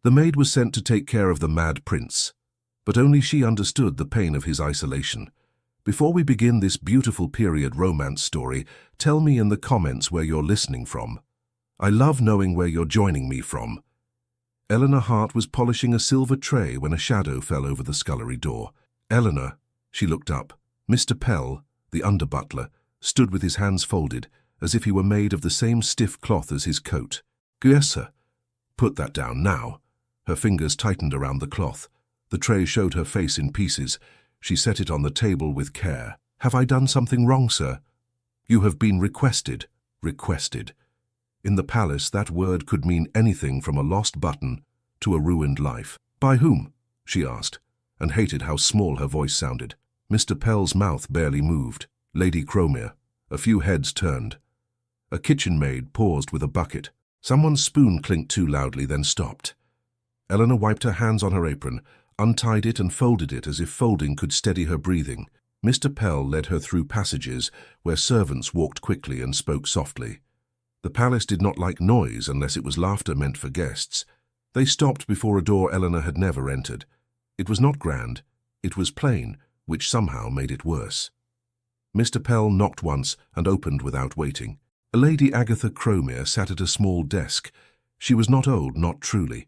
The maid was sent to take care of the mad prince, but only she understood the pain of his isolation. Before we begin this beautiful period romance story, tell me in the comments where you're listening from. I love knowing where you're joining me from. Eleanor Hart was polishing a silver tray when a shadow fell over the scullery door. Eleanor, she looked up. Mr. Pell, the under-butler, stood with his hands folded, as if he were made of the same stiff cloth as his coat. Yes, sir. Put that down now. Her fingers tightened around the cloth. The tray showed her face in pieces. She set it on the table with care. Have I done something wrong, sir? You have been requested. Requested. In the palace, that word could mean anything from a lost button to a ruined life. By whom? She asked, and hated how small her voice sounded. Mr. Pell's mouth barely moved. Lady Cromere. A few heads turned. A kitchen maid paused with a bucket. Someone's spoon clinked too loudly, then stopped. Eleanor wiped her hands on her apron, untied it and folded it as if folding could steady her breathing. Mr. Pell led her through passages where servants walked quickly and spoke softly. The palace did not like noise unless it was laughter meant for guests. They stopped before a door Eleanor had never entered. It was not grand, it was plain, which somehow made it worse. Mr. Pell knocked once and opened without waiting. Lady Agatha Cromere sat at a small desk. She was not old, not truly,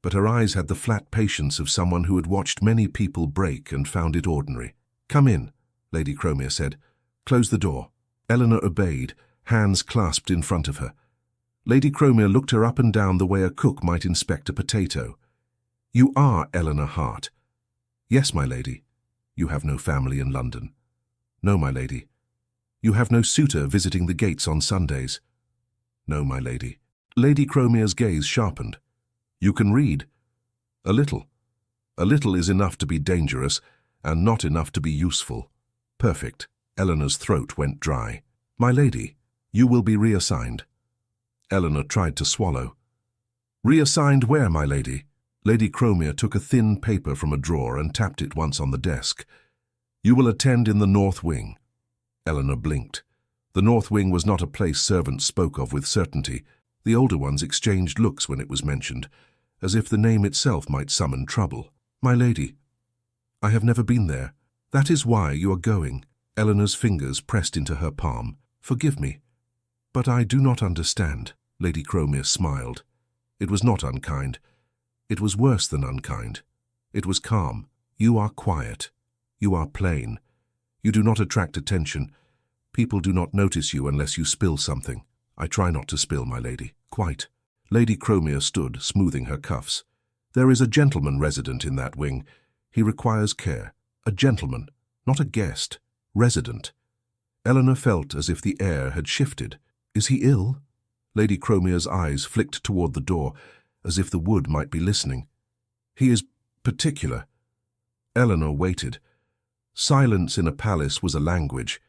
but her eyes had the flat patience of someone who had watched many people break and found it ordinary. Come in, Lady Cromere said. Close the door. Eleanor obeyed, hands clasped in front of her. Lady Cromere looked her up and down the way a cook might inspect a potato. You are Eleanor Hart? Yes, my lady. You have no family in London? No, my lady. You have no suitor visiting the gates on Sundays? No, my lady. Lady Cromere's gaze sharpened. You can read? A little. A little is enough to be dangerous, and not enough to be useful. Perfect. Eleanor's throat went dry. My lady, you will be reassigned. Eleanor tried to swallow. Reassigned where, my lady? Lady Cromere took a thin paper from a drawer and tapped it once on the desk. You will attend in the North Wing. Eleanor blinked. The North Wing was not a place servants spoke of with certainty. The older ones exchanged looks when it was mentioned, as if the name itself might summon trouble. My lady, I have never been there. That is why you are going. Eleanor's fingers pressed into her palm. Forgive me, but I do not understand. Lady Cromere smiled. It was not unkind. It was worse than unkind. It was calm. You are quiet. You are plain. You do not attract attention. People do not notice you unless you spill something. I try not to spill, my lady. Quite. Lady Cromere stood, smoothing her cuffs. There is a gentleman resident in that wing. He requires care. A gentleman, not a guest. Resident. Eleanor felt as if the air had shifted. Is he ill? Lady Cromere's eyes flicked toward the door, as if the wood might be listening. He is particular. Eleanor waited. Silence in a palace was a language.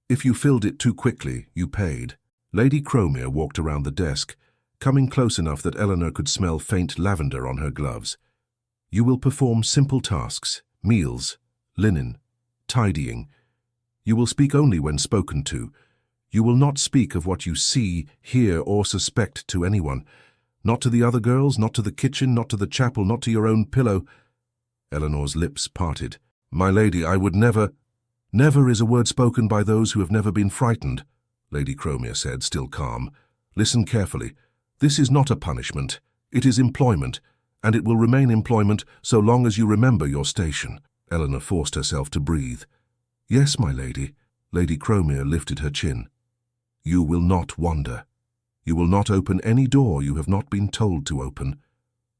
If you filled it too quickly, you paid. Lady Cromere walked around the desk, coming close enough that Eleanor could smell faint lavender on her gloves. You will perform simple tasks, meals, linen, tidying. You will speak only when spoken to. You will not speak of what you see, hear, or suspect to anyone. Not to the other girls, not to the kitchen, not to the chapel, not to your own pillow. Eleanor's lips parted. My lady, I would never— Never is a word spoken by those who have never been frightened, Lady Cromere said, still calm. Listen carefully. This is not a punishment. It is employment, and it will remain employment so long as you remember your station. Eleanor forced herself to breathe. Yes, my lady. Lady Cromere lifted her chin. You will not wander. You will not open any door you have not been told to open.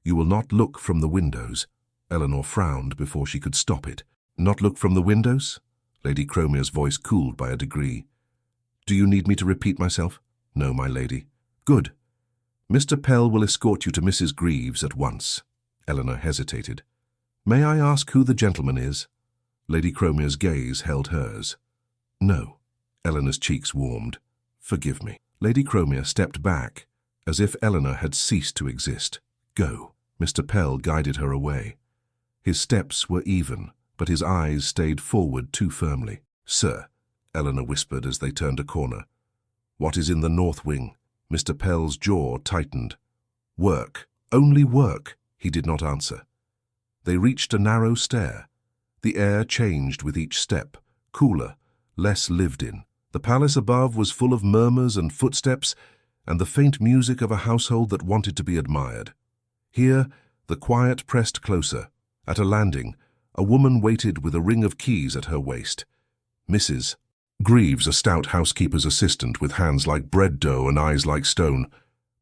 You will not look from the windows. Eleanor frowned before she could stop it. Not look from the windows? Lady Cromere's voice cooled by a degree. Do you need me to repeat myself? No, my lady. Good. Mr. Pell will escort you to Mrs. Greaves at once. Eleanor hesitated. May I ask who the gentleman is? Lady Cromere's gaze held hers. No. Eleanor's cheeks warmed. Forgive me. Lady Cromere stepped back, as if Eleanor had ceased to exist. Go. Mr. Pell guided her away. His steps were even, but his eyes stayed forward too firmly. Sir, Eleanor whispered as they turned a corner. What is in the North Wing? Mr. Pell's jaw tightened. Work. Only work. He did not answer. They reached a narrow stair. The air changed with each step, cooler, less lived in. The palace above was full of murmurs and footsteps, and the faint music of a household that wanted to be admired. Here, the quiet pressed closer. At a landing, a woman waited with a ring of keys at her waist. Mrs. Greaves, a stout housekeeper's assistant with hands like bread dough and eyes like stone.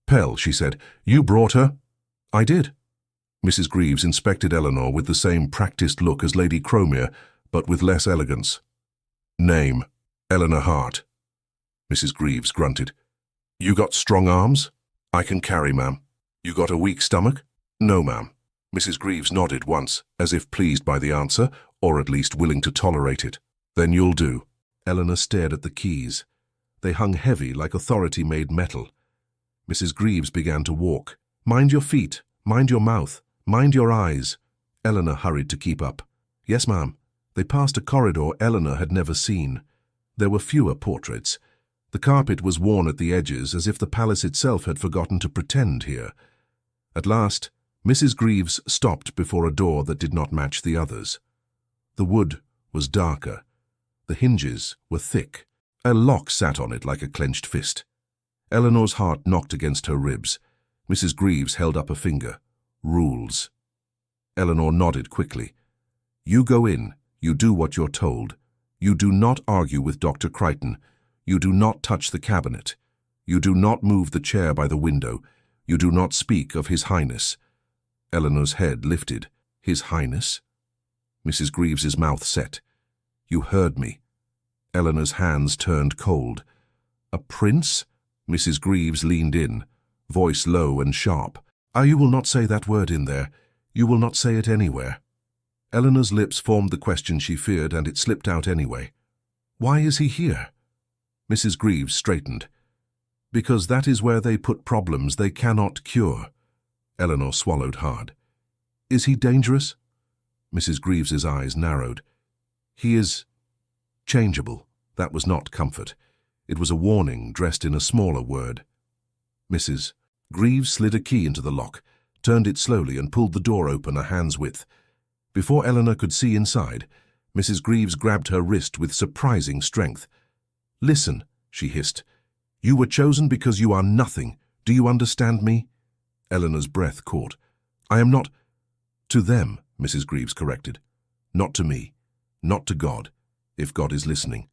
"Pell," she said, "you brought her?" "I did." Mrs. Greaves inspected Eleanor with the same practiced look as Lady Cromere, but with less elegance. "Name?" "Eleanor Hart." Mrs. Greaves grunted. "You got strong arms?" "I can carry, ma'am." "You got a weak stomach?" "No, ma'am." Mrs. Greaves nodded once, as if pleased by the answer, or at least willing to tolerate it. "Then you'll do." Eleanor stared at the keys. They hung heavy like authority-made metal. Mrs. Greaves began to walk. "Mind your feet, mind your mouth, mind your eyes." Eleanor hurried to keep up. "Yes, ma'am." They passed a corridor Eleanor had never seen. There were fewer portraits. The carpet was worn at the edges, as if the palace itself had forgotten to pretend here. At last, Mrs. Greaves stopped before a door that did not match the others. The wood was darker. The hinges were thick. A lock sat on it like a clenched fist. Eleanor's heart knocked against her ribs. Mrs. Greaves held up a finger. "Rules." Eleanor nodded quickly. "You go in. You do what you're told. You do not argue with Dr. Crichton. You do not touch the cabinet. You do not move the chair by the window. You do not speak of His Highness." Eleanor's head lifted. "His Highness?" Mrs. Greaves's mouth set. "You heard me." Eleanor's hands turned cold. "A prince?" Mrs. Greaves leaned in, voice low and sharp. "You will not say that word in there. You will not say it anywhere." Eleanor's lips formed the question she feared, and it slipped out anyway. "Why is he here?" Mrs. Greaves straightened. "Because that is where they put problems they cannot cure." Eleanor swallowed hard. "Is he dangerous?" Mrs. Greaves's eyes narrowed. "He is changeable." That was not comfort. It was a warning dressed in a smaller word. Mrs. Greaves slid a key into the lock, turned it slowly and pulled the door open a hand's width. Before Eleanor could see inside, Mrs. Greaves grabbed her wrist with surprising strength. "Listen," she hissed. "You were chosen because you are nothing. Do you understand me?" Eleanor's breath caught. "I am not—" "To them," Mrs. Greaves corrected. "Not to me. Not to God, if God is listening.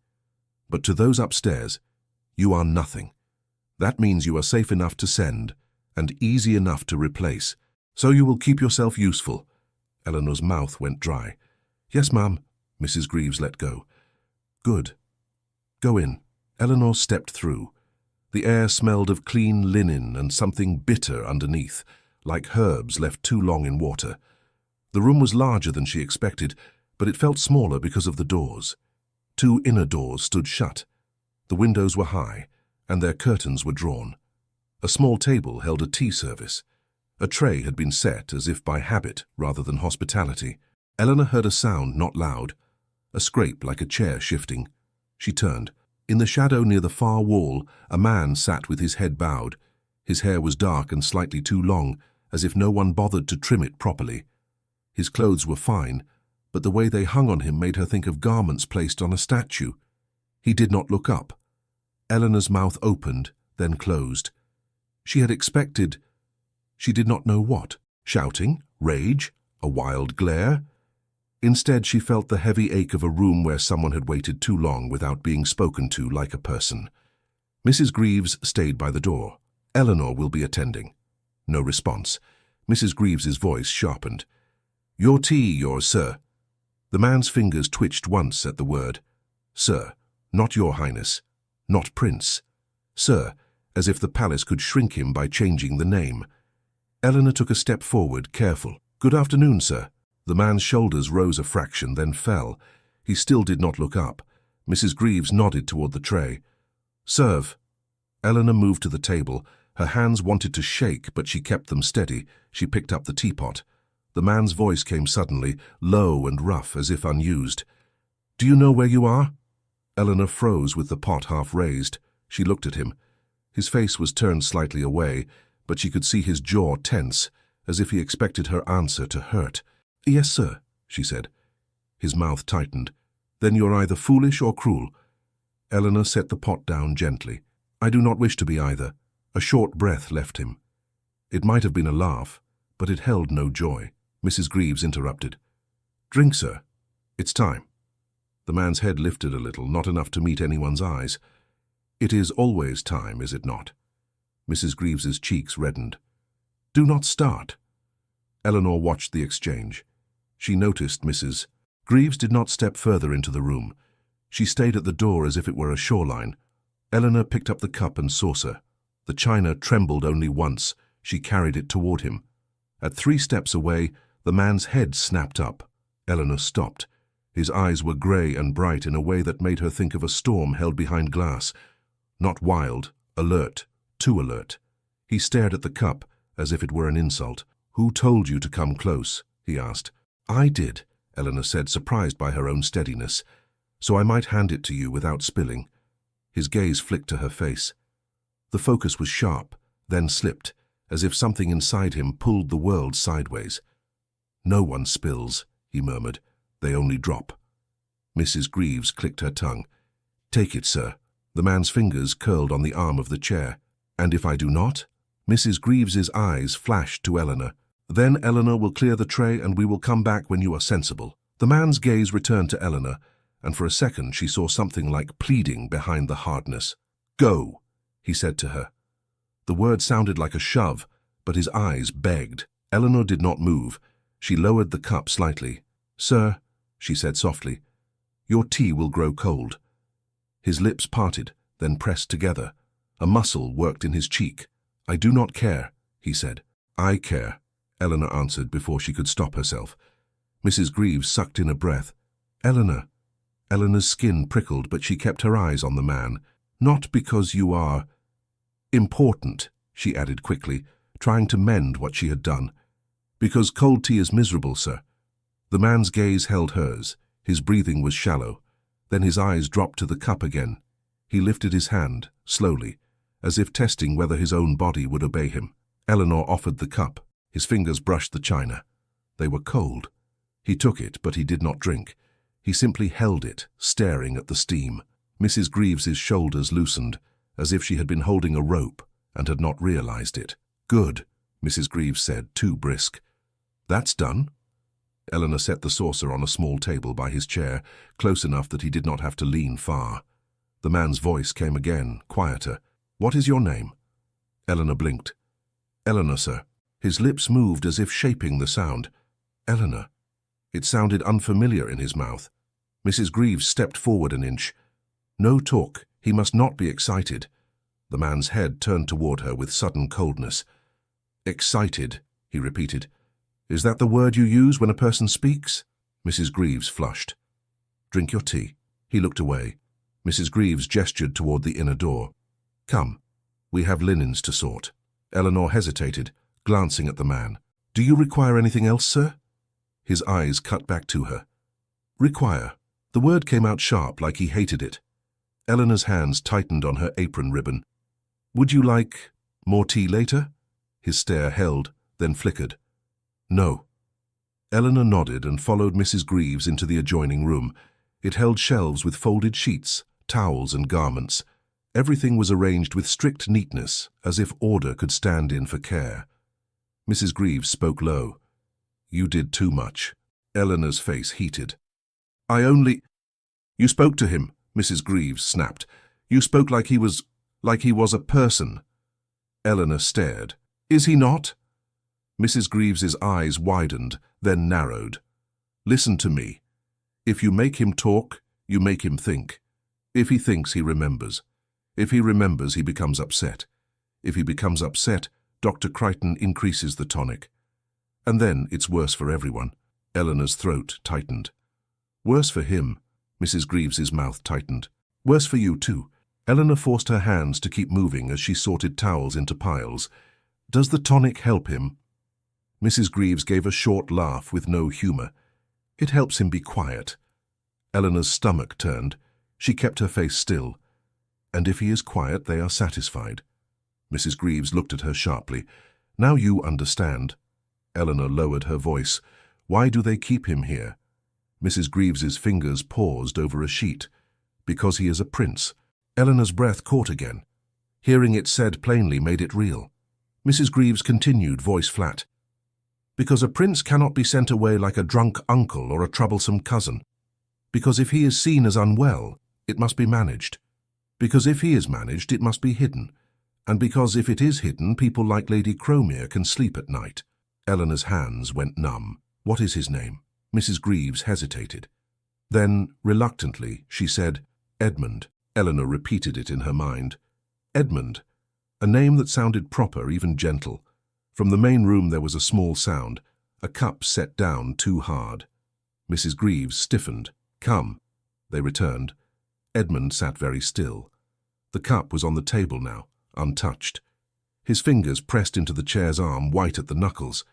But to those upstairs, you are nothing. That means you are safe enough to send, and easy enough to replace. So you will keep yourself useful." Eleanor's mouth went dry. "Yes, ma'am." Mrs. Greaves let go. "Good. Go in." Eleanor stepped through. The air smelled of clean linen and something bitter underneath, like herbs left too long in water. The room was larger than she expected, but it felt smaller because of the doors. 2 inner doors stood shut. The windows were high, and their curtains were drawn. A small table held a tea service. A tray had been set as if by habit rather than hospitality. Eleanor heard a sound not loud, a scrape like a chair shifting. She turned. In the shadow near the far wall, a man sat with his head bowed. His hair was dark and slightly too long, as if no one bothered to trim it properly. His clothes were fine, but the way they hung on him made her think of garments placed on a statue. He did not look up. Eleanor's mouth opened, then closed. She had expected, she did not know what, shouting, rage, a wild glare. Instead, she felt the heavy ache of a room where someone had waited too long without being spoken to like a person. Mrs. Greaves stayed by the door. "Eleanor will be attending." No response. Mrs. Greaves's voice sharpened. "Your tea, yours, sir." The man's fingers twitched once at the word. "Sir, not your highness, not prince. Sir," as if the palace could shrink him by changing the name. Eleanor took a step forward, careful. "Good afternoon, sir." The man's shoulders rose a fraction, then fell. He still did not look up. Mrs. Greaves nodded toward the tray. "Serve." Eleanor moved to the table. Her hands wanted to shake, but she kept them steady. She picked up the teapot. The man's voice came suddenly, low and rough, as if unused. "Do you know where you are?" Eleanor froze with the pot half raised. She looked at him. His face was turned slightly away, but she could see his jaw tense. as if he expected her answer to hurt. "Yes, sir," she said. His mouth tightened. "Then you're either foolish or cruel." Eleanor set the pot down gently. "I do not wish to be either." A short breath left him. It might have been a laugh, but it held no joy. Mrs. Greaves interrupted. "Drink, sir. It's time." The man's head lifted a little, not enough to meet anyone's eyes. "It is always time, is it not?" Mrs. Greaves's cheeks reddened. "Do not start." Eleanor watched the exchange. She noticed Mrs. Greaves did not step further into the room. She stayed at the door as if it were a shoreline. Eleanor picked up the cup and saucer. The china trembled only once. She carried it toward him. At 3 steps away, the man's head snapped up. Eleanor stopped. His eyes were grey and bright in a way that made her think of a storm held behind glass. Not wild, alert, too alert. He stared at the cup as if it were an insult. "Who told you to come close?" he asked. "I did," Eleanor said, surprised by her own steadiness. "So I might hand it to you without spilling." His gaze flicked to her face. The focus was sharp, then slipped, as if something inside him pulled the world sideways. "No one spills," he murmured. "They only drop." Mrs. Greaves clicked her tongue. "Take it, sir." The man's fingers curled on the arm of the chair. "And if I do not?" Mrs. Greaves's eyes flashed to Eleanor. "Then Eleanor will clear the tray and we will come back when you are sensible." The man's gaze returned to Eleanor, and for a second she saw something like pleading behind the hardness. "Go," he said to her. The word sounded like a shove, but his eyes begged. Eleanor did not move. She lowered the cup slightly. "Sir," she said softly, "your tea will grow cold." His lips parted, then pressed together. A muscle worked in his cheek. "I do not care," he said. "I care," Eleanor answered before she could stop herself. Mrs. Greaves sucked in a breath. "Eleanor." Eleanor's skin prickled, but she kept her eyes on the man. "Not because you are important," she added quickly, trying to mend what she had done. "Because cold tea is miserable, sir." The man's gaze held hers. His breathing was shallow. Then his eyes dropped to the cup again. He lifted his hand, slowly, as if testing whether his own body would obey him. Eleanor offered the cup. His fingers brushed the china. They were cold. He took it, but he did not drink. He simply held it, staring at the steam. Mrs. Greaves's shoulders loosened, as if she had been holding a rope and had not realized it. "Good," Mrs. Greaves said, too brisk. "That's done." Eleanor set the saucer on a small table by his chair, close enough that he did not have to lean far. The man's voice came again, quieter. "What is your name?" Eleanor blinked. "Eleanor, sir." His lips moved as if shaping the sound. "Eleanor." It sounded unfamiliar in his mouth. Mrs. Greaves stepped forward an inch. "No talk. He must not be excited." The man's head turned toward her with sudden coldness. "Excited," he repeated. "Is that the word you use when a person speaks?" Mrs. Greaves flushed. "Drink your tea." He looked away. Mrs. Greaves gestured toward the inner door. "Come. We have linens to sort." Eleanor hesitated, glancing at the man. "Do you require anything else, sir?" His eyes cut back to her. "Require." The word came out sharp, like he hated it. Eleanor's hands tightened on her apron ribbon. "Would you like more tea later?" His stare held, then flickered. "No." Eleanor nodded and followed Mrs. Greaves into the adjoining room. It held shelves with folded sheets, towels and garments. Everything was arranged with strict neatness, as if order could stand in for care. Mrs. Greaves spoke low. "You did too much." Eleanor's face heated. You spoke to him," Mrs. Greaves snapped. "You spoke like he was a person." Eleanor stared. "Is he not?" Mrs. Greaves's eyes widened, then narrowed. "Listen to me. If you make him talk, you make him think. If he thinks, he remembers. If he remembers, he becomes upset. If he becomes upset, Dr. Crichton increases the tonic. And then it's worse for everyone." Eleanor's throat tightened. "Worse for him." Mrs. Greaves's mouth tightened. "Worse for you, too." Eleanor forced her hands to keep moving as she sorted towels into piles. "Does the tonic help him?" Mrs. Greaves gave a short laugh with no humor. "It helps him be quiet." Eleanor's stomach turned. She kept her face still. "And if he is quiet, they are satisfied." Mrs. Greaves looked at her sharply. "Now you understand." Eleanor lowered her voice. Why do they keep him here? Mrs. Greaves's fingers paused over a sheet. Because he is a prince. Eleanor's breath caught again. Hearing it said plainly made it real. Mrs. Greaves continued, voice flat. Because a prince cannot be sent away like a drunk uncle or a troublesome cousin. Because if he is seen as unwell, it must be managed. Because if he is managed, it must be hidden. And because if it is hidden, people like Lady Cromere can sleep at night. Eleanor's hands went numb. What is his name? Mrs. Greaves hesitated. Then, reluctantly, she said, Edmund. Eleanor repeated it in her mind. Edmund. A name that sounded proper, even gentle. From the main room there was a small sound, a cup set down too hard. Mrs. Greaves stiffened. Come. They returned. Edmund sat very still. The cup was on the table now, untouched. His fingers pressed into the chair's arm, white at the knuckles.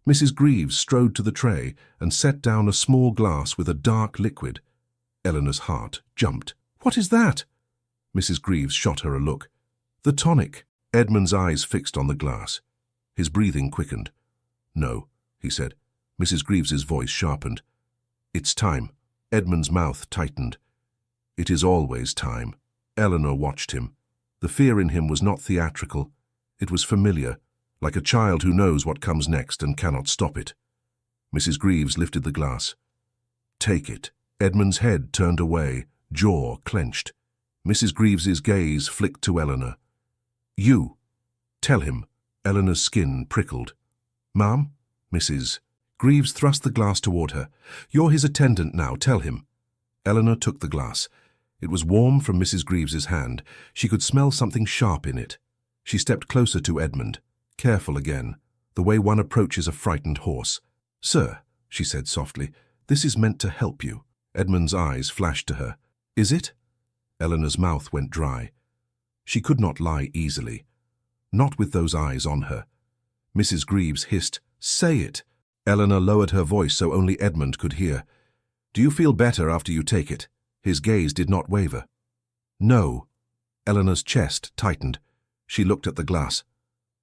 Mrs. Greaves strode to the tray and set down a small glass with a dark liquid. Eleanor's heart jumped. What is that? Mrs. Greaves shot her a look. The tonic. Edmund's eyes fixed on the glass. His breathing quickened. No, he said. Mrs. Greaves's voice sharpened. It's time. Edmund's mouth tightened. It is always time. Eleanor watched him. The fear in him was not theatrical. It was familiar, like a child who knows what comes next and cannot stop it. Mrs. Greaves lifted the glass. Take it. Edmund's head turned away, jaw clenched. Mrs. Greaves's gaze flicked to Eleanor. You. Tell him. Eleanor's skin prickled. Ma'am? Mrs. Greaves thrust the glass toward her. You're his attendant now, tell him. Eleanor took the glass. It was warm from Mrs. Greaves's hand. She could smell something sharp in it. She stepped closer to Edmund, careful again, the way one approaches a frightened horse. Sir, she said softly, this is meant to help you. Edmund's eyes flashed to her. Is it? Eleanor's mouth went dry. She could not lie easily. Not with those eyes on her. Mrs. Greaves hissed, Say it. Eleanor lowered her voice so only Edmund could hear. Do you feel better after you take it? His gaze did not waver. No. Eleanor's chest tightened. She looked at the glass.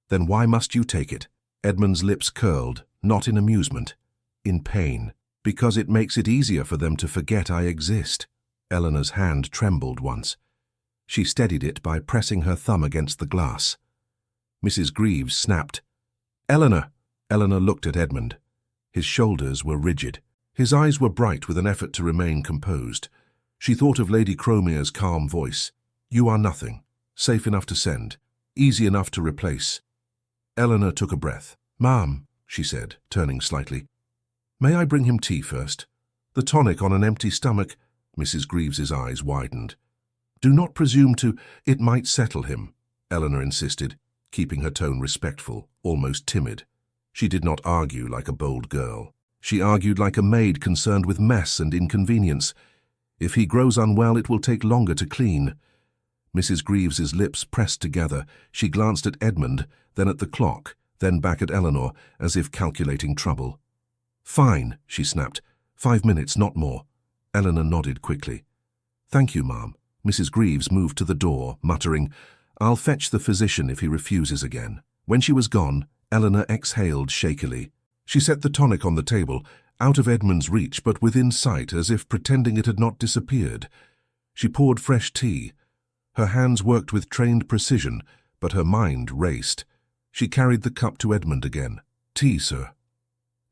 Then why must you take it? Edmund's lips curled, not in amusement, in pain. Because it makes it easier for them to forget I exist. Eleanor's hand trembled once. She steadied it by pressing her thumb against the glass. Mrs. Greaves snapped. Eleanor! Eleanor looked at Edmund. His shoulders were rigid. His eyes were bright with an effort to remain composed. She thought of Lady Cromere's calm voice. You are nothing. Safe enough to send. Easy enough to replace. Eleanor took a breath. Ma'am, she said, turning slightly. May I bring him tea first? The tonic on an empty stomach. Mrs. Greaves's eyes widened. Do not presume to. It might settle him, Eleanor insisted, keeping her tone respectful, almost timid. She did not argue like a bold girl. She argued like a maid concerned with mess and inconvenience. If he grows unwell, it will take longer to clean. Mrs. Greaves's lips pressed together. She glanced at Edmund, then at the clock, then back at Eleanor, as if calculating trouble. Fine, she snapped. 5 minutes, not more. Eleanor nodded quickly. Thank you, ma'am. Mrs. Greaves moved to the door, muttering, I'll fetch the physician if he refuses again. When she was gone, Eleanor exhaled shakily. She set the tonic on the table, out of Edmund's reach but within sight, as if pretending it had not disappeared. She poured fresh tea. Her hands worked with trained precision, but her mind raced. She carried the cup to Edmund again. Tea, sir.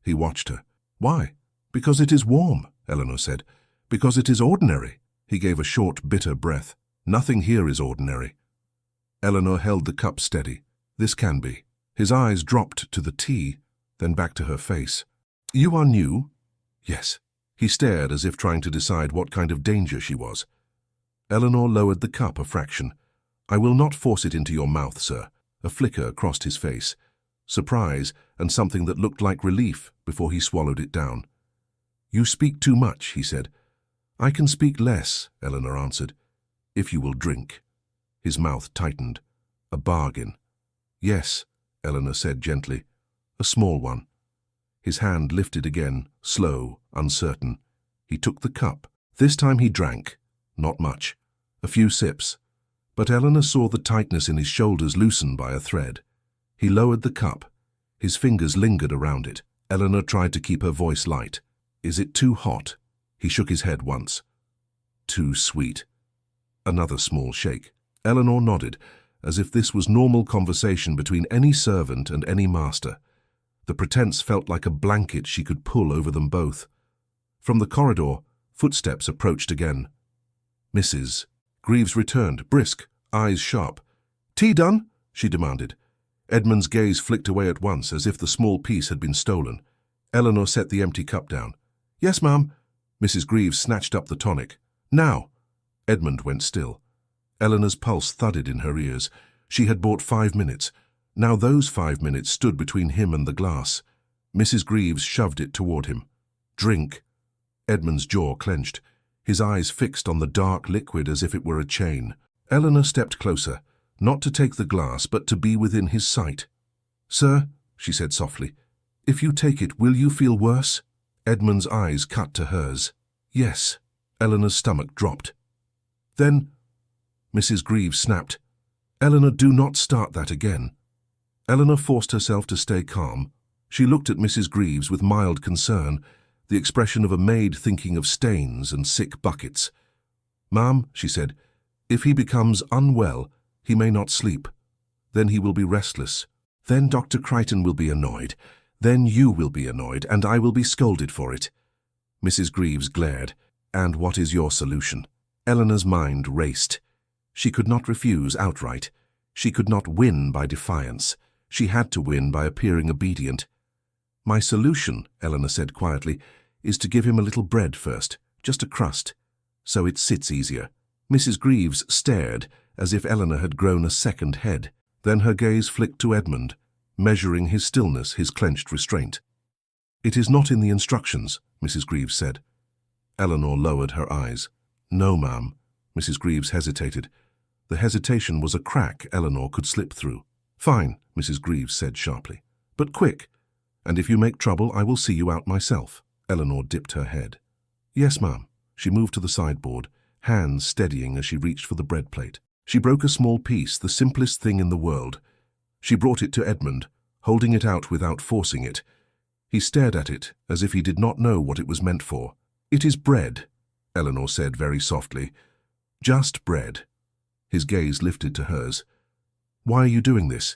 He watched her. Why? Because it is warm, Eleanor said. Because it is ordinary. He gave a short, bitter breath. Nothing here is ordinary. Eleanor held the cup steady. This can be. His eyes dropped to the tea, then back to her face. You are new? Yes. He stared as if trying to decide what kind of danger she was. Eleanor lowered the cup a fraction. I will not force it into your mouth, sir. A flicker crossed his face. Surprise and something that looked like relief before he swallowed it down. You speak too much, he said. I can speak less, Eleanor answered. If you will drink. His mouth tightened. A bargain. Yes, Eleanor said gently. A small one. His hand lifted again, slow, uncertain. He took the cup. This time he drank. Not much. A few sips. But Eleanor saw the tightness in his shoulders loosen by a thread. He lowered the cup. His fingers lingered around it. Eleanor tried to keep her voice light. Is it too hot? He shook his head once. Too sweet. Another small shake. Eleanor nodded, as if this was normal conversation between any servant and any master. The pretense felt like a blanket she could pull over them both. From the corridor, footsteps approached again. Mrs. Greaves returned, brisk, eyes sharp. "Tea done?" she demanded. Edmund's gaze flicked away at once, as if the small piece had been stolen. Eleanor set the empty cup down. "Yes, ma'am." Mrs. Greaves snatched up the tonic. "Now." Edmund went still. Eleanor's pulse thudded in her ears. She had bought 5 minutes. Now those 5 minutes stood between him and the glass. Mrs. Greaves shoved it toward him. "Drink." Edmund's jaw clenched, his eyes fixed on the dark liquid as if it were a chain. Eleanor stepped closer, not to take the glass, but to be within his sight. "Sir," she said softly, "if you take it, will you feel worse?" Edmund's eyes cut to hers. "Yes." Eleanor's stomach dropped. "Then," Mrs. Greaves snapped, "Eleanor, do not start that again." Eleanor forced herself to stay calm. She looked at Mrs. Greaves with mild concern, the expression of a maid thinking of stains and sick buckets. "Ma'am," she said, "if he becomes unwell, he may not sleep. Then he will be restless. Then Dr. Crichton will be annoyed. Then you will be annoyed, and I will be scolded for it." Mrs. Greaves glared. "And what is your solution?" Eleanor's mind raced. She could not refuse outright. She could not win by defiance. She had to win by appearing obedient. "My solution," Eleanor said quietly, "is to give him a little bread first, just a crust, so it sits easier." Mrs. Greaves stared, as if Eleanor had grown a second head. Then her gaze flicked to Edmund, measuring his stillness, his clenched restraint. "It is not in the instructions," Mrs. Greaves said. Eleanor lowered her eyes. "No, ma'am." Mrs. Greaves hesitated. The hesitation was a crack Eleanor could slip through. "Fine," Mrs. Greaves said sharply. "But quick, and if you make trouble, I will see you out myself." Eleanor dipped her head. "Yes, ma'am." She moved to the sideboard, hands steadying as she reached for the bread plate. She broke a small piece, the simplest thing in the world. She brought it to Edmund, holding it out without forcing it. He stared at it, as if he did not know what it was meant for. "It is bread," Eleanor said very softly. "Just bread." His gaze lifted to hers. "Why are you doing this?"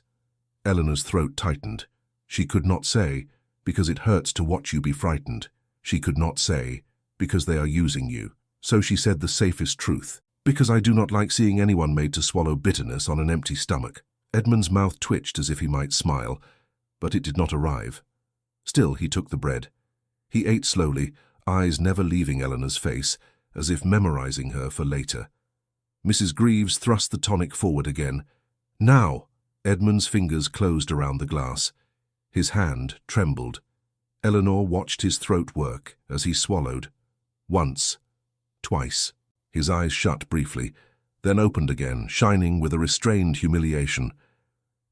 Eleanor's throat tightened. She could not say, "Because it hurts to watch you be frightened." She could not say, "Because they are using you." So she said the safest truth. "Because I do not like seeing anyone made to swallow bitterness on an empty stomach." Edmund's mouth twitched as if he might smile, but it did not arrive. Still, he took the bread. He ate slowly, eyes never leaving Eleanor's face, as if memorizing her for later. Mrs. Greaves thrust the tonic forward again. "Now!" Edmund's fingers closed around the glass. His hand trembled. Eleanor watched his throat work as he swallowed. Once. Twice. His eyes shut briefly, then opened again, shining with a restrained humiliation.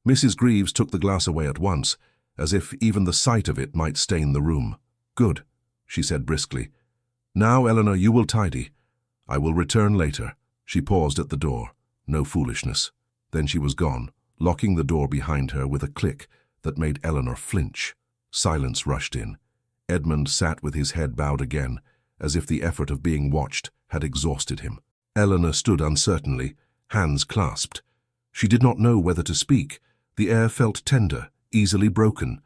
Mrs. Greaves took the glass away at once, as if even the sight of it might stain the room. "Good," she said briskly. "Now, Eleanor, you will tidy. I will return later." She paused at the door. No foolishness. Then she was gone, locking the door behind her with a click that made Eleanor flinch. Silence rushed in. Edmund sat with his head bowed again, as if the effort of being watched had exhausted him. Eleanor stood uncertainly, hands clasped. She did not know whether to speak. The air felt tender, easily broken.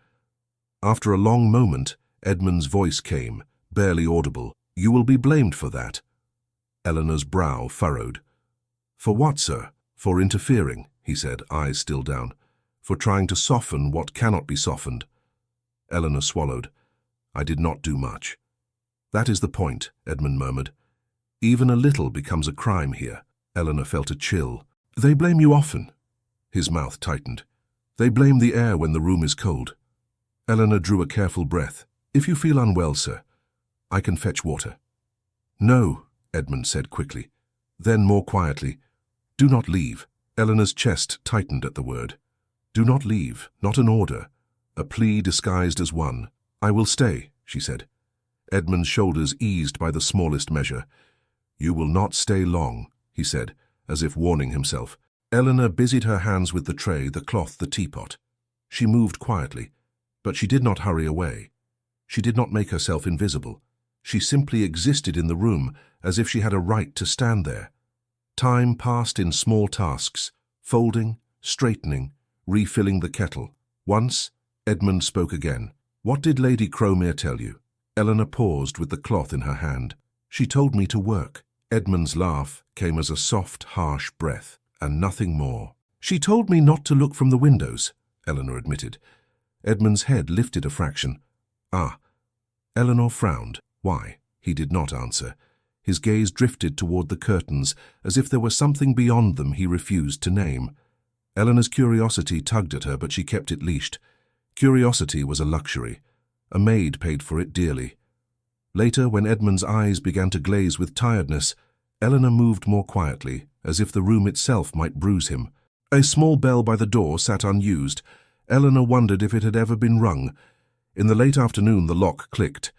After a long moment, Edmund's voice came, barely audible. "You will be blamed for that." Eleanor's brow furrowed. "For what, sir?" "For interfering," he said, eyes still down. "For trying to soften what cannot be softened." Eleanor swallowed. "I did not do much." "That is the point," Edmund murmured. "Even a little becomes a crime here." Eleanor felt a chill. "They blame you often." His mouth tightened. "They blame the air when the room is cold." Eleanor drew a careful breath. "If you feel unwell, sir, I can fetch water." "No," Edmund said quickly. Then more quietly, "Do not leave." Eleanor's chest tightened at the word. "Do not leave, not an order, a plea disguised as one." "I will stay," she said. Edmund's shoulders eased by the smallest measure. "You will not stay long," he said, as if warning himself. Eleanor busied her hands with the tray, the cloth, the teapot. She moved quietly. But she did not hurry away. She did not make herself invisible. She simply existed in the room as if she had a right to stand there. Time passed in small tasks, folding, straightening, refilling the kettle. Once, Edmund spoke again. "What did Lady Crowmere tell you?" Eleanor paused with the cloth in her hand. "She told me to work." Edmund's laugh came as a soft, harsh breath, and nothing more. "She told me not to look from the windows," Eleanor admitted. Edmund's head lifted a fraction. "Ah." Eleanor frowned. "Why?" He did not answer. His gaze drifted toward the curtains, as if there were something beyond them he refused to name. Eleanor's curiosity tugged at her, but she kept it leashed. Curiosity was a luxury. A maid paid for it dearly. Later, when Edmund's eyes began to glaze with tiredness, Eleanor moved more quietly, as if the room itself might bruise him. A small bell by the door sat unused. Eleanor wondered if it had ever been rung. In the late afternoon, the lock clicked.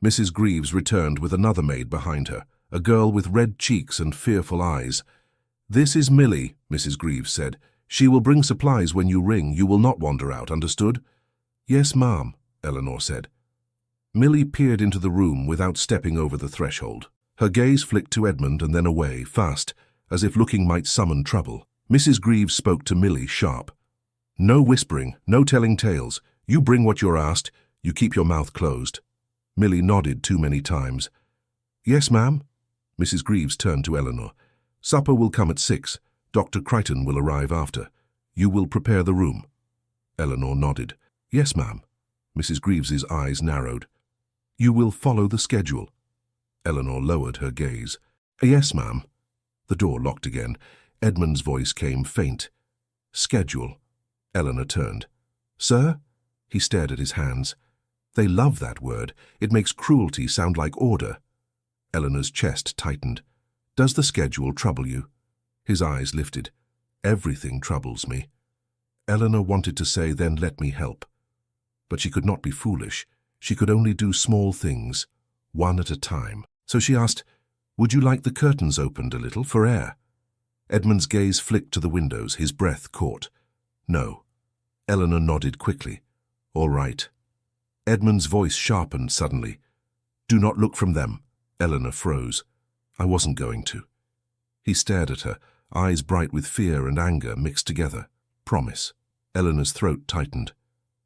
Mrs. Greaves returned with another maid behind her, a girl with red cheeks and fearful eyes. "This is Millie," Mrs. Greaves said. "She will bring supplies when you ring. You will not wander out, understood?" "Yes, ma'am," Eleanor said. Millie peered into the room without stepping over the threshold. Her gaze flicked to Edmund and then away, fast, as if looking might summon trouble. Mrs. Greaves spoke to Millie sharp. "No whispering, no telling tales. You bring what you're asked. You keep your mouth closed." Millie nodded too many times. "Yes, ma'am." Mrs. Greaves turned to Eleanor. "Supper will come at 6. Dr. Crichton will arrive after. You will prepare the room." Eleanor nodded. "Yes, ma'am." Mrs. Greaves's eyes narrowed. "You will follow the schedule." Eleanor lowered her gaze. "Yes, ma'am." The door locked again. Edmund's voice came faint. "Schedule." Eleanor turned. "Sir?" He stared at his hands. They love that word. It makes cruelty sound like order. Eleanor's chest tightened. "Does the schedule trouble you?" His eyes lifted. "Everything troubles me." Eleanor wanted to say, "Then let me help." But she could not be foolish. She could only do small things, one at a time. So she asked, "Would you like the curtains opened a little for air?" Edmund's gaze flicked to the windows, his breath caught. "No." Eleanor nodded quickly. "All right." Edmund's voice sharpened suddenly. "Do not look from them." Eleanor froze. "I wasn't going to." He stared at her, eyes bright with fear and anger mixed together. "Promise." Eleanor's throat tightened.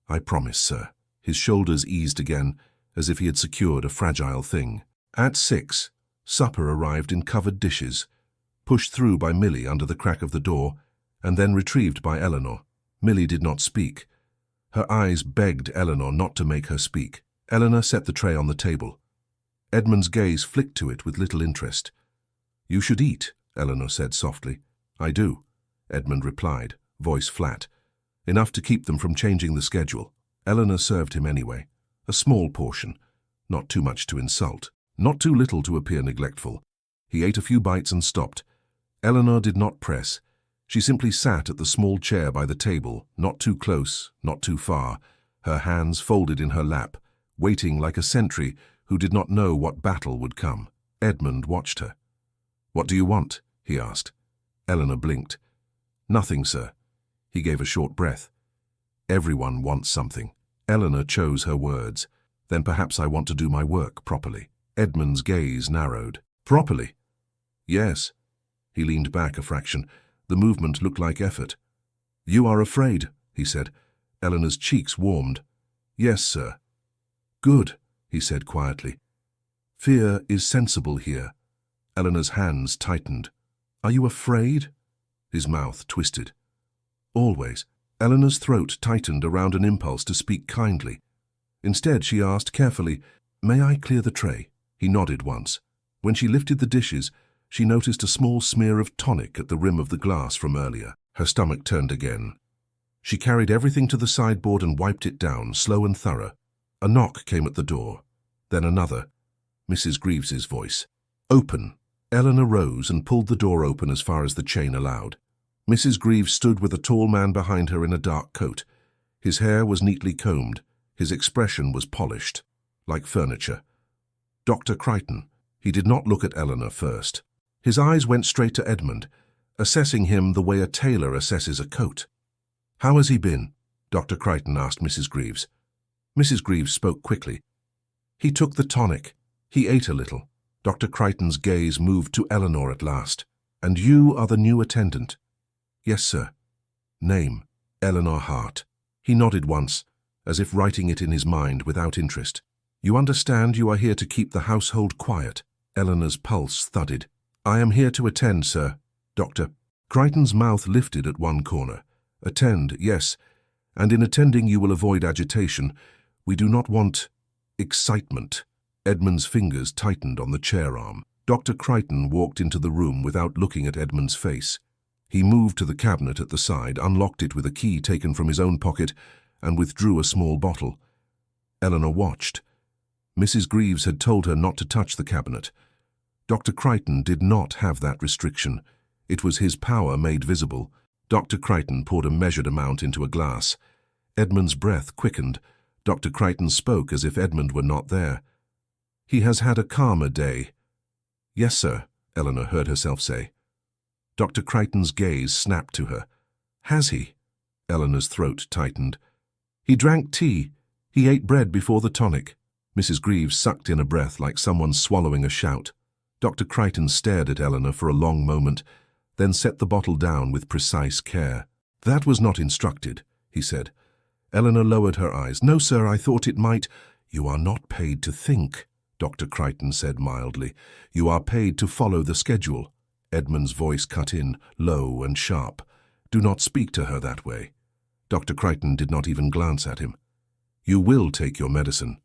"I promise, sir." His shoulders eased again, as if he had secured a fragile thing. At 6, supper arrived in covered dishes, pushed through by Millie under the crack of the door, and then retrieved by Eleanor. Millie did not speak. Her eyes begged Eleanor not to make her speak. Eleanor set the tray on the table. Edmund's gaze flicked to it with little interest. "You should eat," Eleanor said softly. "I do," Edmund replied, voice flat. "Enough to keep them from changing the schedule." Eleanor served him anyway. A small portion, not too much to insult, not too little to appear neglectful. He ate a few bites and stopped. Eleanor did not press. She simply sat at the small chair by the table, not too close, not too far, her hands folded in her lap, waiting like a sentry who did not know what battle would come. Edmund watched her. "What do you want?" he asked. Eleanor blinked. "Nothing, sir." He gave a short breath. "Everyone wants something." Eleanor chose her words. "Then perhaps I want to do my work properly." Edmund's gaze narrowed. "Properly?" "Yes." He leaned back a fraction. The movement looked like effort. "You are afraid," he said. Eleanor's cheeks warmed. "Yes, sir." "Good," he said quietly. "Fear is sensible here." Eleanor's hands tightened. "Are you afraid?" His mouth twisted. "Always." Eleanor's throat tightened around an impulse to speak kindly. Instead, she asked carefully, "May I clear the tray?" He nodded once. When she lifted the dishes, she noticed a small smear of tonic at the rim of the glass from earlier. Her stomach turned again. She carried everything to the sideboard and wiped it down, slow and thorough. A knock came at the door. Then another. Mrs. Greaves's voice. "Open." Eleanor rose and pulled the door open as far as the chain allowed. Mrs. Greaves stood with a tall man behind her in a dark coat. His hair was neatly combed. His expression was polished, like furniture. Dr. Crichton. He did not look at Eleanor first. His eyes went straight to Edmund, assessing him the way a tailor assesses a coat. "How has he been?" Dr. Crichton asked Mrs. Greaves. Mrs. Greaves spoke quickly. He took the tonic. He ate a little. Dr. Crichton's gaze moved to Eleanor at last. And you are the new attendant? Yes, sir. Name? Eleanor Hart. He nodded once, as if writing it in his mind without interest. You understand you are here to keep the household quiet? Eleanor's pulse thudded. I am here to attend, sir. Dr. Crichton's mouth lifted at one corner. Attend, yes. And in attending you will avoid agitation. We do not want excitement. Edmund's fingers tightened on the chair arm. Dr. Crichton walked into the room without looking at Edmund's face. He moved to the cabinet at the side, unlocked it with a key taken from his own pocket, and withdrew a small bottle. Eleanor watched. Mrs. Greaves had told her not to touch the cabinet. Dr. Crichton did not have that restriction. It was his power made visible. Dr. Crichton poured a measured amount into a glass. Edmund's breath quickened. Dr. Crichton spoke as if Edmund were not there. He has had a calmer day. Yes, sir, Eleanor heard herself say. Dr. Crichton's gaze snapped to her. Has he? Eleanor's throat tightened. He drank tea. He ate bread before the tonic. Mrs. Greaves sucked in a breath like someone swallowing a shout. Dr. Crichton stared at Eleanor for a long moment, then set the bottle down with precise care. That was not instructed, he said. Eleanor lowered her eyes. No, sir, I thought it might. You are not paid to think, Dr. Crichton said mildly. You are paid to follow the schedule. Edmund's voice cut in, low and sharp. Do not speak to her that way. Dr. Crichton did not even glance at him. You will take your medicine.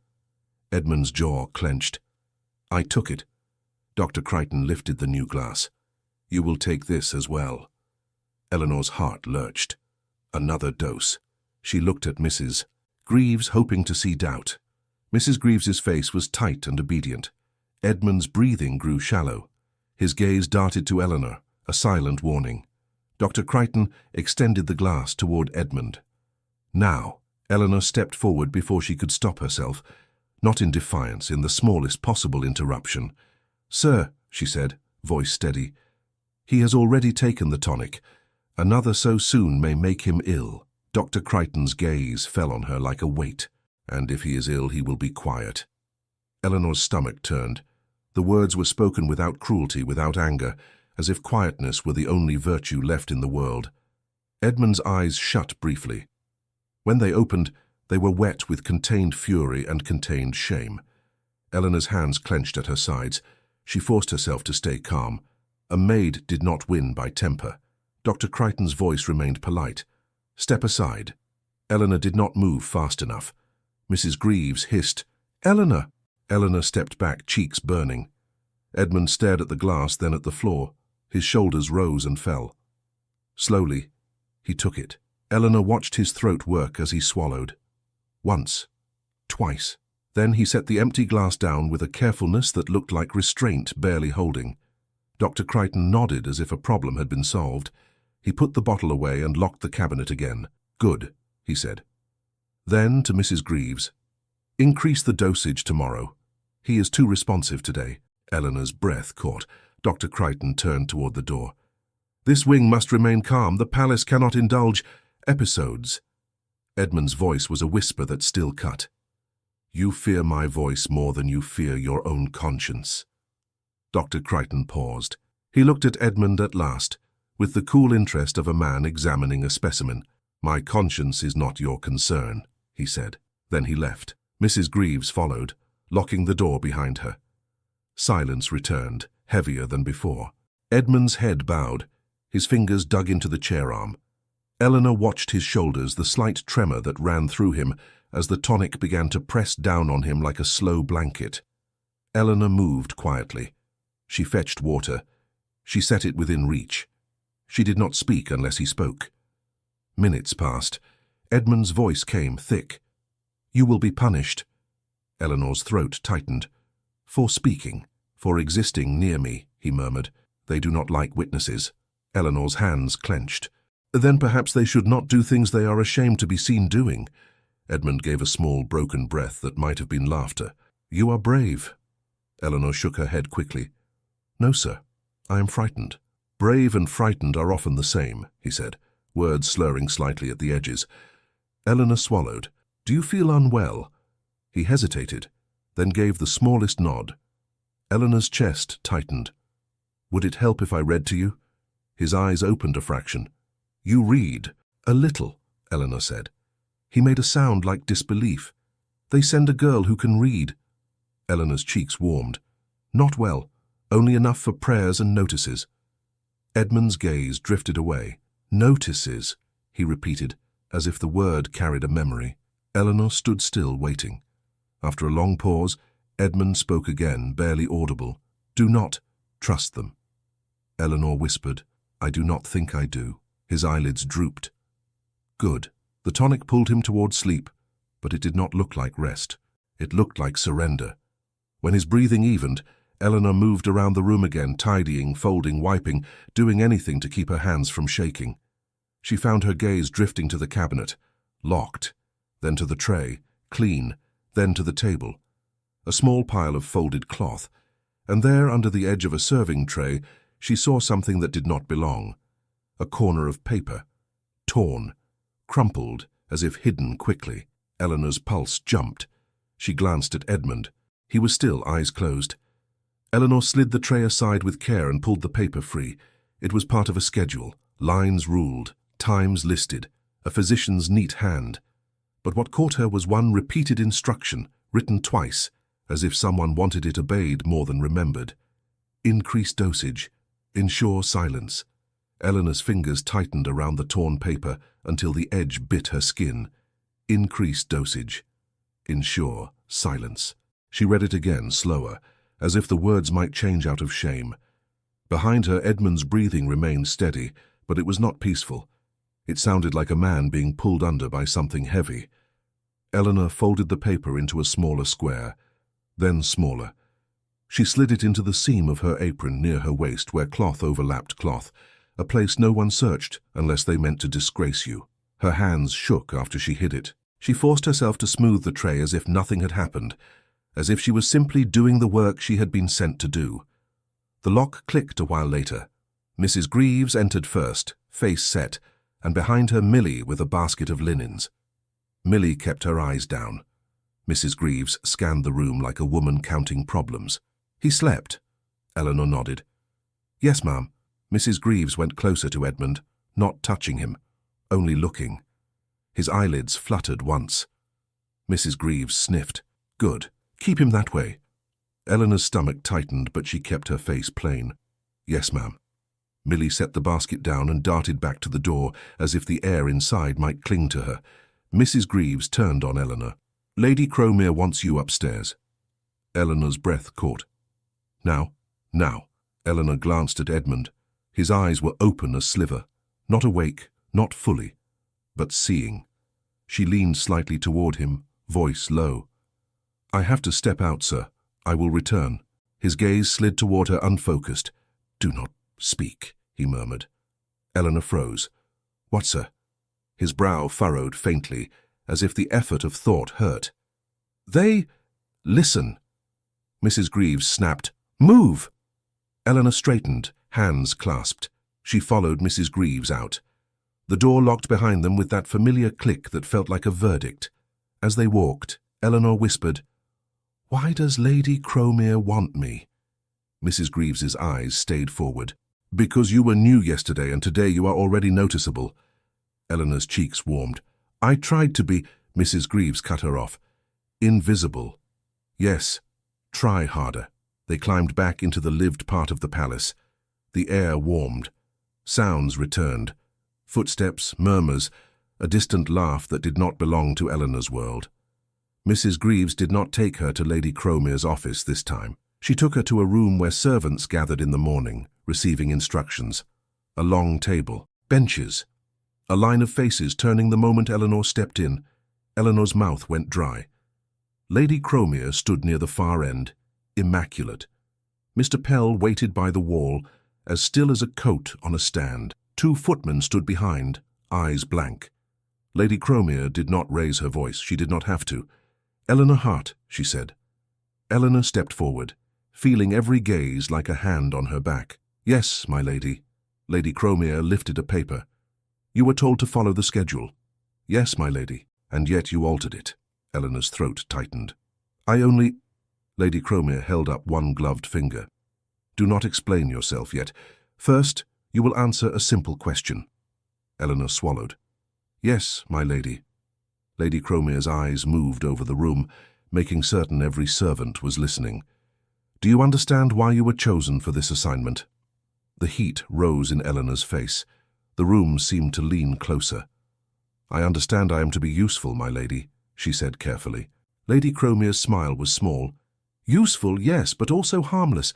Edmund's jaw clenched. I took it. Dr. Crichton lifted the new glass. You will take this as well. Eleanor's heart lurched. Another dose. She looked at Mrs. Greaves, hoping to see doubt. Mrs. Greaves's face was tight and obedient. Edmund's breathing grew shallow. His gaze darted to Eleanor, a silent warning. Dr. Crichton extended the glass toward Edmund. Now, Eleanor stepped forward before she could stop herself, not in defiance, in the smallest possible interruption. Sir, she said, voice steady, he has already taken the tonic. Another so soon may make him ill. Dr. Crichton's gaze fell on her like a weight. And if he is ill, he will be quiet. Eleanor's stomach turned. The words were spoken without cruelty, without anger, as if quietness were the only virtue left in the world. Edmund's eyes shut briefly. When they opened, they were wet with contained fury and contained shame. Eleanor's hands clenched at her sides. She forced herself to stay calm. A maid did not win by temper. Dr. Crichton's voice remained polite. Step aside. Eleanor did not move fast enough. Mrs. Greaves hissed, Eleanor! Eleanor stepped back, cheeks burning. Edmund stared at the glass, then at the floor. His shoulders rose and fell. Slowly, he took it. Eleanor watched his throat work as he swallowed. Once. Twice. Then he set the empty glass down with a carefulness that looked like restraint barely holding. Dr. Crichton nodded as if a problem had been solved. He put the bottle away and locked the cabinet again. Good, he said. Then to Mrs. Greaves. Increase the dosage tomorrow. He is too responsive today. Eleanor's breath caught. Dr. Crichton turned toward the door. This wing must remain calm. The palace cannot indulge episodes. Edmund's voice was a whisper that still cut. You fear my voice more than you fear your own conscience. Dr. Crichton paused. He looked at Edmund at last, with the cool interest of a man examining a specimen. My conscience is not your concern, he said. Then he left. Mrs. Greaves followed, locking the door behind her. Silence returned, heavier than before. Edmund's head bowed. His fingers dug into the chair arm. Eleanor watched his shoulders, the slight tremor that ran through him as the tonic began to press down on him like a slow blanket. Eleanor moved quietly. She fetched water. She set it within reach. She did not speak unless he spoke. Minutes passed. Edmund's voice came, thick. You will be punished. Eleanor's throat tightened. For speaking, for existing near me, he murmured. They do not like witnesses. Eleanor's hands clenched. Then perhaps they should not do things they are ashamed to be seen doing. Edmund gave a small, broken breath that might have been laughter. You are brave. Eleanor shook her head quickly. No, sir. I am frightened. Brave and frightened are often the same, he said, words slurring slightly at the edges. Eleanor swallowed. Do you feel unwell? He hesitated, then gave the smallest nod. Eleanor's chest tightened. "Would it help if I read to you?" His eyes opened a fraction. "You read." "A little," Eleanor said. He made a sound like disbelief. "They send a girl who can read." Eleanor's cheeks warmed. "Not well, only enough for prayers and notices." Edmund's gaze drifted away. "Notices," he repeated, as if the word carried a memory. Eleanor stood still, waiting. After a long pause, Edmund spoke again, barely audible. "Do not trust them." Eleanor whispered, "I do not think I do." His eyelids drooped. "Good." The tonic pulled him toward sleep, but it did not look like rest. It looked like surrender. When his breathing evened, Eleanor moved around the room again, tidying, folding, wiping, doing anything to keep her hands from shaking. She found her gaze drifting to the cabinet, locked, then to the tray, clean, then to the table. A small pile of folded cloth, and there, under the edge of a serving tray, she saw something that did not belong. A corner of paper, torn, crumpled, as if hidden quickly. Eleanor's pulse jumped. She glanced at Edmund. He was still, eyes closed. Eleanor slid the tray aside with care and pulled the paper free. It was part of a schedule, lines ruled, times listed, a physician's neat hand. But what caught her was one repeated instruction, written twice, as if someone wanted it obeyed more than remembered. Increase dosage. Ensure silence. Eleanor's fingers tightened around the torn paper until the edge bit her skin. Increase dosage. Ensure silence. She read it again, slower, as if the words might change out of shame. Behind her, Edmund's breathing remained steady, but it was not peaceful. It sounded like a man being pulled under by something heavy. Eleanor folded the paper into a smaller square, then smaller. She slid it into the seam of her apron near her waist where cloth overlapped cloth, a place no one searched unless they meant to disgrace you. Her hands shook after she hid it. She forced herself to smooth the tray as if nothing had happened, as if she was simply doing the work she had been sent to do. The lock clicked a while later. Mrs. Greaves entered first, face set, and behind her Millie with a basket of linens. Millie kept her eyes down. Mrs. Greaves scanned the room like a woman counting problems. "He slept?" Eleanor nodded. "Yes, ma'am." Mrs. Greaves went closer to Edmund, not touching him, only looking. His eyelids fluttered once. Mrs. Greaves sniffed. "Good. Keep him that way." Eleanor's stomach tightened, but she kept her face plain. "Yes, ma'am." Millie set the basket down and darted back to the door, as if the air inside might cling to her. Mrs. Greaves turned on Eleanor. "Lady Cromere wants you upstairs." Eleanor's breath caught. "Now?" "Now." Eleanor glanced at Edmund. His eyes were open a sliver, not awake, not fully, but seeing. She leaned slightly toward him, voice low. "I have to step out, sir. I will return." His gaze slid toward her unfocused. "Do not speak," he murmured. Eleanor froze. "What, sir?" His brow furrowed faintly, as if the effort of thought hurt. "They... listen." Mrs. Greaves snapped. "Move!" Eleanor straightened, hands clasped. She followed Mrs. Greaves out. The door locked behind them with that familiar click that felt like a verdict. As they walked, Eleanor whispered, "Why does Lady Cromere want me?" Mrs. Greaves's eyes stayed forward. "Because you were new yesterday and today you are already noticeable." Eleanor's cheeks warmed. "I tried to be—" Mrs. Greaves cut her off. "Invisible." "Yes, try harder." They climbed back into the lived part of the palace. The air warmed. Sounds returned. Footsteps, murmurs, a distant laugh that did not belong to Eleanor's world. Mrs. Greaves did not take her to Lady Cromere's office this time. She took her to a room where servants gathered in the morning, receiving instructions. A long table, benches, a line of faces turning the moment Eleanor stepped in. Eleanor's mouth went dry. Lady Cromere stood near the far end, immaculate. Mr. Pell waited by the wall, as still as a coat on a stand. 2 footmen stood behind, eyes blank. Lady Cromere did not raise her voice. She did not have to. "Eleanor Hart," she said. Eleanor stepped forward, feeling every gaze like a hand on her back. "Yes, my lady." Lady Cromere lifted a paper. "You were told to follow the schedule." "Yes, my lady." "And yet you altered it." Eleanor's throat tightened. I only— Lady Cromere held up one gloved finger. Do not explain yourself yet. First, you will answer a simple question. Eleanor swallowed. Yes, my lady. Lady Cromere's eyes moved over the room, making certain every servant was listening. Do you understand why you were chosen for this assignment? The heat rose in Eleanor's face. The room seemed to lean closer. I understand I am to be useful, my lady, she said carefully. Lady Cromere's smile was small. Useful, yes, but also harmless.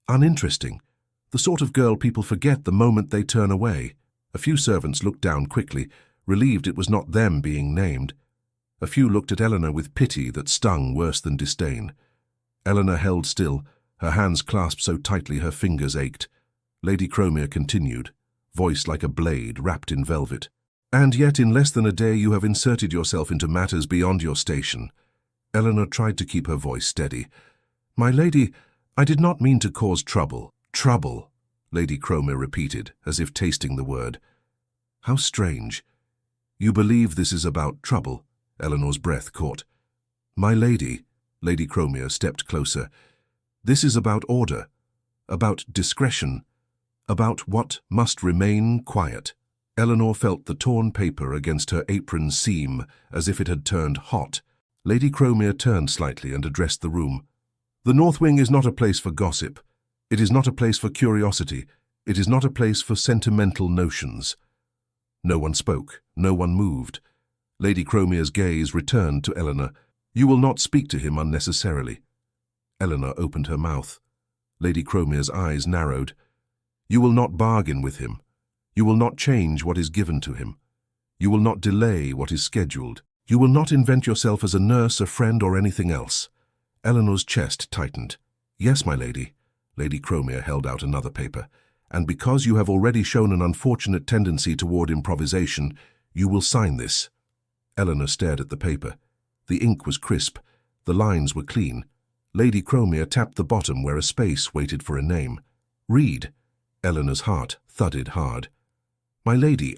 Uninteresting. The sort of girl people forget the moment they turn away. A few servants looked down quickly, relieved it was not them being named. A few looked at Eleanor with pity that stung worse than disdain. Eleanor held still, her hands clasped so tightly her fingers ached. Lady Cromere continued, voice like a blade wrapped in velvet. And yet in less than a day you have inserted yourself into matters beyond your station. Eleanor tried to keep her voice steady. My lady, I did not mean to cause trouble. Trouble, Lady Cromere repeated, as if tasting the word. How strange. You believe this is about trouble? Eleanor's breath caught. My lady, Lady Cromere stepped closer. This is about order, about discretion, about what must remain quiet. Eleanor felt the torn paper against her apron seam as if it had turned hot. Lady Cromere turned slightly and addressed the room. The North Wing is not a place for gossip. It is not a place for curiosity. It is not a place for sentimental notions. No one spoke. No one moved. Lady Cromere's gaze returned to Eleanor. You will not speak to him unnecessarily. Eleanor opened her mouth. Lady Cromere's eyes narrowed. You will not bargain with him. You will not change what is given to him. You will not delay what is scheduled. You will not invent yourself as a nurse, a friend, or anything else. Eleanor's chest tightened. Yes, my lady. Lady Cromere held out another paper. And because you have already shown an unfortunate tendency toward improvisation, you will sign this. Eleanor stared at the paper. The ink was crisp. The lines were clean. Lady Cromere tapped the bottom where a space waited for a name. Read. Eleanor's heart thudded hard. My lady,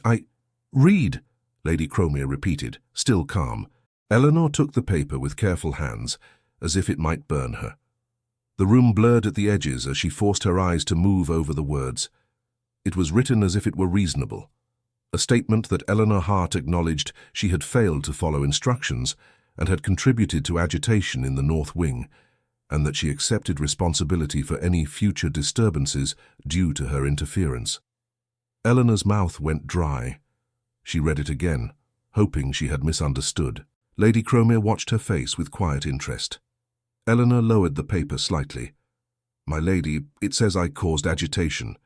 Read, Lady Cromere repeated, still calm. Eleanor took the paper with careful hands, as if it might burn her. The room blurred at the edges as she forced her eyes to move over the words. It was written as if it were reasonable. A statement that Eleanor Hart acknowledged she had failed to follow instructions and had contributed to agitation in the North Wing, and that she accepted responsibility for any future disturbances due to her interference. Eleanor's mouth went dry. She read it again, hoping she had misunderstood. Lady Cromere watched her face with quiet interest. Eleanor lowered the paper slightly. My lady, it says I caused agitation.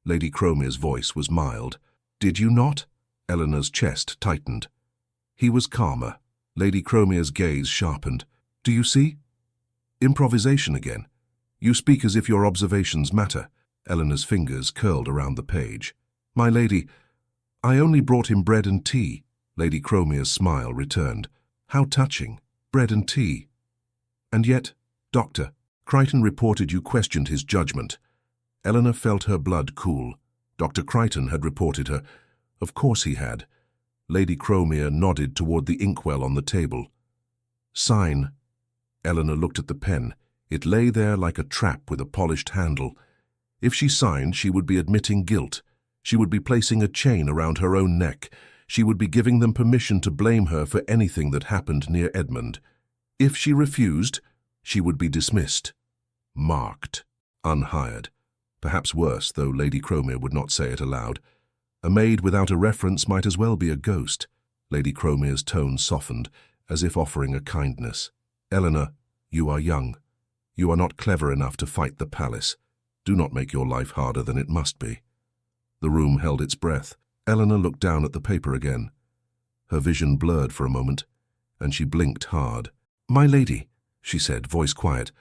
Lady Cromere's voice was mild. Did you not? Eleanor's chest tightened. He was calmer. Lady Cromere's gaze sharpened. Do you see? Improvisation again. You speak as if your observations matter. Eleanor's fingers curled around the page. My lady, I only brought him bread and tea. Lady Cromere's smile returned. How touching. Bread and tea. And yet, Doctor, Crichton reported you questioned his judgment. Eleanor felt her blood cool. Dr. Crichton had reported her. Of course he had. Lady Cromere nodded toward the inkwell on the table. Sign. Eleanor looked at the pen. It lay there like a trap with a polished handle. If she signed, she would be admitting guilt. She would be placing a chain around her own neck. She would be giving them permission to blame her for anything that happened near Edmund. If she refused, she would be dismissed. Marked. Unhired. Perhaps worse, though Lady Cromere would not say it aloud. A maid without a reference might as well be a ghost. Lady Cromere's tone softened, as if offering a kindness. Eleanor, you are young. You are not clever enough to fight the palace. Do not make your life harder than it must be. The room held its breath. Eleanor looked down at the paper again. Her vision blurred for a moment, and she blinked hard. My lady, she said, voice quiet,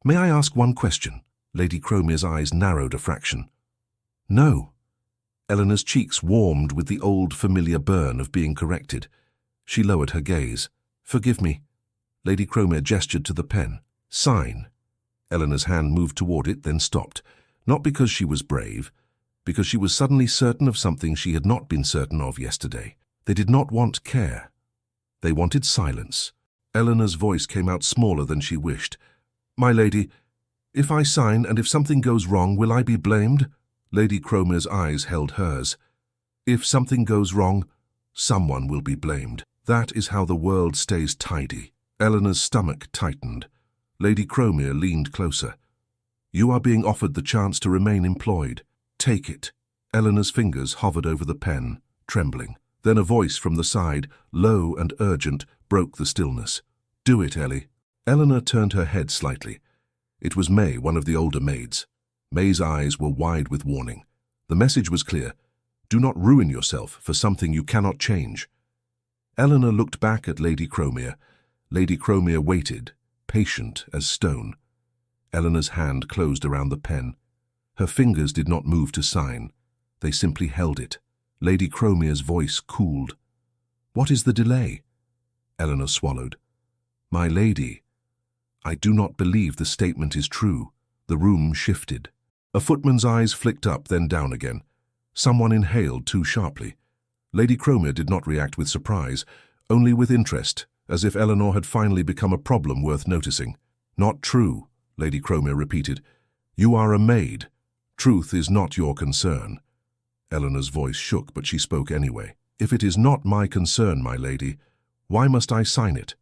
may I ask one question? Lady Cromere's eyes narrowed a fraction. No. Eleanor's cheeks warmed with the old familiar burn of being corrected. She lowered her gaze. Forgive me. Lady Cromere gestured to the pen. Sign. Eleanor's hand moved toward it, then stopped. Not because she was brave, because she was suddenly certain of something she had not been certain of yesterday. They did not want care. They wanted silence. Eleanor's voice came out smaller than she wished. "My lady, if I sign and if something goes wrong, will I be blamed?" Lady Cromer's eyes held hers. "If something goes wrong, someone will be blamed. That is how the world stays tidy." Eleanor's stomach tightened. Lady Cromer leaned closer. "You are being offered the chance to remain employed. Take it." Eleanor's fingers hovered over the pen, trembling. Then a voice from the side, low and urgent, broke the stillness. "Do it, Ellie." Eleanor turned her head slightly. It was May, one of the older maids. May's eyes were wide with warning. The message was clear. Do not ruin yourself for something you cannot change. Eleanor looked back at Lady Cromer. Lady Cromer waited, patient as stone. Eleanor's hand closed around the pen. Her fingers did not move to sign. They simply held it. Lady Cromer's voice cooled. "What is the delay?" Eleanor swallowed. "My lady, I do not believe the statement is true." The room shifted. A footman's eyes flicked up, then down again. Someone inhaled too sharply. Lady Cromer did not react with surprise, only with interest, as if Eleanor had finally become a problem worth noticing. "Not true," Lady Cromer repeated. "You are a maid. Truth is not your concern." Eleanor's voice shook, but she spoke anyway. "If it is not my concern, my lady, why must I sign it?"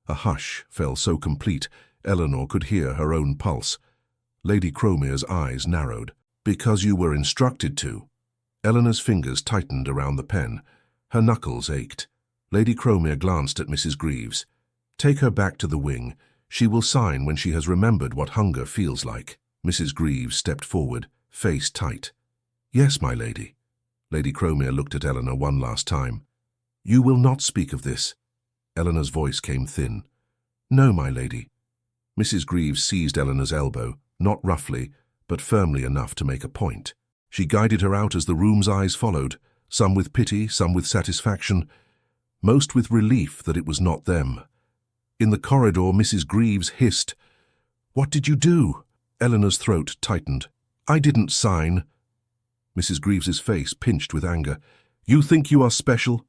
A hush fell so complete, Eleanor could hear her own pulse. Lady Cromer's eyes narrowed. "Because you were instructed to." Eleanor's fingers tightened around the pen. Her knuckles ached. Lady Cromer glanced at Mrs. Greaves. "Take her back to the wing. She will sign when she has remembered what hunger feels like." Mrs. Greaves stepped forward, face tight. "Yes, my lady." Lady Cromer looked at Eleanor one last time. "You will not speak of this." Eleanor's voice came thin. "No, my lady." Mrs. Greaves seized Eleanor's elbow, not roughly, but firmly enough to make a point. She guided her out as the room's eyes followed, some with pity, some with satisfaction, most with relief that it was not them. In the corridor, Mrs. Greaves hissed, "What did you do?" Eleanor's throat tightened. "I didn't sign." Mrs. Greaves's face pinched with anger. "You think you are special?"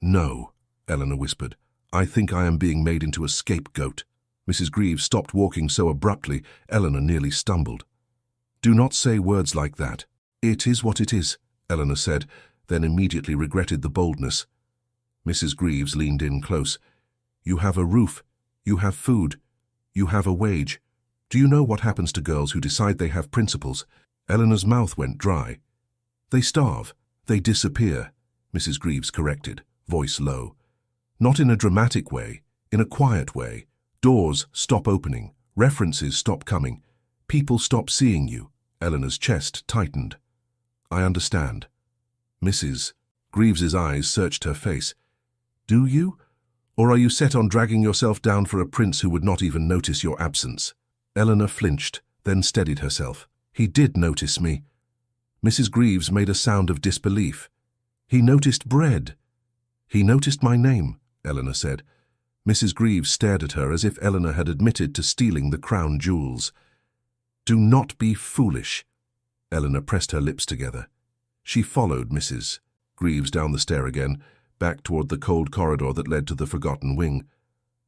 "No," Eleanor whispered. "I think I am being made into a scapegoat." Mrs. Greaves stopped walking so abruptly, Eleanor nearly stumbled. "Do not say words like that." "It is what it is," Eleanor said, then immediately regretted the boldness. Mrs. Greaves leaned in close. "You have a roof. You have food. You have a wage. Do you know what happens to girls who decide they have principles?" Eleanor's mouth went dry. "They starve. They disappear," Mrs. Greaves corrected, voice low. "Not in a dramatic way, in a quiet way. Doors stop opening. References stop coming. People stop seeing you." Eleanor's chest tightened. "I understand." Mrs. Greaves's eyes searched her face. "Do you? Or are you set on dragging yourself down for a prince who would not even notice your absence?" Eleanor flinched, then steadied herself. "He did notice me." Mrs. Greaves made a sound of disbelief. "He noticed bread." "He noticed my name," Eleanor said. Mrs. Greaves stared at her as if Eleanor had admitted to stealing the crown jewels. "Do not be foolish." Eleanor pressed her lips together. She followed Mrs. Greaves down the stair again, back toward the cold corridor that led to the forgotten wing.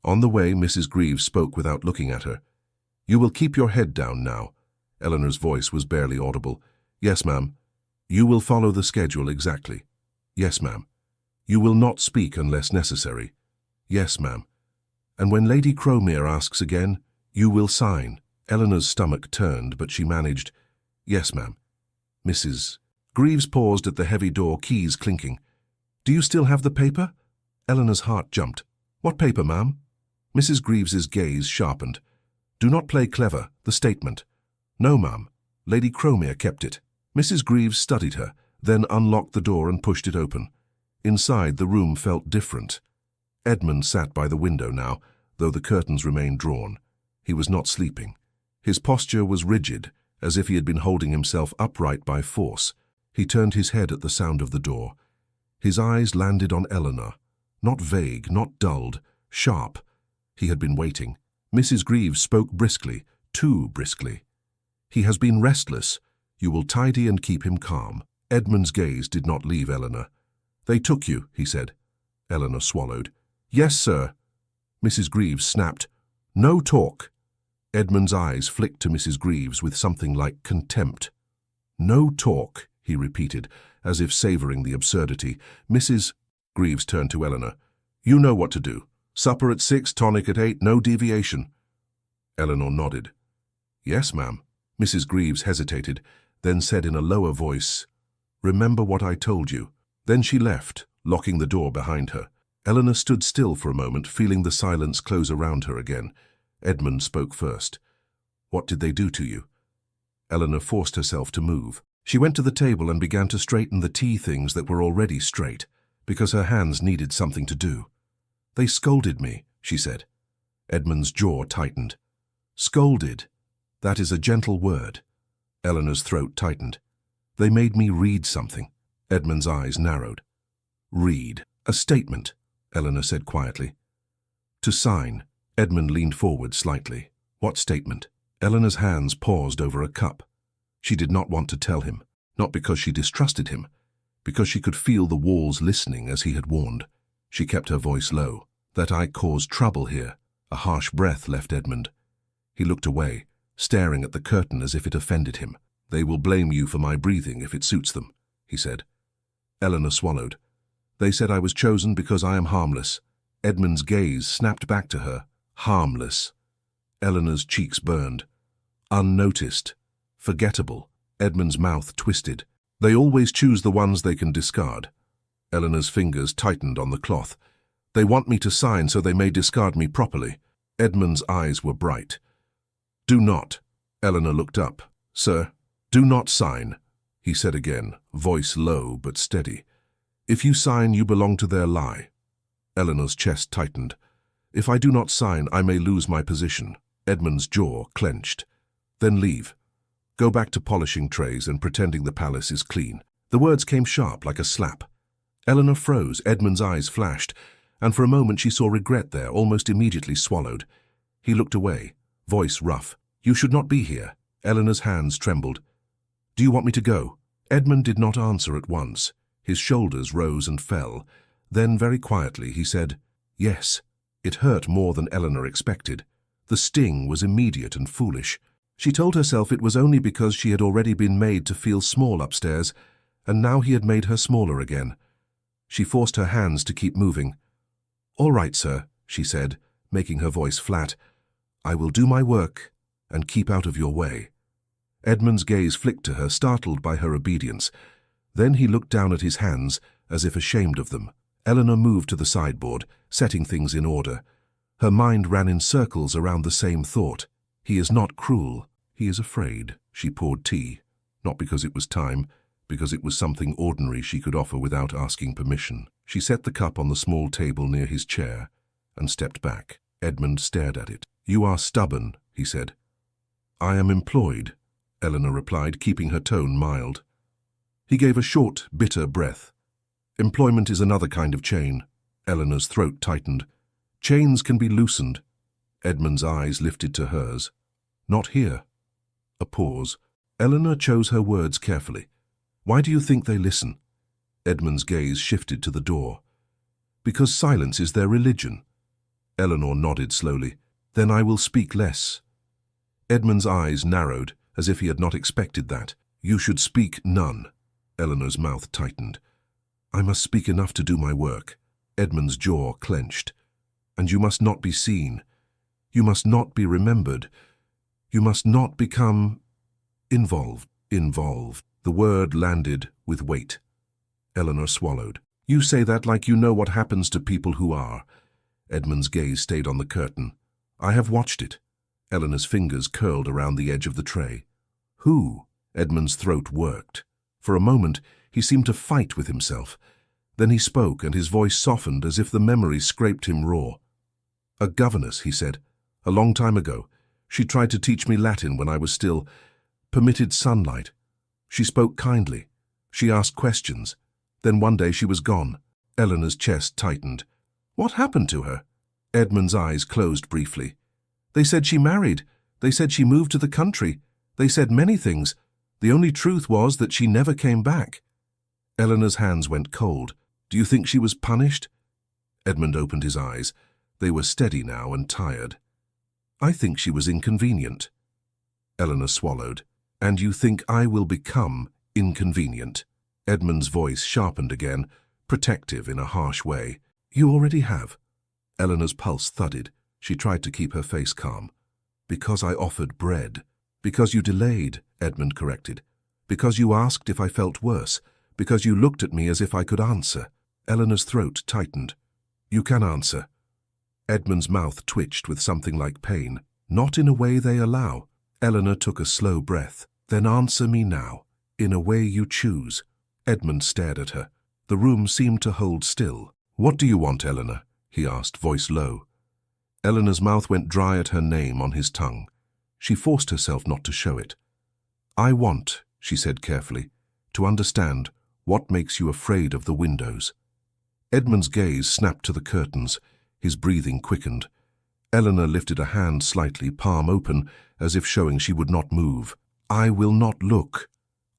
On the way, Mrs. Greaves spoke without looking at her. "You will keep your head down now." Eleanor's voice was barely audible. "Yes, ma'am." "You will follow the schedule exactly." "Yes, ma'am." "You will not speak unless necessary." "Yes, ma'am." "And when Lady Cromer asks again, you will sign." Eleanor's stomach turned, but she managed, "Yes, ma'am." Mrs. Greaves paused at the heavy door, keys clinking. "Do you still have the paper?" Eleanor's heart jumped. "What paper, ma'am?" Mrs. Greaves's gaze sharpened. "Do not play clever, the statement." "No, ma'am. Lady Cromer kept it." Mrs. Greaves studied her, then unlocked the door and pushed it open. Inside, the room felt different. Edmund sat by the window now, though the curtains remained drawn. He was not sleeping. His posture was rigid, as if he had been holding himself upright by force. He turned his head at the sound of the door. His eyes landed on Eleanor, not vague, not dulled, sharp. He had been waiting. Mrs. Greaves spoke briskly, too briskly. "He has been restless. You will tidy and keep him calm." Edmund's gaze did not leave Eleanor. "They took you," he said. Eleanor swallowed. "Yes, sir." Mrs. Greaves snapped, "No talk." Edmund's eyes flicked to Mrs. Greaves with something like contempt. "No talk," he repeated, as if savouring the absurdity. Mrs. Greaves turned to Eleanor. "You know what to do. Supper at 6, tonic at 8, no deviation." Eleanor nodded. "Yes, ma'am." Mrs. Greaves hesitated, then said in a lower voice, "Remember what I told you." Then she left, locking the door behind her. Eleanor stood still for a moment, feeling the silence close around her again. Edmund spoke first. "What did they do to you?" Eleanor forced herself to move. She went to the table and began to straighten the tea things that were already straight, because her hands needed something to do. "They scolded me," she said. Edmund's jaw tightened. "Scolded. That is a gentle word." Eleanor's throat tightened. "They made me read something." Edmund's eyes narrowed. "Read. A statement," Eleanor said quietly. "To sign." Edmund leaned forward slightly. "What statement?" Eleanor's hands paused over a cup. She did not want to tell him, not because she distrusted him, because she could feel the walls listening as he had warned. She kept her voice low. "That I caused trouble here." A harsh breath left Edmund. He looked away, staring at the curtain as if it offended him. "They will blame you for my breathing if it suits them," he said. Eleanor swallowed. "They said I was chosen because I am harmless." Edmund's gaze snapped back to her. Harmless. Eleanor's cheeks burned. Unnoticed. Forgettable. Edmund's mouth twisted. "They always choose the ones they can discard." Eleanor's fingers tightened on the cloth. "They want me to sign so they may discard me properly." Edmund's eyes were bright. "Do not." Eleanor looked up. "Sir, do not sign," he said again, voice low but steady. "If you sign, you belong to their lie." Eleanor's chest tightened. "If I do not sign, I may lose my position." Edmund's jaw clenched. "Then leave. Go back to polishing trays and pretending the palace is clean." The words came sharp like a slap. Eleanor froze, Edmund's eyes flashed, and for a moment she saw regret there, almost immediately swallowed. He looked away, voice rough. "You should not be here." Eleanor's hands trembled. "Do you want me to go?" Edmund did not answer at once. His shoulders rose and fell. Then, very quietly, he said, "Yes." It hurt more than Eleanor expected. The sting was immediate and foolish. She told herself it was only because she had already been made to feel small upstairs, and now he had made her smaller again. She forced her hands to keep moving. "All right, sir," she said, making her voice flat. "I will do my work and keep out of your way." Edmund's gaze flicked to her, startled by her obedience. Then he looked down at his hands, as if ashamed of them. Eleanor moved to the sideboard, setting things in order. Her mind ran in circles around the same thought. "He is not cruel. He is afraid." She poured tea, not because it was time, because it was something ordinary she could offer without asking permission. She set the cup on the small table near his chair and stepped back. Edmund stared at it. "You are stubborn," he said. "I am employed," Eleanor replied, keeping her tone mild. He gave a short, bitter breath. "Employment is another kind of chain." Eleanor's throat tightened. "Chains can be loosened." Edmund's eyes lifted to hers. "Not here." A pause. Eleanor chose her words carefully. "Why do you think they listen?" Edmund's gaze shifted to the door. "Because silence is their religion." Eleanor nodded slowly. "Then I will speak less." Edmund's eyes narrowed, as if he had not expected that. "You should speak none." Eleanor's mouth tightened. "I must speak enough to do my work." Edmund's jaw clenched. "And you must not be seen. You must not be remembered. You must not become involved." Involved. The word landed with weight. Eleanor swallowed. "You say that like you know what happens to people who are." Edmund's gaze stayed on the curtain. "I have watched it." Eleanor's fingers curled around the edge of the tray. "Who?" Edmund's throat worked. For a moment, he seemed to fight with himself. Then he spoke, and his voice softened as if the memory scraped him raw. "A governess," he said. "A long time ago. She tried to teach me Latin when I was still permitted sunlight. She spoke kindly. She asked questions. Then one day she was gone." Eleanor's chest tightened. "What happened to her?" Edmund's eyes closed briefly. "They said she married. They said she moved to the country. They said many things. The only truth was that she never came back." Eleanor's hands went cold. "Do you think she was punished?" Edmund opened his eyes. They were steady now and tired. I think she was inconvenient. Eleanor swallowed. And you think I will become inconvenient? Edmund's voice sharpened again, protective in a harsh way. You already have. Eleanor's pulse thudded. She tried to keep her face calm. Because I offered bread. Because you delayed, Edmund corrected. Because you asked if I felt worse. Because you looked at me as if I could answer. Eleanor's throat tightened. You can answer. Edmund's mouth twitched with something like pain. Not in a way they allow. Eleanor took a slow breath. Then answer me now, in a way you choose. Edmund stared at her. The room seemed to hold still. What do you want, Eleanor? He asked, voice low. Eleanor's mouth went dry at her name on his tongue. She forced herself not to show it. I want, she said carefully, to understand what makes you afraid of the windows. Edmund's gaze snapped to the curtains. His breathing quickened. Eleanor lifted a hand slightly, palm open, as if showing she would not move. I will not look.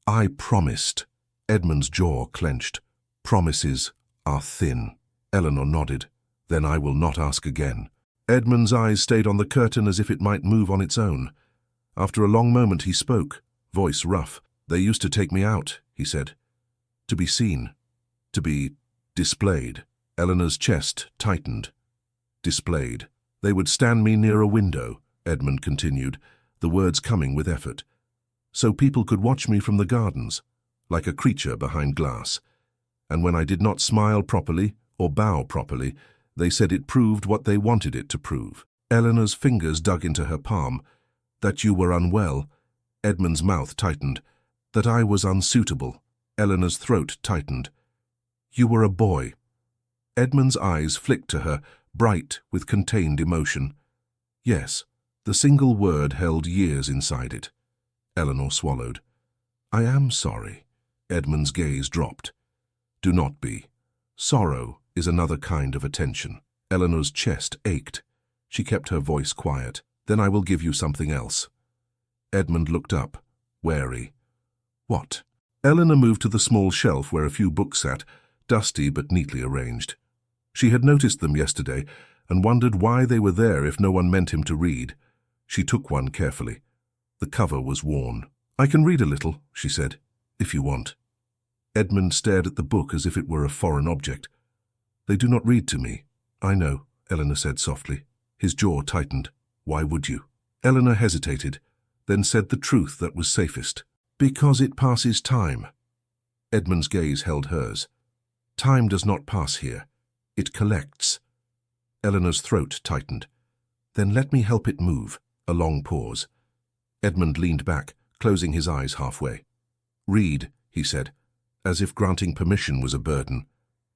I promised. Edmund's jaw clenched. Promises are thin. Eleanor nodded. Then I will not ask again. Edmund's eyes stayed on the curtain as if it might move on its own. After a long moment he spoke, voice rough. They used to take me out, he said. To be seen. To be displayed. Eleanor's chest tightened. Displayed. They would stand me near a window, Edmund continued, the words coming with effort. So people could watch me from the gardens, like a creature behind glass. And when I did not smile properly or bow properly, they said it proved what they wanted it to prove. Eleanor's fingers dug into her palm. That you were unwell. Edmund's mouth tightened. That I was unsuitable. Eleanor's throat tightened. You were a boy. Edmund's eyes flicked to her, bright with contained emotion. Yes, the single word held years inside it. Eleanor swallowed. I am sorry. Edmund's gaze dropped. Do not be. Sorrow is another kind of attention. Eleanor's chest ached. She kept her voice quiet. Then I will give you something else. Edmund looked up, wary. What? Eleanor moved to the small shelf where a few books sat, dusty but neatly arranged. She had noticed them yesterday and wondered why they were there if no one meant him to read. She took one carefully. The cover was worn. I can read a little, she said, if you want. Edmund stared at the book as if it were a foreign object. They do not read to me. I know, Eleanor said softly. His jaw tightened. Why would you? Eleanor hesitated, then said the truth that was safest. Because it passes time. Edmund's gaze held hers. Time does not pass here. It collects. Eleanor's throat tightened. Then let me help it move. A long pause. Edmund leaned back, closing his eyes halfway. Read, he said, as if granting permission was a burden.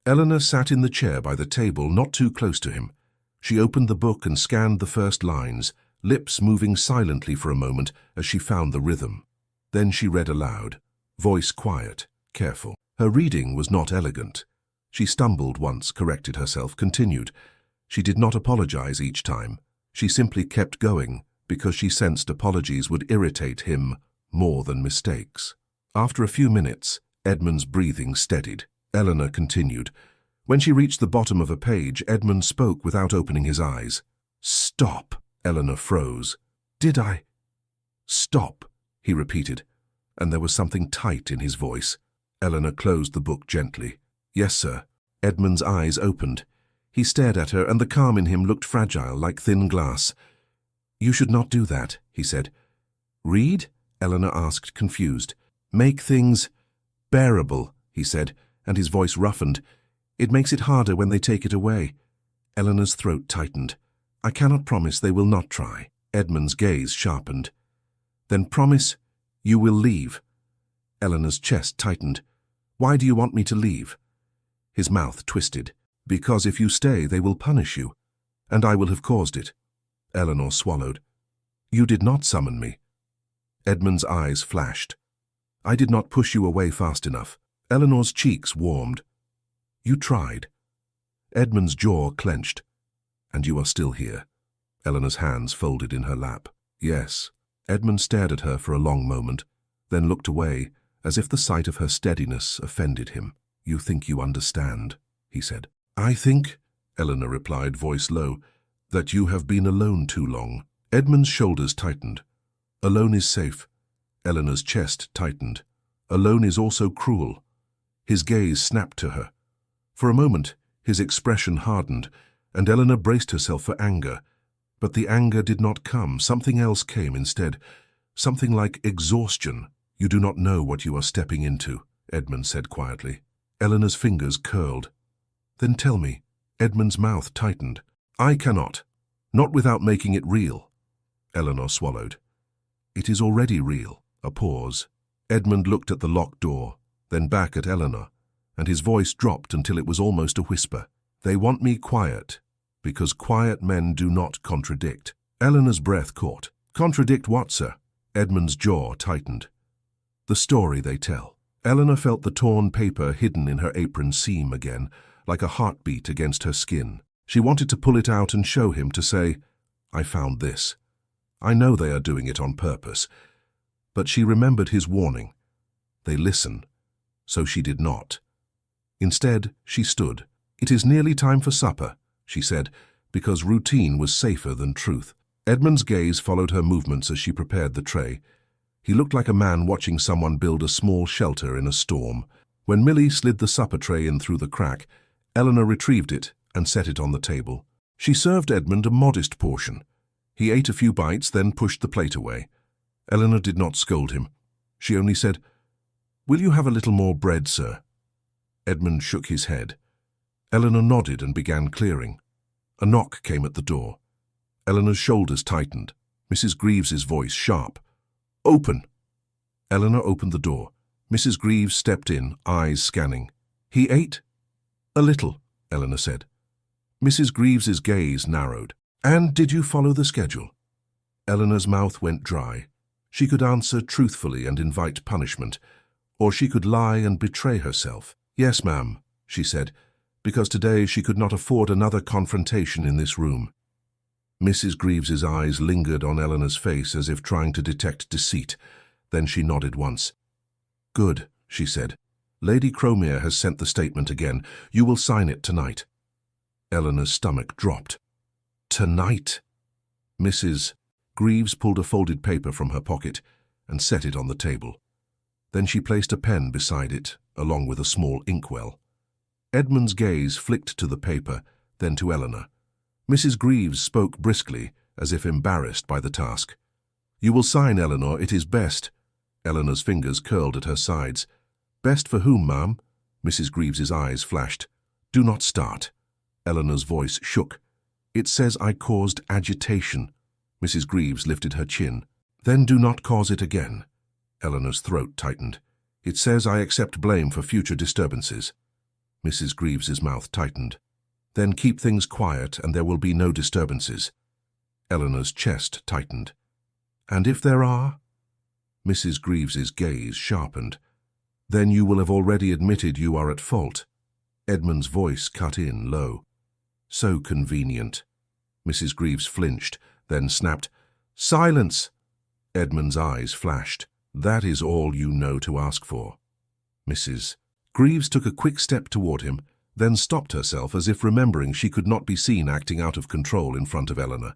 Eleanor sat in the chair by the table, not too close to him. She opened the book and scanned the first lines, lips moving silently for a moment as she found the rhythm. Then she read aloud, voice quiet, careful. Her reading was not elegant. She stumbled once, corrected herself, continued. She did not apologize each time. She simply kept going because she sensed apologies would irritate him more than mistakes. After a few minutes, Edmund's breathing steadied. Eleanor continued. When she reached the bottom of a page, Edmund spoke without opening his eyes. Stop, Eleanor froze. Did I? Stop, he repeated, and there was something tight in his voice. Eleanor closed the book gently. Yes, sir. Edmund's eyes opened. He stared at her, and the calm in him looked fragile, like thin glass. You should not do that, he said. Read? Eleanor asked, confused. Make things bearable, he said, and his voice roughened. It makes it harder when they take it away. Eleanor's throat tightened. I cannot promise they will not try. Edmund's gaze sharpened. Then promise you will leave. Eleanor's chest tightened. Why do you want me to leave? His mouth twisted. Because if you stay, they will punish you, and I will have caused it. Eleanor swallowed. You did not summon me. Edmund's eyes flashed. I did not push you away fast enough. Eleanor's cheeks warmed. You tried. Edmund's jaw clenched. And you are still here. Eleanor's hands folded in her lap. Yes. Edmund stared at her for a long moment, then looked away, as if the sight of her steadiness offended him. You think you understand, he said. I think, Eleanor replied, voice low, That you have been alone too long. Edmund's shoulders tightened. Alone is safe. Eleanor's chest tightened. Alone is also cruel. His gaze snapped to her. For a moment, his expression hardened, and Eleanor braced herself for anger. But the anger did not come. Something else came instead. Something like exhaustion. You do not know what you are stepping into, Edmund said quietly. Eleanor's fingers curled. Then tell me. Edmund's mouth tightened. I cannot. Not without making it real. Eleanor swallowed. It is already real. A pause. Edmund looked at the locked door, then back at Eleanor, and his voice dropped until it was almost a whisper. They want me quiet, because quiet men do not contradict. Eleanor's breath caught. Contradict what, sir? Edmund's jaw tightened. The story they tell. Eleanor felt the torn paper hidden in her apron seam again, like a heartbeat against her skin. She wanted to pull it out and show him, to say, I found this. I know they are doing it on purpose. But she remembered his warning. They listen. So she did not. Instead, she stood. It is nearly time for supper, she said, because routine was safer than truth. Edmund's gaze followed her movements as she prepared the tray. He looked like a man watching someone build a small shelter in a storm. When Millie slid the supper tray in through the crack, Eleanor retrieved it and set it on the table. She served Edmund a modest portion. He ate a few bites, then pushed the plate away. Eleanor did not scold him. She only said, Will you have a little more bread, sir? Edmund shook his head. Eleanor nodded and began clearing. A knock came at the door. Eleanor's shoulders tightened. Mrs. Greaves's voice sharp. Open! Eleanor opened the door. Mrs. Greaves stepped in, eyes scanning. He ate? A little, Eleanor said. Mrs. Greaves's gaze narrowed. And did you follow the schedule? Eleanor's mouth went dry. She could answer truthfully and invite punishment, or she could lie and betray herself. Yes, ma'am, she said, because today she could not afford another confrontation in this room. Mrs. Greaves's eyes lingered on Eleanor's face as if trying to detect deceit. Then she nodded once. Good, she said. Lady Cromere has sent the statement again. You will sign it tonight. Eleanor's stomach dropped. Tonight? Mrs. Greaves pulled a folded paper from her pocket and set it on the table. Then she placed a pen beside it, along with a small inkwell. Edmund's gaze flicked to the paper, then to Eleanor. Mrs. Greaves spoke briskly, as if embarrassed by the task. You will sign, Eleanor, it is best. Eleanor's fingers curled at her sides. Best for whom, ma'am? Mrs. Greaves's eyes flashed. Do not start. Eleanor's voice shook. It says I caused agitation. Mrs. Greaves lifted her chin. Then do not cause it again. Eleanor's throat tightened. It says I accept blame for future disturbances. Mrs. Greaves's mouth tightened. Then keep things quiet and there will be no disturbances. Eleanor's chest tightened. And if there are? Mrs. Greaves's gaze sharpened. Then you will have already admitted you are at fault. Edmund's voice cut in low. So convenient. Mrs. Greaves flinched, then snapped, Silence! Edmund's eyes flashed. That is all you know to ask for. Mrs. Greaves took a quick step toward him, then stopped herself as if remembering she could not be seen acting out of control in front of Eleanor.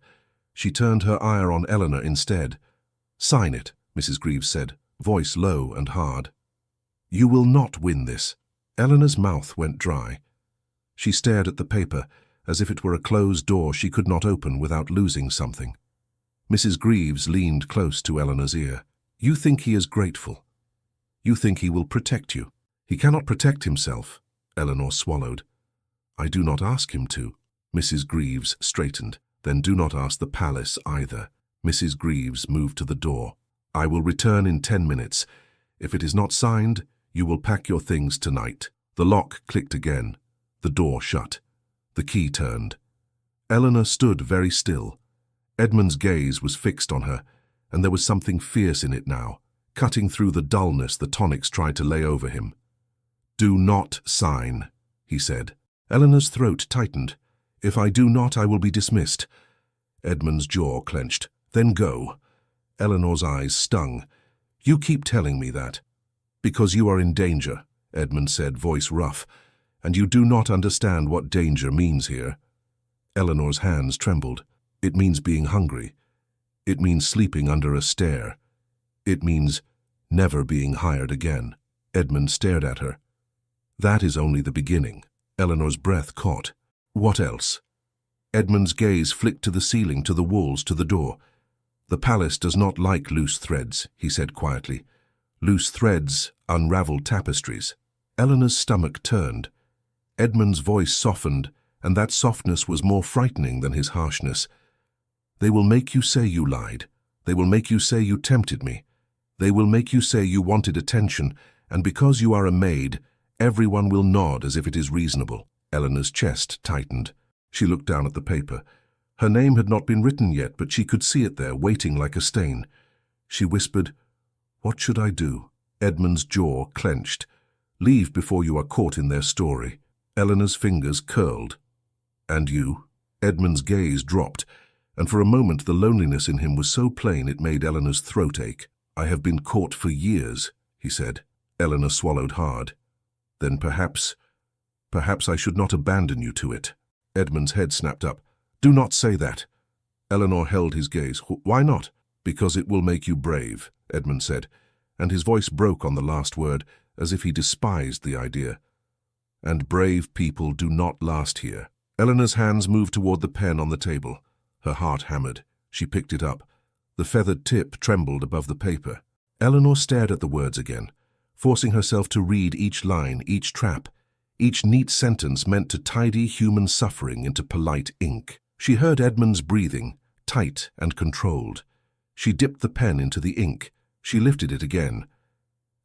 She turned her ire on Eleanor instead. Sign it, Mrs. Greaves said, voice low and hard. You will not win this. Eleanor's mouth went dry. She stared at the paper, as if it were a closed door she could not open without losing something. Mrs. Greaves leaned close to Eleanor's ear. You think he is grateful. You think he will protect you. He cannot protect himself. Eleanor swallowed. I do not ask him to. Mrs. Greaves straightened. Then do not ask the palace either. Mrs. Greaves moved to the door. I will return in 10 minutes. If it is not signed, you will pack your things tonight. The lock clicked again. The door shut. The key turned. Eleanor stood very still. Edmund's gaze was fixed on her, and there was something fierce in it now, cutting through the dullness the tonics tried to lay over him. Do not sign, he said. Eleanor's throat tightened. If I do not, I will be dismissed. Edmund's jaw clenched. Then go. Eleanor's eyes stung. You keep telling me that. Because you are in danger, Edmund said, voice rough, and you do not understand what danger means here. Eleanor's hands trembled. It means being hungry. It means sleeping under a stair. It means never being hired again. Edmund stared at her. That is only the beginning. Eleanor's breath caught. What else? Edmund's gaze flicked to the ceiling, to the walls, to the door. The palace does not like loose threads, he said quietly. Loose threads unravel tapestries. Eleanor's stomach turned. Edmund's voice softened, and that softness was more frightening than his harshness. They will make you say you lied. They will make you say you tempted me. They will make you say you wanted attention, and because you are a maid, everyone will nod as if it is reasonable. Eleanor's chest tightened. She looked down at the paper. Her name had not been written yet, but she could see it there, waiting like a stain. She whispered, "What should I do?" Edmund's jaw clenched. "Leave before you are caught in their story." Eleanor's fingers curled. "And you?" Edmund's gaze dropped, and for a moment the loneliness in him was so plain it made Eleanor's throat ache. "I have been caught for years," he said. Eleanor swallowed hard. "Then perhaps I should not abandon you to it." Edmund's head snapped up. "Do not say that." Eleanor held his gaze. "Why not?" "Because it will make you brave," Edmund said, and his voice broke on the last word, as if he despised the idea. "And brave people do not last here." Eleanor's hands moved toward the pen on the table. Her heart hammered. She picked it up. The feathered tip trembled above the paper. Eleanor stared at the words again, forcing herself to read each line, each trap, each neat sentence meant to tidy human suffering into polite ink. She heard Edmund's breathing, tight and controlled. She dipped the pen into the ink. She lifted it again.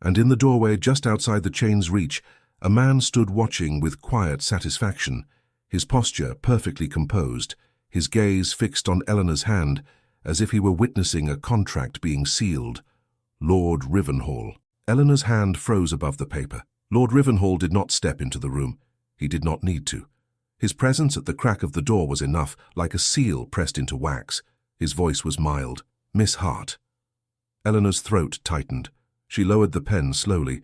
And in the doorway just outside the chain's reach, a man stood watching with quiet satisfaction, his posture perfectly composed, his gaze fixed on Eleanor's hand, as if he were witnessing a contract being sealed. Lord Rivenhall. Eleanor's hand froze above the paper. Lord Rivenhall did not step into the room. He did not need to. His presence at the crack of the door was enough, like a seal pressed into wax. His voice was mild. "Miss Hart." Eleanor's throat tightened. She lowered the pen slowly,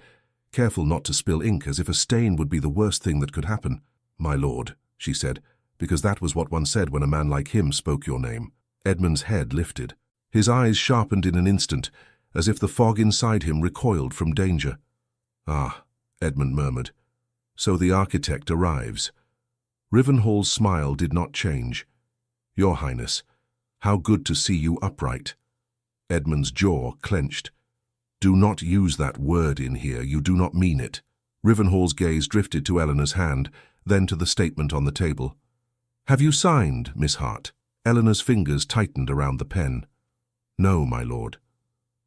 careful not to spill ink, as if a stain would be the worst thing that could happen. "My lord," she said, because that was what one said when a man like him spoke your name. Edmund's head lifted. His eyes sharpened in an instant, as if the fog inside him recoiled from danger. "Ah," Edmund murmured. "So the architect arrives." Rivenhall's smile did not change. "Your Highness, how good to see you upright." Edmund's jaw clenched. "Do not use that word in here. You do not mean it." Rivenhall's gaze drifted to Eleanor's hand, then to the statement on the table. "Have you signed, Miss Hart?" Eleanor's fingers tightened around the pen. "No, my lord."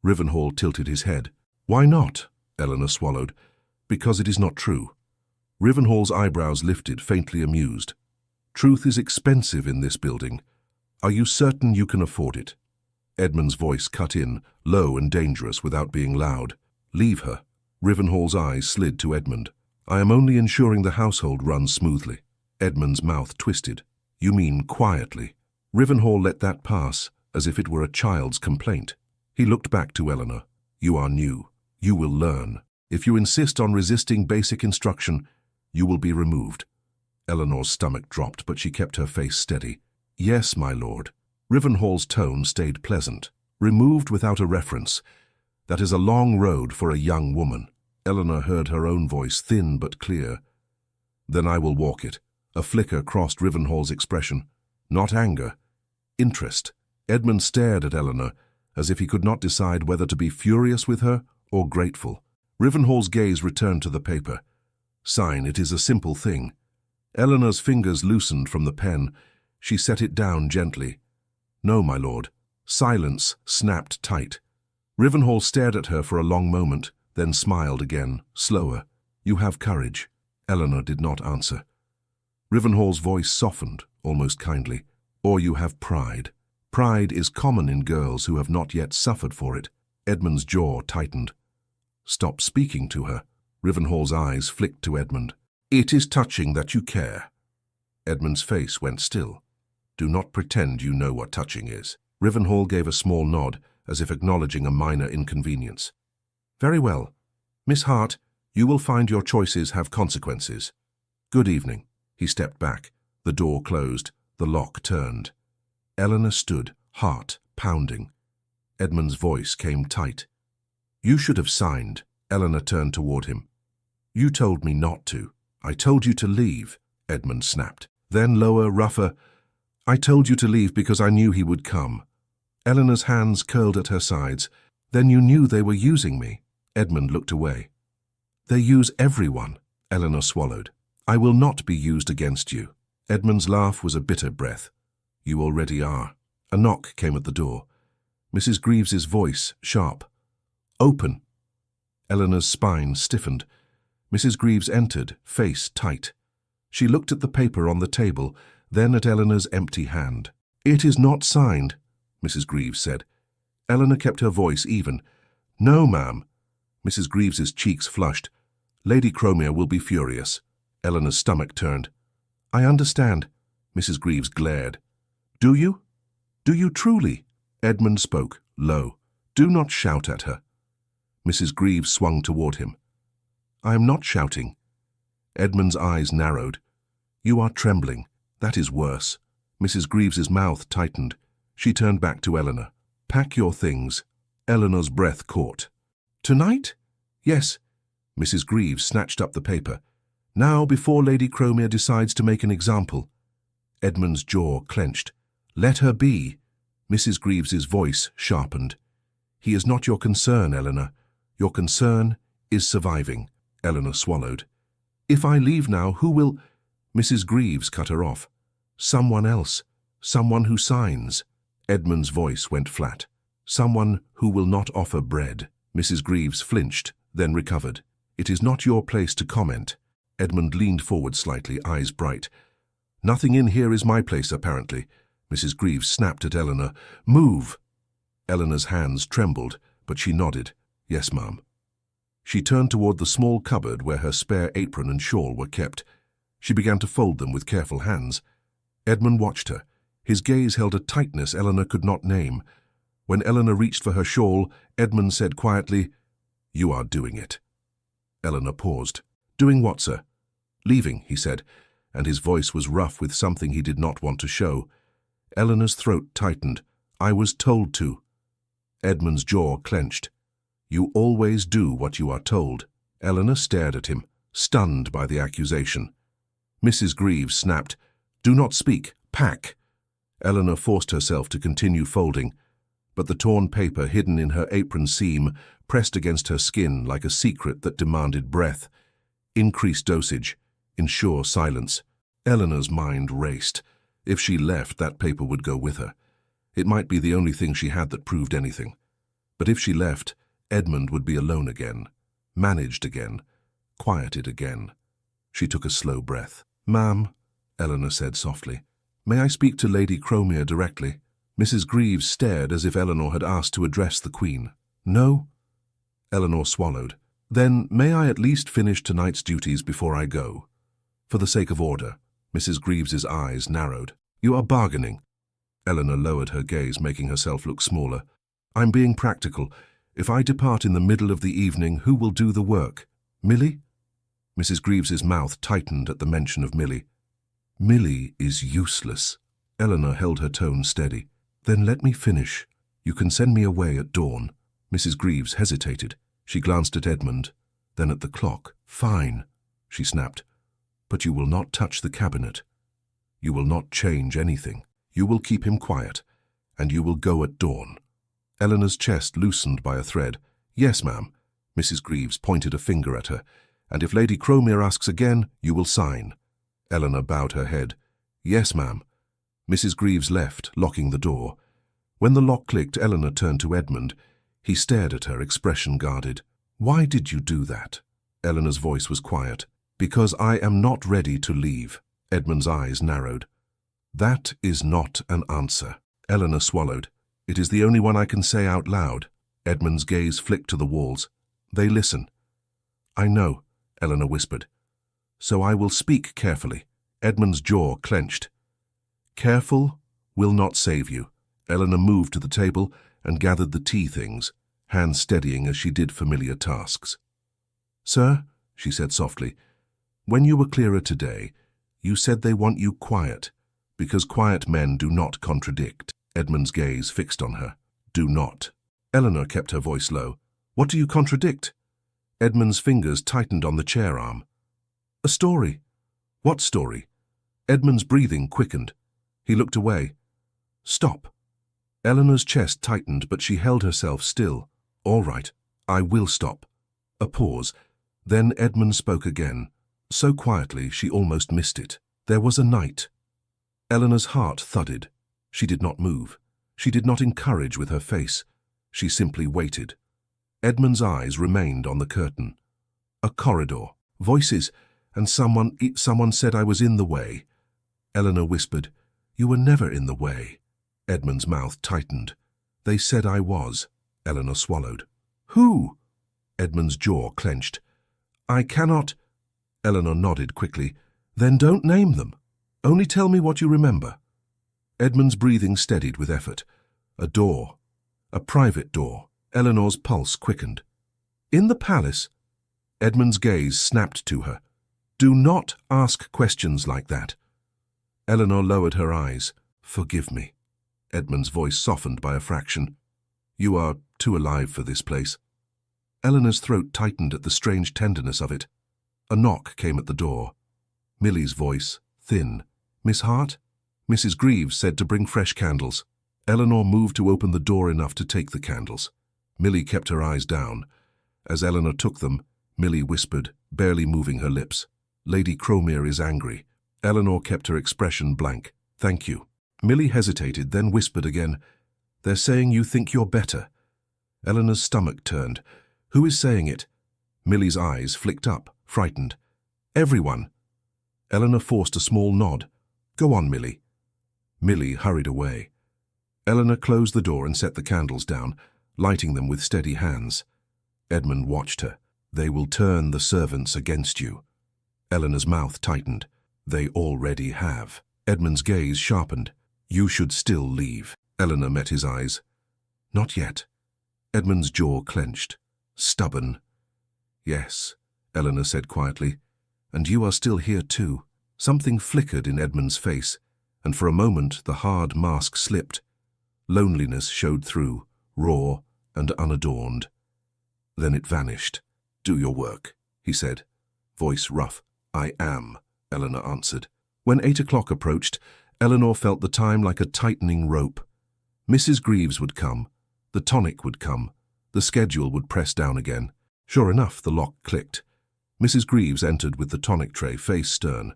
Rivenhall tilted his head. "Why not?" Eleanor swallowed. "Because it is not true." Rivenhall's eyebrows lifted, faintly amused. "Truth is expensive in this building. Are you certain you can afford it?" Edmund's voice cut in, low and dangerous without being loud. "Leave her." Rivenhall's eyes slid to Edmund. "I am only ensuring the household runs smoothly." Edmund's mouth twisted. "You mean quietly." Rivenhall let that pass, as if it were a child's complaint. He looked back to Eleanor. "You are new. You will learn. If you insist on resisting basic instruction, you will be removed." Eleanor's stomach dropped, but she kept her face steady. "Yes, my lord." Rivenhall's tone stayed pleasant. "Removed without a reference. That is a long road for a young woman." Eleanor heard her own voice, thin but clear. "Then I will walk it." A flicker crossed Rivenhall's expression. Not anger. Interest. Edmund stared at Eleanor, as if he could not decide whether to be furious with her or grateful. Rivenhall's gaze returned to the paper. "Sign, it is a simple thing." Eleanor's fingers loosened from the pen. She set it down gently. "No, my lord." Silence snapped tight. Rivenhall stared at her for a long moment, then smiled again, slower. "You have courage." Eleanor did not answer. Rivenhall's voice softened, almost kindly. "Or you have pride. Pride is common in girls who have not yet suffered for it." Edmund's jaw tightened. "Stop speaking to her." Rivenhall's eyes flicked to Edmund. "It is touching that you care." Edmund's face went still. "Do not pretend you know what touching is." Rivenhall gave a small nod, as if acknowledging a minor inconvenience. "Very well. Miss Hart, you will find your choices have consequences. Good evening." He stepped back. The door closed. The lock turned. Eleanor stood, heart pounding. Edmund's voice came tight. "You should have signed." Eleanor turned toward him. "You told me not to." "I told you to leave," Edmund snapped. Then lower, rougher, "I told you to leave because I knew he would come." Eleanor's hands curled at her sides. "Then you knew they were using me." Edmund looked away. "They use everyone," Eleanor swallowed. "I will not be used against you." Edmund's laugh was a bitter breath. "You already are." A knock came at the door. Mrs. Greaves's voice, sharp. "Open." Eleanor's spine stiffened. Mrs. Greaves entered, face tight. She looked at the paper on the table, then at Eleanor's empty hand. "It is not signed," Mrs. Greaves said. Eleanor kept her voice even. "No, ma'am." Mrs. Greaves's cheeks flushed. "Lady Cromere will be furious." Eleanor's stomach turned. "I understand." Mrs. Greaves glared. "Do you? Do you truly?" Edmund spoke, low. "Do not shout at her." Mrs. Greaves swung toward him. "I am not shouting." Edmund's eyes narrowed. "You are trembling. That is worse." Mrs. Greaves's mouth tightened. She turned back to Eleanor. "Pack your things." Eleanor's breath caught. "Tonight?" "Yes." Mrs. Greaves snatched up the paper. "Now, before Lady Cromere decides to make an example." Edmund's jaw clenched. "Let her be." Mrs. Greaves's voice sharpened. "He is not your concern, Eleanor. Your concern is surviving." Eleanor swallowed. "If I leave now, who will—" Mrs. Greaves cut her off. "Someone else. Someone who signs." Edmund's voice went flat. "Someone who will not offer bread." Mrs. Greaves flinched, then recovered. "It is not your place to comment." Edmund leaned forward slightly, eyes bright. "Nothing in here is my place, apparently." Mrs. Greaves snapped at Eleanor. "Move!" Eleanor's hands trembled, but she nodded. "Yes, ma'am." She turned toward the small cupboard where her spare apron and shawl were kept. She began to fold them with careful hands. Edmund watched her. His gaze held a tightness Eleanor could not name. When Eleanor reached for her shawl, Edmund said quietly, "You are doing it." Eleanor paused. "Doing what, sir?" "Leaving," he said, and his voice was rough with something he did not want to show. Eleanor's throat tightened. "I was told to." Edmund's jaw clenched. "You always do what you are told." Eleanor stared at him, stunned by the accusation. Mrs. Greaves snapped, "Do not speak. Pack." Eleanor forced herself to continue folding, but the torn paper hidden in her apron seam pressed against her skin like a secret that demanded breath. Increased dosage. Ensure silence. Eleanor's mind raced. If she left, that paper would go with her. It might be the only thing she had that proved anything. But if she left, Edmund would be alone again, managed again, quieted again. She took a slow breath. "Ma'am," Eleanor said softly, "may I speak to Lady Cromere directly?" Mrs. Greaves stared as if Eleanor had asked to address the Queen. "No?" Eleanor swallowed. "Then may I at least finish tonight's duties before I go?" "For the sake of order." Mrs. Greaves's eyes narrowed. "You are bargaining." Eleanor lowered her gaze, making herself look smaller. "I'm being practical. If I depart in the middle of the evening, who will do the work? Millie?" Mrs. Greaves's mouth tightened at the mention of Millie. "Millie is useless." Eleanor held her tone steady. "Then let me finish. You can send me away at dawn." Mrs. Greaves hesitated. She glanced at Edmund, then at the clock. "Fine," she snapped. "But you will not touch the cabinet. You will not change anything. You will keep him quiet, and you will go at dawn." Eleanor's chest loosened by a thread. "Yes, ma'am." Mrs. Greaves pointed a finger at her. "And if Lady Cromere asks again, you will sign." Eleanor bowed her head. "Yes, ma'am." Mrs. Greaves left, locking the door. When the lock clicked, Eleanor turned to Edmund. He stared at her, expression guarded. "Why did you do that?" Eleanor's voice was quiet. "Because I am not ready to leave." Edmund's eyes narrowed. "That is not an answer." Eleanor swallowed. "It is the only one I can say out loud." Edmund's gaze flicked to the walls. "They listen." "I know," Eleanor whispered. "So I will speak carefully." Edmund's jaw clenched. "Careful will not save you." Eleanor moved to the table and gathered the tea things, hands steadying as she did familiar tasks. "Sir," she said softly, "when you were clearer today, you said they want you quiet, Because quiet men do not contradict. Edmund's gaze fixed on her. Do not. Eleanor kept her voice low. What do you contradict? Edmund's fingers tightened on the chair arm. A story. What story? Edmund's breathing quickened. He looked away. Stop. Eleanor's chest tightened, but she held herself still. All right, I will stop. A pause. Then Edmund spoke again, so quietly she almost missed it. There was a night. Eleanor's heart thudded. She did not move. She did not encourage with her face. She simply waited. Edmund's eyes remained on the curtain. A corridor. Voices, and someone said I was in the way. Eleanor whispered, You were never in the way. Edmund's mouth tightened. They said I was. Eleanor swallowed. Who? Edmund's jaw clenched. I cannot. Eleanor nodded quickly. Then don't name them. Only tell me what you remember. Edmund's breathing steadied with effort. A door. A private door. Eleanor's pulse quickened. In the palace? Edmund's gaze snapped to her. Do not ask questions like that. Eleanor lowered her eyes. Forgive me. Edmund's voice softened by a fraction. You are too alive for this place. Eleanor's throat tightened at the strange tenderness of it. A knock came at the door. Millie's voice, thin. Miss Hart? Mrs. Greaves said to bring fresh candles. Eleanor moved to open the door enough to take the candles. Millie kept her eyes down. As Eleanor took them, Millie whispered, barely moving her lips. Lady Cromere is angry. Eleanor kept her expression blank. Thank you. Millie hesitated, then whispered again. They're saying you think you're better. Eleanor's stomach turned. Who is saying it? Millie's eyes flicked up, frightened. Everyone. Eleanor forced a small nod. Go on, Millie. Millie hurried away. Eleanor closed the door and set the candles down, lighting them with steady hands. Edmund watched her. They will turn the servants against you. Eleanor's mouth tightened. They already have. Edmund's gaze sharpened. You should still leave. Eleanor met his eyes. Not yet. Edmund's jaw clenched. Stubborn. Yes, Eleanor said quietly. And you are still here too. Something flickered in Edmund's face, and for a moment the hard mask slipped. Loneliness showed through, raw and unadorned. Then it vanished. Do your work, he said, voice rough. I am, Eleanor answered. When 8 o'clock approached, Eleanor felt the time like a tightening rope. Mrs. Greaves would come, the tonic would come, the schedule would press down again. Sure enough, the lock clicked. Mrs. Greaves entered with the tonic tray, face stern.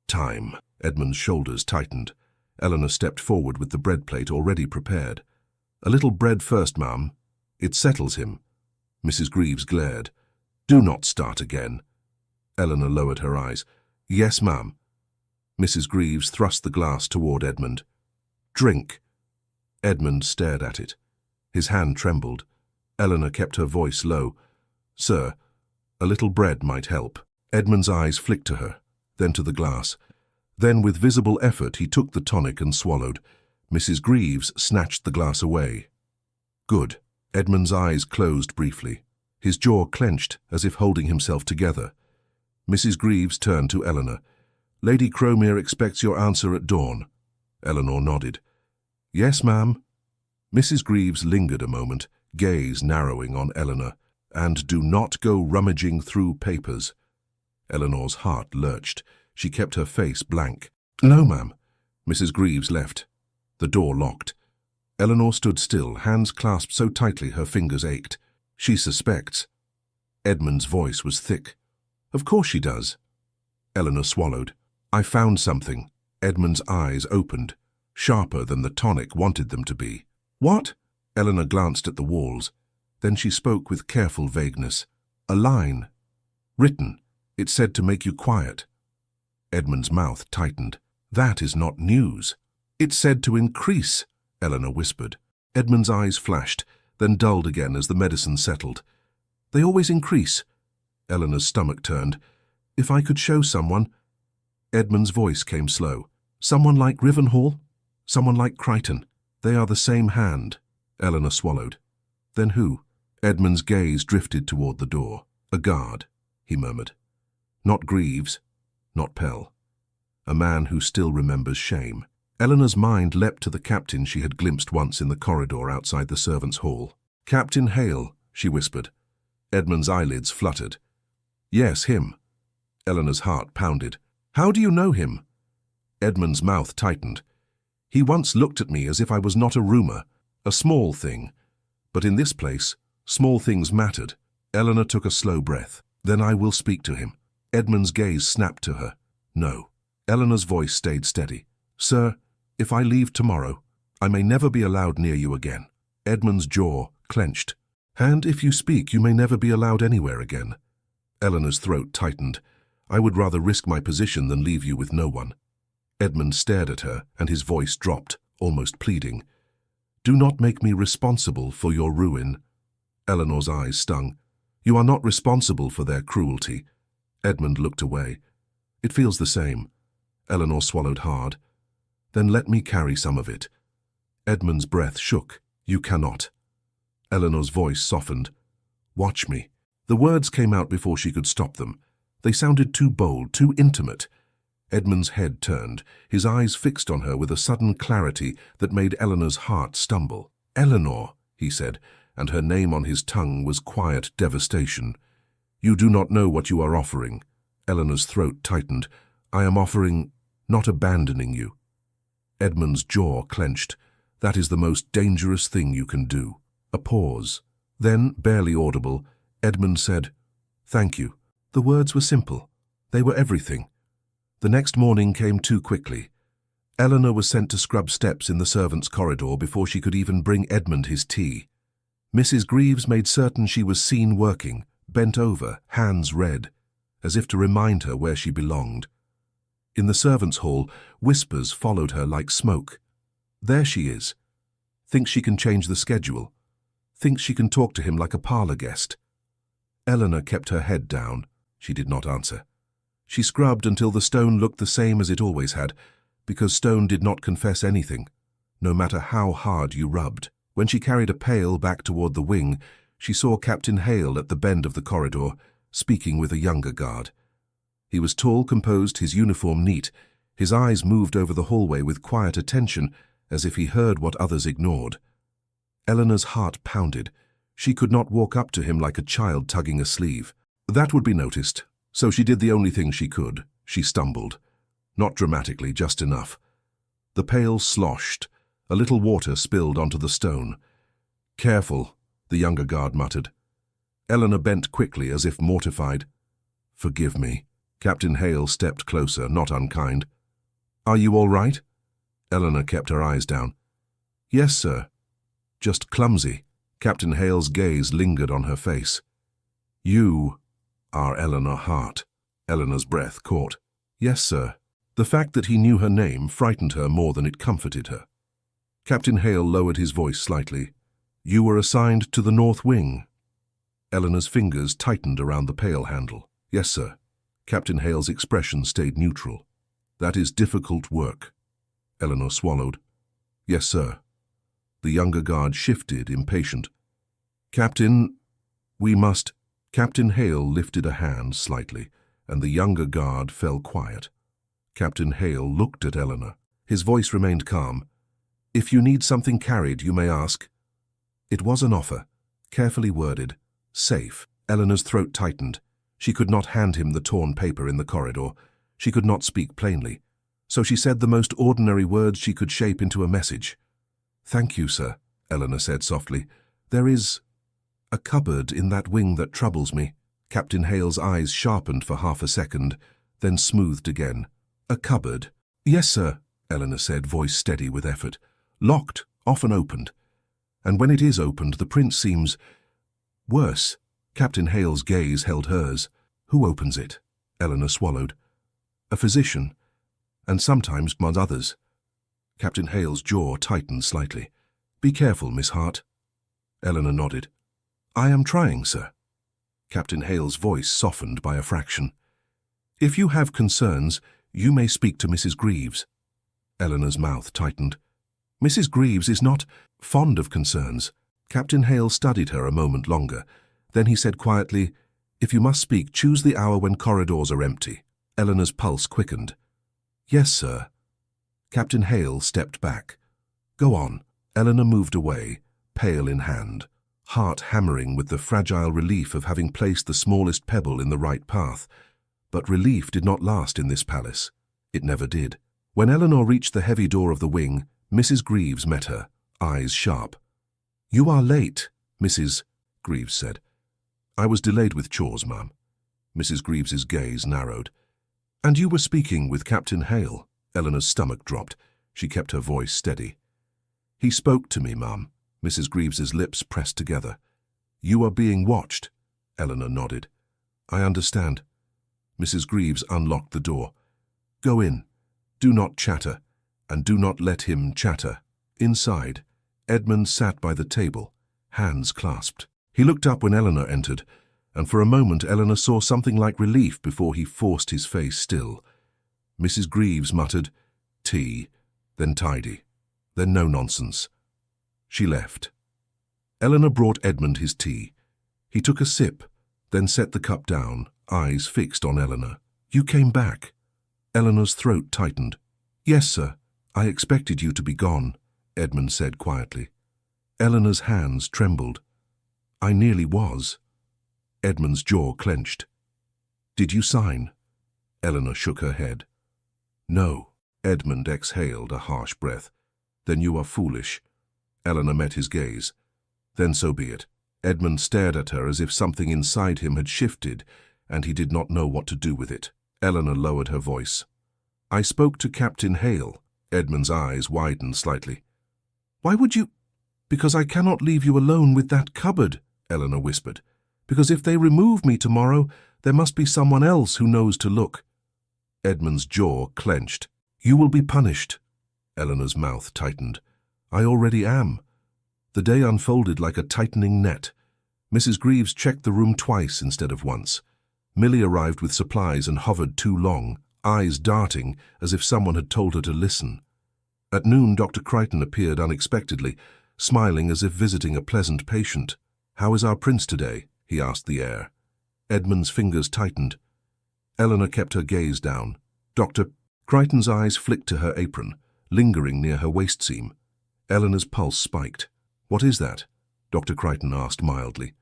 Time. Edmund's shoulders tightened. Eleanor stepped forward with the bread plate already prepared. A little bread first, ma'am. It settles him. Mrs. Greaves glared. Do not start again. Eleanor lowered her eyes. Yes, ma'am. Mrs. Greaves thrust the glass toward Edmund. Drink. Edmund stared at it. His hand trembled. Eleanor kept her voice low. Sir, a little bread might help. Edmund's eyes flicked to her, then to the glass. Then, with visible effort, he took the tonic and swallowed. Mrs. Greaves snatched the glass away. Good. Edmund's eyes closed briefly. His jaw clenched, as if holding himself together. Mrs. Greaves turned to Eleanor. Lady Cromere expects your answer at dawn. Eleanor nodded. Yes, ma'am. Mrs. Greaves lingered a moment, gaze narrowing on Eleanor. And do not go rummaging through papers. Eleanor's heart lurched. She kept her face blank. No, ma'am. Mrs. Greaves left. The door locked. Eleanor stood still, hands clasped so tightly her fingers ached. She suspects. Edmund's voice was thick. Of course she does. Eleanor swallowed. I found something. Edmund's eyes opened, sharper than the tonic wanted them to be. What? Eleanor glanced at the walls. Then she spoke with careful vagueness. A line. Written. It said to make you quiet. Edmund's mouth tightened. That is not news. It said to increase, Eleanor whispered. Edmund's eyes flashed, then dulled again as the medicine settled. They always increase. Eleanor's stomach turned. If I could show someone. Edmund's voice came slow. Someone like Rivenhall? Someone like Crichton? They are the same hand. Eleanor swallowed. Then who? Edmund's gaze drifted toward the door. A guard, he murmured. Not Greaves, not Pell. a man who still remembers shame. Eleanor's mind leapt to the captain she had glimpsed once in the corridor outside the servants' hall. "Captain Hale," she whispered. Edmund's eyelids fluttered. "Yes, him." Eleanor's heart pounded. "How do you know him?" Edmund's mouth tightened. "He once looked at me as if I was not a rumor, a small thing. But in this place, small things mattered." Eleanor took a slow breath. "Then I will speak to him." Edmund's gaze snapped to her. "No." Eleanor's voice stayed steady. "Sir, if I leave tomorrow, I may never be allowed near you again." Edmund's jaw clenched. "And if you speak, you may never be allowed anywhere again." Eleanor's throat tightened. "I would rather risk my position than leave you with no one." Edmund stared at her, and his voice dropped, almost pleading. "Do not make me responsible for your ruin." Eleanor's eyes stung. "You are not responsible for their cruelty." Edmund looked away. "It feels the same." Eleanor swallowed hard. "Then let me carry some of it." Edmund's breath shook. "You cannot." Eleanor's voice softened. "Watch me." The words came out before she could stop them. They sounded too bold, too intimate. Edmund's head turned, his eyes fixed on her with a sudden clarity that made Eleanor's heart stumble. "Eleanor," he said, and her name on his tongue was quiet devastation. "You do not know what you are offering." Eleanor's throat tightened. "I am offering, not abandoning you." Edmund's jaw clenched. "That is the most dangerous thing you can do." A pause. Then, barely audible, Edmund said, "Thank you." The words were simple. They were everything. The next morning came too quickly. Eleanor was sent to scrub steps in the servants' corridor before she could even bring Edmund his tea. Mrs. Greaves made certain she was seen working, bent over, hands red, as if to remind her where she belonged. In the servants' hall, whispers followed her like smoke. "There she is. Thinks she can change the schedule. Thinks she can talk to him like a parlor guest." Eleanor kept her head down. She did not answer. She scrubbed until the stone looked the same as it always had, because stone did not confess anything, no matter how hard you rubbed. When she carried a pail back toward the wing, she saw Captain Hale at the bend of the corridor, speaking with a younger guard. He was tall, composed, his uniform neat. His eyes moved over the hallway with quiet attention, as if he heard what others ignored. Eleanor's heart pounded. She could not walk up to him like a child tugging a sleeve. That would be noticed, so she did the only thing she could. She stumbled. Not dramatically, just enough. The pail sloshed. A little water spilled onto the stone. "Careful," the younger guard muttered. Eleanor bent quickly, as if mortified. "Forgive me." Captain Hale stepped closer, not unkind. "Are you all right?" Eleanor kept her eyes down. "Yes, sir. Just clumsy." Captain Hale's gaze lingered on her face. "You are Eleanor Hart." Eleanor's breath caught. "Yes, sir." The fact that he knew her name frightened her more than it comforted her. Captain Hale lowered his voice slightly. "You were assigned to the North Wing." Eleanor's fingers tightened around the pail handle. "Yes, sir." Captain Hale's expression stayed neutral. "That is difficult work." Eleanor swallowed. "Yes, sir." The younger guard shifted, impatient. "Captain, we must—" Captain Hale lifted a hand slightly, and the younger guard fell quiet. Captain Hale looked at Eleanor. His voice remained calm. "If you need something carried, you may ask." It was an offer, carefully worded, safe. Eleanor's throat tightened. She could not hand him the torn paper in the corridor. She could not speak plainly. So she said the most ordinary words she could shape into a message. "Thank you, sir," Eleanor said softly. "There is a cupboard in that wing that troubles me." Captain Hale's eyes sharpened for half a second, then smoothed again. "A cupboard?" "Yes, sir," Eleanor said, voice steady with effort. "Locked, often opened. And when it is opened, the prince seems worse." Captain Hale's gaze held hers. "Who opens it?" Eleanor swallowed. "A physician, and sometimes others." Captain Hale's jaw tightened slightly. "Be careful, Miss Hart." Eleanor nodded. "I am trying, sir." Captain Hale's voice softened by a fraction. "If you have concerns, you may speak to Mrs. Greaves." Eleanor's mouth tightened. "Mrs. Greaves is not fond of concerns." Captain Hale studied her a moment longer. Then he said quietly, "If you must speak, choose the hour when corridors are empty." Eleanor's pulse quickened. Yes, sir. Captain Hale stepped back. Go on. Eleanor moved away, pail in hand, heart hammering with the fragile relief of having placed the smallest pebble in the right path. But relief did not last in this palace. It never did. When Eleanor reached the heavy door of the wing, Mrs. Greaves met her, eyes sharp. You are late, Mrs. Greaves said. I was delayed with chores, ma'am. Mrs. Greaves's gaze narrowed. And you were speaking with Captain Hale? Eleanor's stomach dropped. She kept her voice steady. He spoke to me, ma'am. Mrs. Greaves's lips pressed together. You are being watched. Eleanor nodded. I understand. Mrs. Greaves unlocked the door. Go in. Do not chatter, and do not let him chatter. Inside, Edmund sat by the table, hands clasped. He looked up when Eleanor entered, and for a moment Eleanor saw something like relief before he forced his face still. Mrs. Greaves muttered, tea, then tidy, then no nonsense. She left. Eleanor brought Edmund his tea. He took a sip, then set the cup down, eyes fixed on Eleanor. You came back. Eleanor's throat tightened. Yes, sir. I expected you to be gone, Edmund said quietly. Eleanor's hands trembled. I nearly was. Edmund's jaw clenched. Did you sign? Eleanor shook her head. No. Edmund exhaled a harsh breath. Then you are foolish. Eleanor met his gaze. Then so be it. Edmund stared at her as if something inside him had shifted, and he did not know what to do with it. Eleanor lowered her voice. I spoke to Captain Hale. Edmund's eyes widened slightly. Why would you? Because I cannot leave you alone with that cupboard, Eleanor whispered. Because if they remove me tomorrow, there must be someone else who knows to look. Edmund's jaw clenched. You will be punished. Eleanor's mouth tightened. I already am. The day unfolded like a tightening net. Mrs. Greaves checked the room twice instead of once. Millie arrived with supplies and hovered too long, eyes darting as if someone had told her to listen. At noon, Dr. Crichton appeared unexpectedly, smiling as if visiting a pleasant patient. How is our prince today? He asked the heir. Edmund's fingers tightened. Eleanor kept her gaze down. Dr. Crichton's eyes flicked to her apron, lingering near her waist seam. Eleanor's pulse spiked. What is that? Dr. Crichton asked mildly.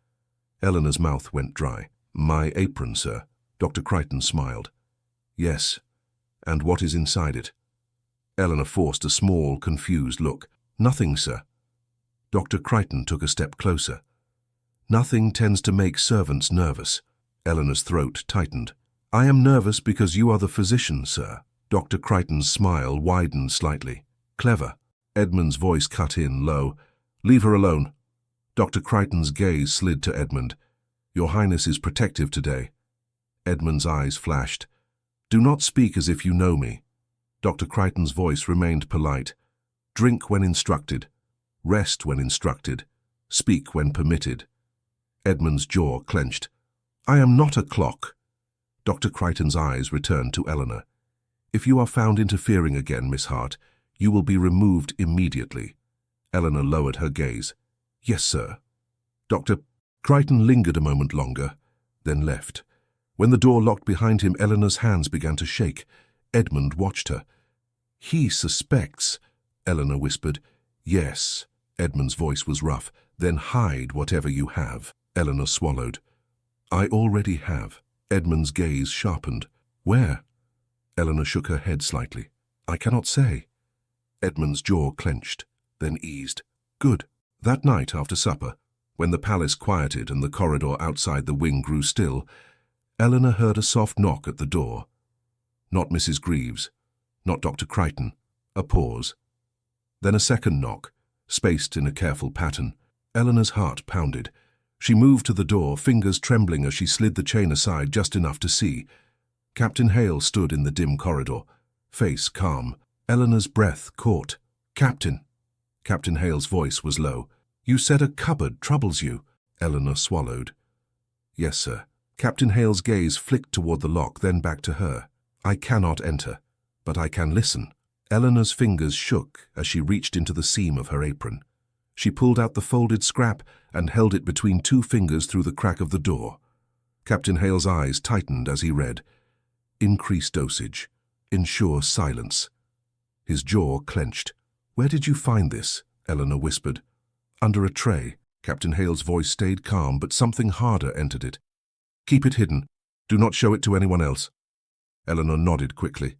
Eleanor's mouth went dry. My apron, sir. Dr. Crichton smiled. Yes. And what is inside it? Eleanor forced a small, confused look. Nothing, sir. Dr. Crichton took a step closer. Nothing tends to make servants nervous. Eleanor's throat tightened. I am nervous because you are the physician, sir. Dr. Crichton's smile widened slightly. Clever. Edmund's voice cut in low. Leave her alone. Dr. Crichton's gaze slid to Edmund. Your Highness is protective today. Edmund's eyes flashed. Do not speak as if you know me. Dr. Crichton's voice remained polite. Drink when instructed. Rest when instructed. Speak when permitted. Edmund's jaw clenched. I am not a clock. Dr. Crichton's eyes returned to Eleanor. If you are found interfering again, Miss Hart, you will be removed immediately. Eleanor lowered her gaze. Yes, sir. Dr. Crichton lingered a moment longer, then left. When the door locked behind him, Eleanor's hands began to shake. Edmund watched her. He suspects, Eleanor whispered. Yes. Edmund's voice was rough. Then hide whatever you have. Eleanor swallowed. I already have. Edmund's gaze sharpened. Where? Eleanor shook her head slightly. I cannot say. Edmund's jaw clenched, then eased. Good. That night after supper, when the palace quieted and the corridor outside the wing grew still, Eleanor heard a soft knock at the door. Not Mrs. Greaves, not Dr. Crichton. A pause. Then a second knock, spaced in a careful pattern. Eleanor's heart pounded. She moved to the door, fingers trembling as she slid the chain aside just enough to see. Captain Hale stood in the dim corridor, face calm. Eleanor's breath caught. Captain. Captain Hale's voice was low. You said a cupboard troubles you. Eleanor swallowed. Yes, sir. Captain Hale's gaze flicked toward the lock, then back to her. I cannot enter, but I can listen. Eleanor's fingers shook as she reached into the seam of her apron. She pulled out the folded scrap and held it between two fingers through the crack of the door. Captain Hale's eyes tightened as he read. Increase dosage. ensure silence. His jaw clenched. "Where did you find this?" Eleanor whispered. "Under a tray." Captain Hale's voice stayed calm, but something harder entered it. "Keep it hidden. Do not show it to anyone else." Eleanor nodded quickly.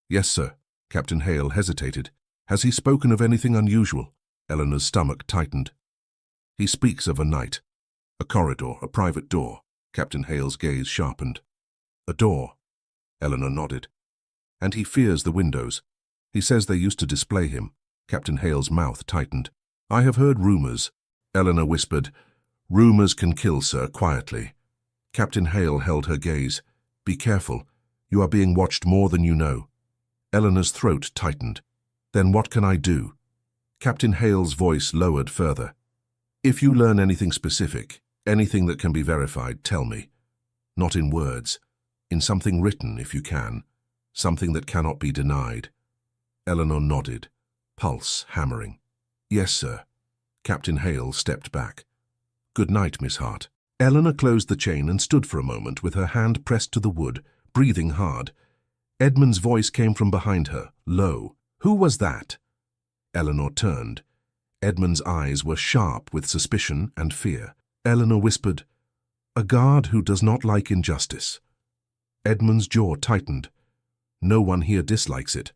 "Yes, sir." Captain Hale hesitated. "Has he spoken of anything unusual?" Eleanor's stomach tightened. "He speaks of a night. A corridor, a private door." Captain Hale's gaze sharpened. "A door." Eleanor nodded. "And he fears the windows. He says they used to display him." Captain Hale's mouth tightened. "I have heard rumors." Eleanor whispered. "Rumors can kill, sir," quietly. Captain Hale held her gaze. "Be careful. You are being watched more than you know." Eleanor's throat tightened. "Then what can I do?" Captain Hale's voice lowered further. "If you learn anything specific, anything that can be verified, tell me. Not in words. In something written, if you can. Something that cannot be denied." Eleanor nodded, pulse hammering. "Yes, sir." Captain Hale stepped back. "Good night, Miss Hart." Eleanor closed the chain and stood for a moment with her hand pressed to the wood, breathing hard. Edmund's voice came from behind her, low. "Who was that?" Eleanor turned. Edmund's eyes were sharp with suspicion and fear. Eleanor whispered, "A guard who does not like injustice." Edmund's jaw tightened. "No one here dislikes it.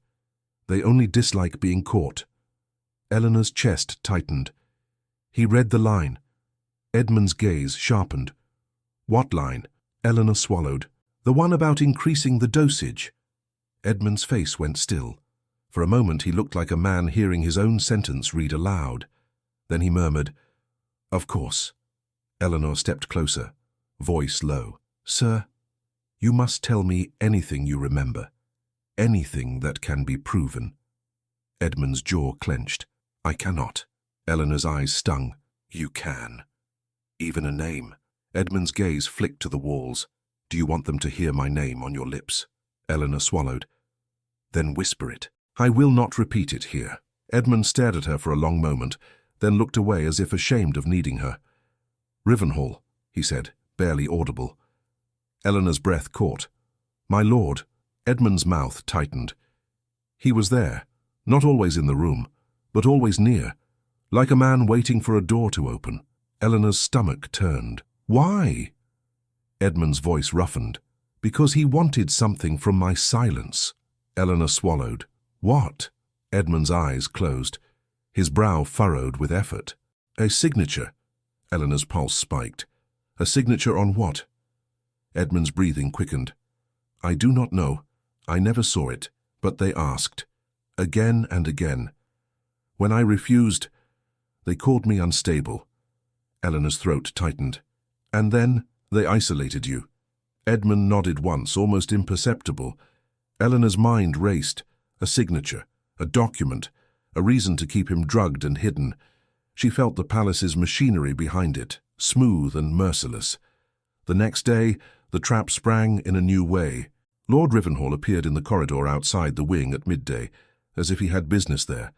They only dislike being caught." Eleanor's chest tightened. He read the line. Edmund's gaze sharpened. "What line?" Eleanor swallowed. "The one about increasing the dosage." Edmund's face went still. For a moment he looked like a man hearing his own sentence read aloud. Then he murmured, "Of course." Eleanor stepped closer, voice low. "Sir, you must tell me anything you remember. Anything that can be proven." Edmund's jaw clenched. "I cannot." Eleanor's eyes stung. "You can. Even a name." Edmund's gaze flicked to the walls. "Do you want them to hear my name on your lips?" Eleanor swallowed. "Then whisper it." "I will not repeat it here." Edmund stared at her for a long moment, then looked away as if ashamed of needing her. "Rivenhall," he said, barely audible. Eleanor's breath caught. "My lord." Edmund's mouth tightened. He was there, not always in the room, but always near, like a man waiting for a door to open. Eleanor's stomach turned. "Why?" Edmund's voice roughened. "Because he wanted something from my silence." Eleanor swallowed. "What?" Edmund's eyes closed. His brow furrowed with effort. "A signature." Eleanor's pulse spiked. "A signature on what?" Edmund's breathing quickened. "I do not know. I never saw it, but they asked. Again and again. When I refused, they called me unstable." Eleanor's throat tightened. "And then they isolated you." Edmund nodded once, almost imperceptible. Eleanor's mind raced. A signature, a document, a reason to keep him drugged and hidden. She felt the palace's machinery behind it, smooth and merciless. The next day, the trap sprang in a new way. Lord Rivenhall appeared in the corridor outside the wing at midday, as if he had business there,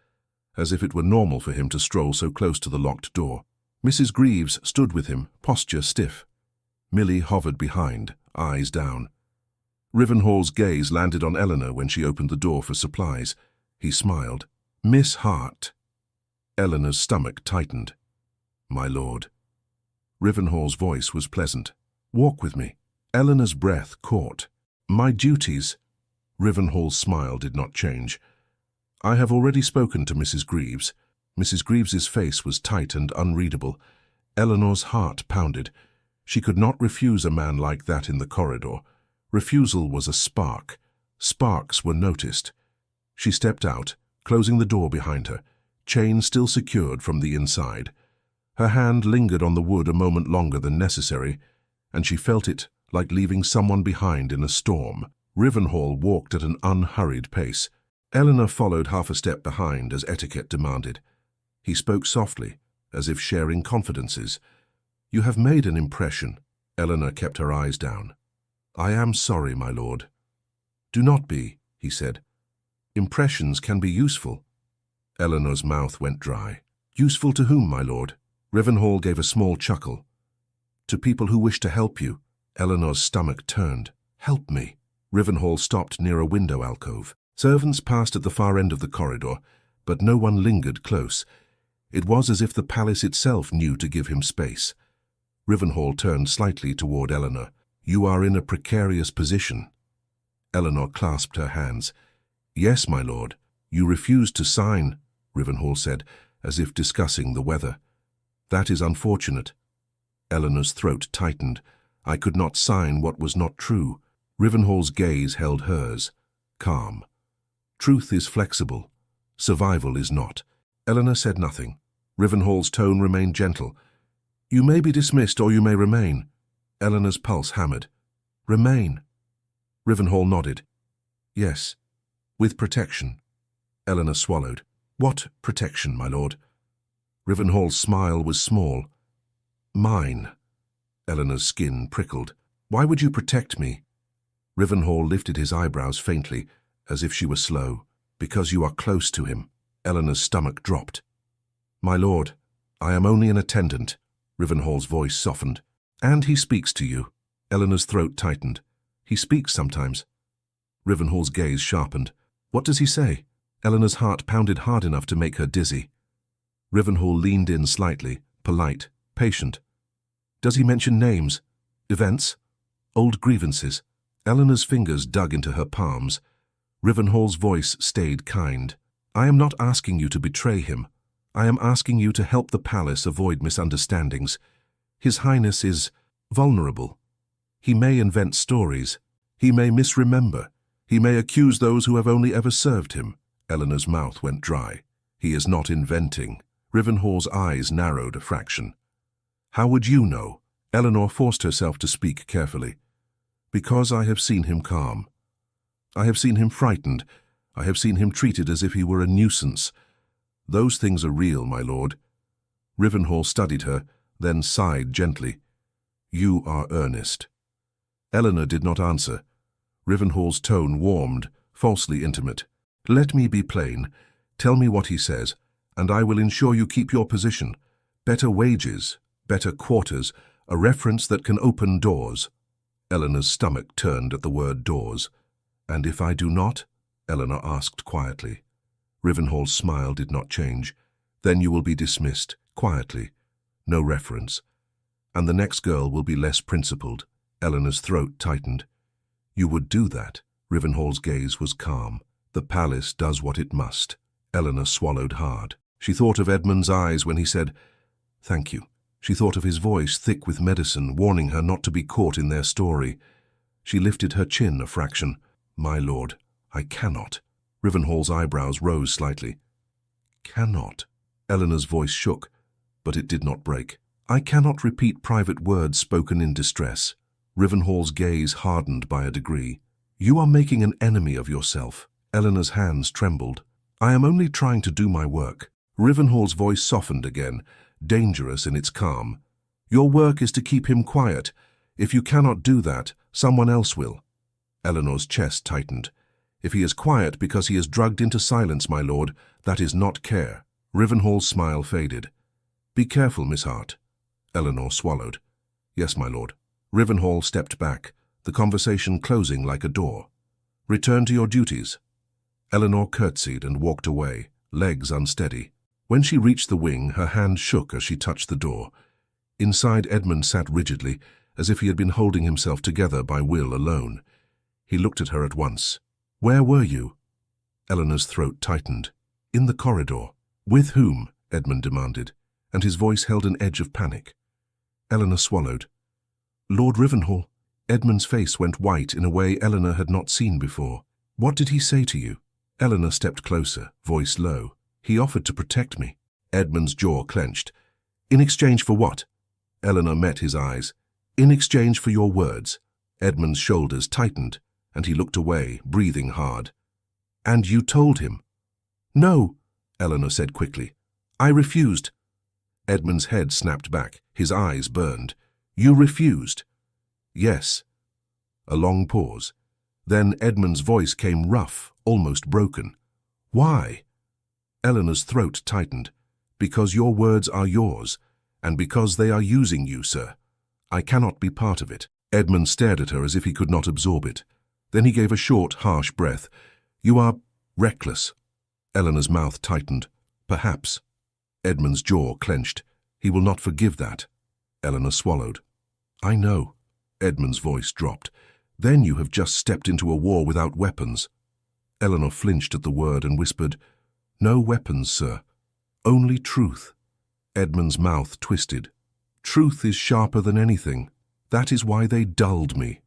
as if it were normal for him to stroll so close to the locked door. Mrs. Greaves stood with him, posture stiff. Millie hovered behind, eyes down. Rivenhall's gaze landed on Eleanor when she opened the door for supplies. He smiled. "Miss Hart." Eleanor's stomach tightened. "My lord." Rivenhall's voice was pleasant. "Walk with me." Eleanor's breath caught. "My duties." Rivenhall's smile did not change. "I have already spoken to Mrs. Greaves." Mrs. Greaves's face was tight and unreadable. Eleanor's heart pounded. She could not refuse a man like that in the corridor. Refusal was a spark. Sparks were noticed. She stepped out, closing the door behind her, chain still secured from the inside. Her hand lingered on the wood a moment longer than necessary, and she felt it like leaving someone behind in a storm. Rivenhall walked at an unhurried pace. Eleanor followed half a step behind as etiquette demanded. He spoke softly, as if sharing confidences. "You have made an impression." Eleanor kept her eyes down. "I am sorry, my lord." "Do not be," he said. "Impressions can be useful." Eleanor's mouth went dry. "Useful to whom, my lord?" Rivenhall gave a small chuckle. "To people who wish to help you." Eleanor's stomach turned. "Help me." Rivenhall stopped near a window alcove. Servants passed at the far end of the corridor, but no one lingered close. It was as if the palace itself knew to give him space. Rivenhall turned slightly toward Eleanor. "You are in a precarious position." Eleanor clasped her hands. "Yes, my lord. You refused to sign," Rivenhall said, as if discussing the weather. "That is unfortunate." Eleanor's throat tightened. "I could not sign what was not true." Rivenhall's gaze held hers, calm. "Truth is flexible. Survival is not." Eleanor said nothing. Rivenhall's tone remained gentle. "You may be dismissed or you may remain." Eleanor's pulse hammered. "Remain." Rivenhall nodded. "Yes, with protection." Eleanor swallowed. "What protection, my lord?" Rivenhall's smile was small. "Mine." Eleanor's skin prickled. "Why would you protect me?" Rivenhall lifted his eyebrows faintly, as if she were slow. "Because you are close to him." Eleanor's stomach dropped. "My lord, I am only an attendant." Rivenhall's voice softened. "And he speaks to you." Eleanor's throat tightened. "He speaks sometimes." Rivenhall's gaze sharpened. "What does he say?" Eleanor's heart pounded hard enough to make her dizzy. Rivenhall leaned in slightly, polite, patient. "Does he mention names? Events? Old grievances?" Eleanor's fingers dug into her palms. Rivenhall's voice stayed kind. "I am not asking you to betray him. I am asking you to help the palace avoid misunderstandings. His Highness is vulnerable. He may invent stories. He may misremember. He may accuse those who have only ever served him." Eleanor's mouth went dry. "He is not inventing." Rivenhall's eyes narrowed a fraction. "How would you know?" Eleanor forced herself to speak carefully. "Because I have seen him calm. I have seen him frightened. I have seen him treated as if he were a nuisance. Those things are real, my lord." Rivenhall studied her, then sighed gently. "You are earnest." Eleanor did not answer. Rivenhall's tone warmed, falsely intimate. "Let me be plain. Tell me what he says, and I will ensure you keep your position. Better wages, better quarters, a reference that can open doors." Eleanor's stomach turned at the word doors. "And if I do not?" Eleanor asked quietly. Rivenhall's smile did not change. "Then you will be dismissed, quietly. No reference. And the next girl will be less principled." Eleanor's throat tightened. "You would do that?" Rivenhall's gaze was calm. "The palace does what it must." Eleanor swallowed hard. She thought of Edmund's eyes when he said, "Thank you." She thought of his voice, thick with medicine, warning her not to be caught in their story. She lifted her chin a fraction. "My lord, I cannot." Rivenhall's eyebrows rose slightly. "Cannot." Eleanor's voice shook, but it did not break. "I cannot repeat private words spoken in distress." Rivenhall's gaze hardened by a degree. "You are making an enemy of yourself." Eleanor's hands trembled. "I am only trying to do my work." Rivenhall's voice softened again, dangerous in its calm. "Your work is to keep him quiet. If you cannot do that, someone else will." Eleanor's chest tightened. "If he is quiet because he is drugged into silence, my lord, that is not care." Rivenhall's smile faded. "Be careful, Miss Hart." Eleanor swallowed. "Yes, my lord." Rivenhall stepped back, the conversation closing like a door. "Return to your duties." Eleanor curtsied and walked away, legs unsteady. When she reached the wing, her hand shook as she touched the door. Inside, Edmund sat rigidly, as if he had been holding himself together by will alone. He looked at her at once. "Where were you?" Eleanor's throat tightened. "In the corridor." "With whom?" Edmund demanded, and his voice held an edge of panic. Eleanor swallowed. "Lord Rivenhall." Edmund's face went white in a way Eleanor had not seen before. "What did he say to you?" Eleanor stepped closer, voice low. "He offered to protect me." Edmund's jaw clenched. "In exchange for what?" Eleanor met his eyes. "In exchange for your words." Edmund's shoulders tightened, and he looked away, breathing hard. "And you told him?" "No," Eleanor said quickly. "I refused." Edmund's head snapped back, his eyes burned. "You refused?" "Yes." A long pause. Then Edmund's voice came rough, almost broken. "Why?" Eleanor's throat tightened. "Because your words are yours, and because they are using you, sir. I cannot be part of it." Edmund stared at her as if he could not absorb it. Then he gave a short, harsh breath. "You are reckless." Eleanor's mouth tightened. "Perhaps." Edmund's jaw clenched. "He will not forgive that." Eleanor swallowed. "I know." Edmund's voice dropped. "Then you have just stepped into a war without weapons." Eleanor flinched at the word and whispered, "No weapons, sir. Only truth." Edmund's mouth twisted. "Truth is sharper than anything. That is why they dulled me."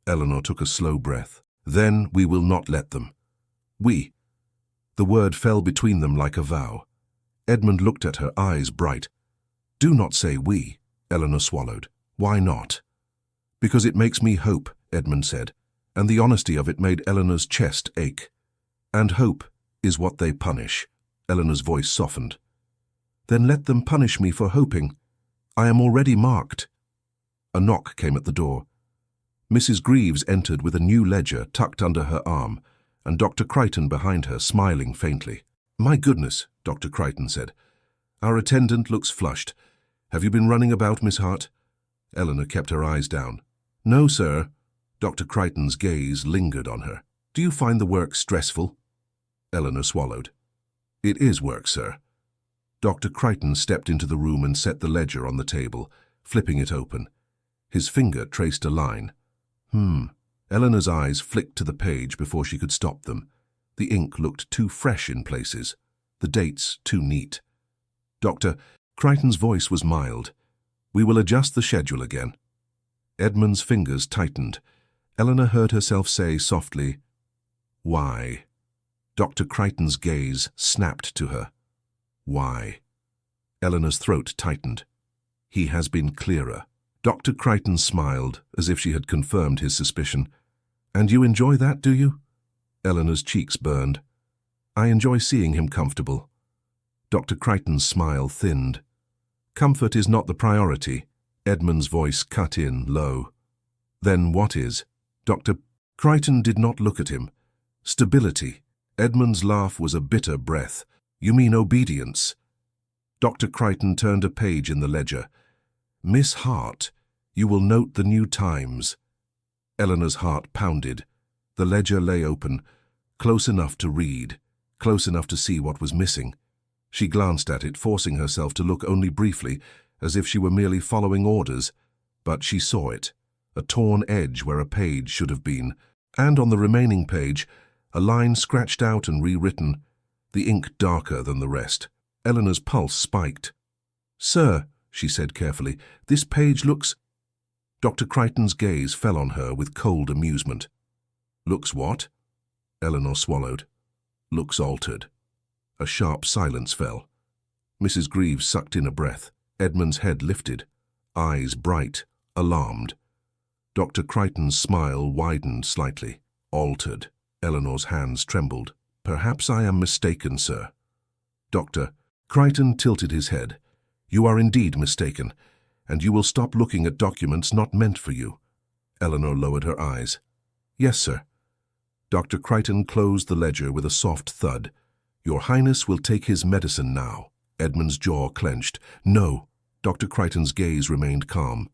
Eleanor took a slow breath. "Then we will not let them." "We." The word fell between them like a vow. Edmund looked at her, eyes bright. "Do not say we," Eleanor swallowed. "Why not?" "Because it makes me hope," Edmund said, and the honesty of it made Eleanor's chest ache. "And hope is what they punish." Eleanor's voice softened. "Then let them punish me for hoping. I am already marked." A knock came at the door. Mrs. Greaves entered with a new ledger tucked under her arm, and Dr. Crichton behind her, smiling faintly. "My goodness," Dr. Crichton said. "Our attendant looks flushed. Have you been running about, Miss Hart?" Eleanor kept her eyes down. "No, sir." Dr. Crichton's gaze lingered on her. "Do you find the work stressful?" Eleanor swallowed. "It is work, sir." Dr. Crichton stepped into the room and set the ledger on the table, flipping it open. His finger traced a line. Eleanor's eyes flicked to the page before she could stop them. The ink looked too fresh in places, the dates too neat. Dr. Crichton's voice was mild. "We will adjust the schedule again." Edmund's fingers tightened. Eleanor heard herself say softly, "Why?" Dr. Crichton's gaze snapped to her. "Why?" Eleanor's throat tightened. "He has been clearer." Dr. Crichton smiled, as if she had confirmed his suspicion. "And you enjoy that, do you?" Eleanor's cheeks burned. "I enjoy seeing him comfortable." Dr. Crichton's smile thinned. "Comfort is not the priority." Edmund's voice cut in low. "Then what is?" Dr. Crichton did not look at him. "Stability." Edmund's laugh was a bitter breath. "You mean obedience?" Dr. Crichton turned a page in the ledger. "Miss Hart, you will note the new times." Eleanor's heart pounded. The ledger lay open, close enough to read, close enough to see what was missing. She glanced at it, forcing herself to look only briefly, as if she were merely following orders. But she saw it, a torn edge where a page should have been, and on the remaining page, a line scratched out and rewritten, the ink darker than the rest. Eleanor's pulse spiked. "Sir," she said carefully, "this page looks—" Dr. Crichton's gaze fell on her with cold amusement. "Looks what?" Eleanor swallowed. "Looks altered." A sharp silence fell. Mrs. Greaves sucked in a breath. Edmund's head lifted, eyes bright, alarmed. Dr. Crichton's smile widened slightly. "Altered." Eleanor's hands trembled. "Perhaps I am mistaken, sir." Dr. Crichton tilted his head. "You are indeed mistaken, and you will stop looking at documents not meant for you." Eleanor lowered her eyes. "Yes, sir." Dr. Crichton closed the ledger with a soft thud. "Your Highness will take his medicine now." Edmund's jaw clenched. "No." Dr. Crichton's gaze remained calm.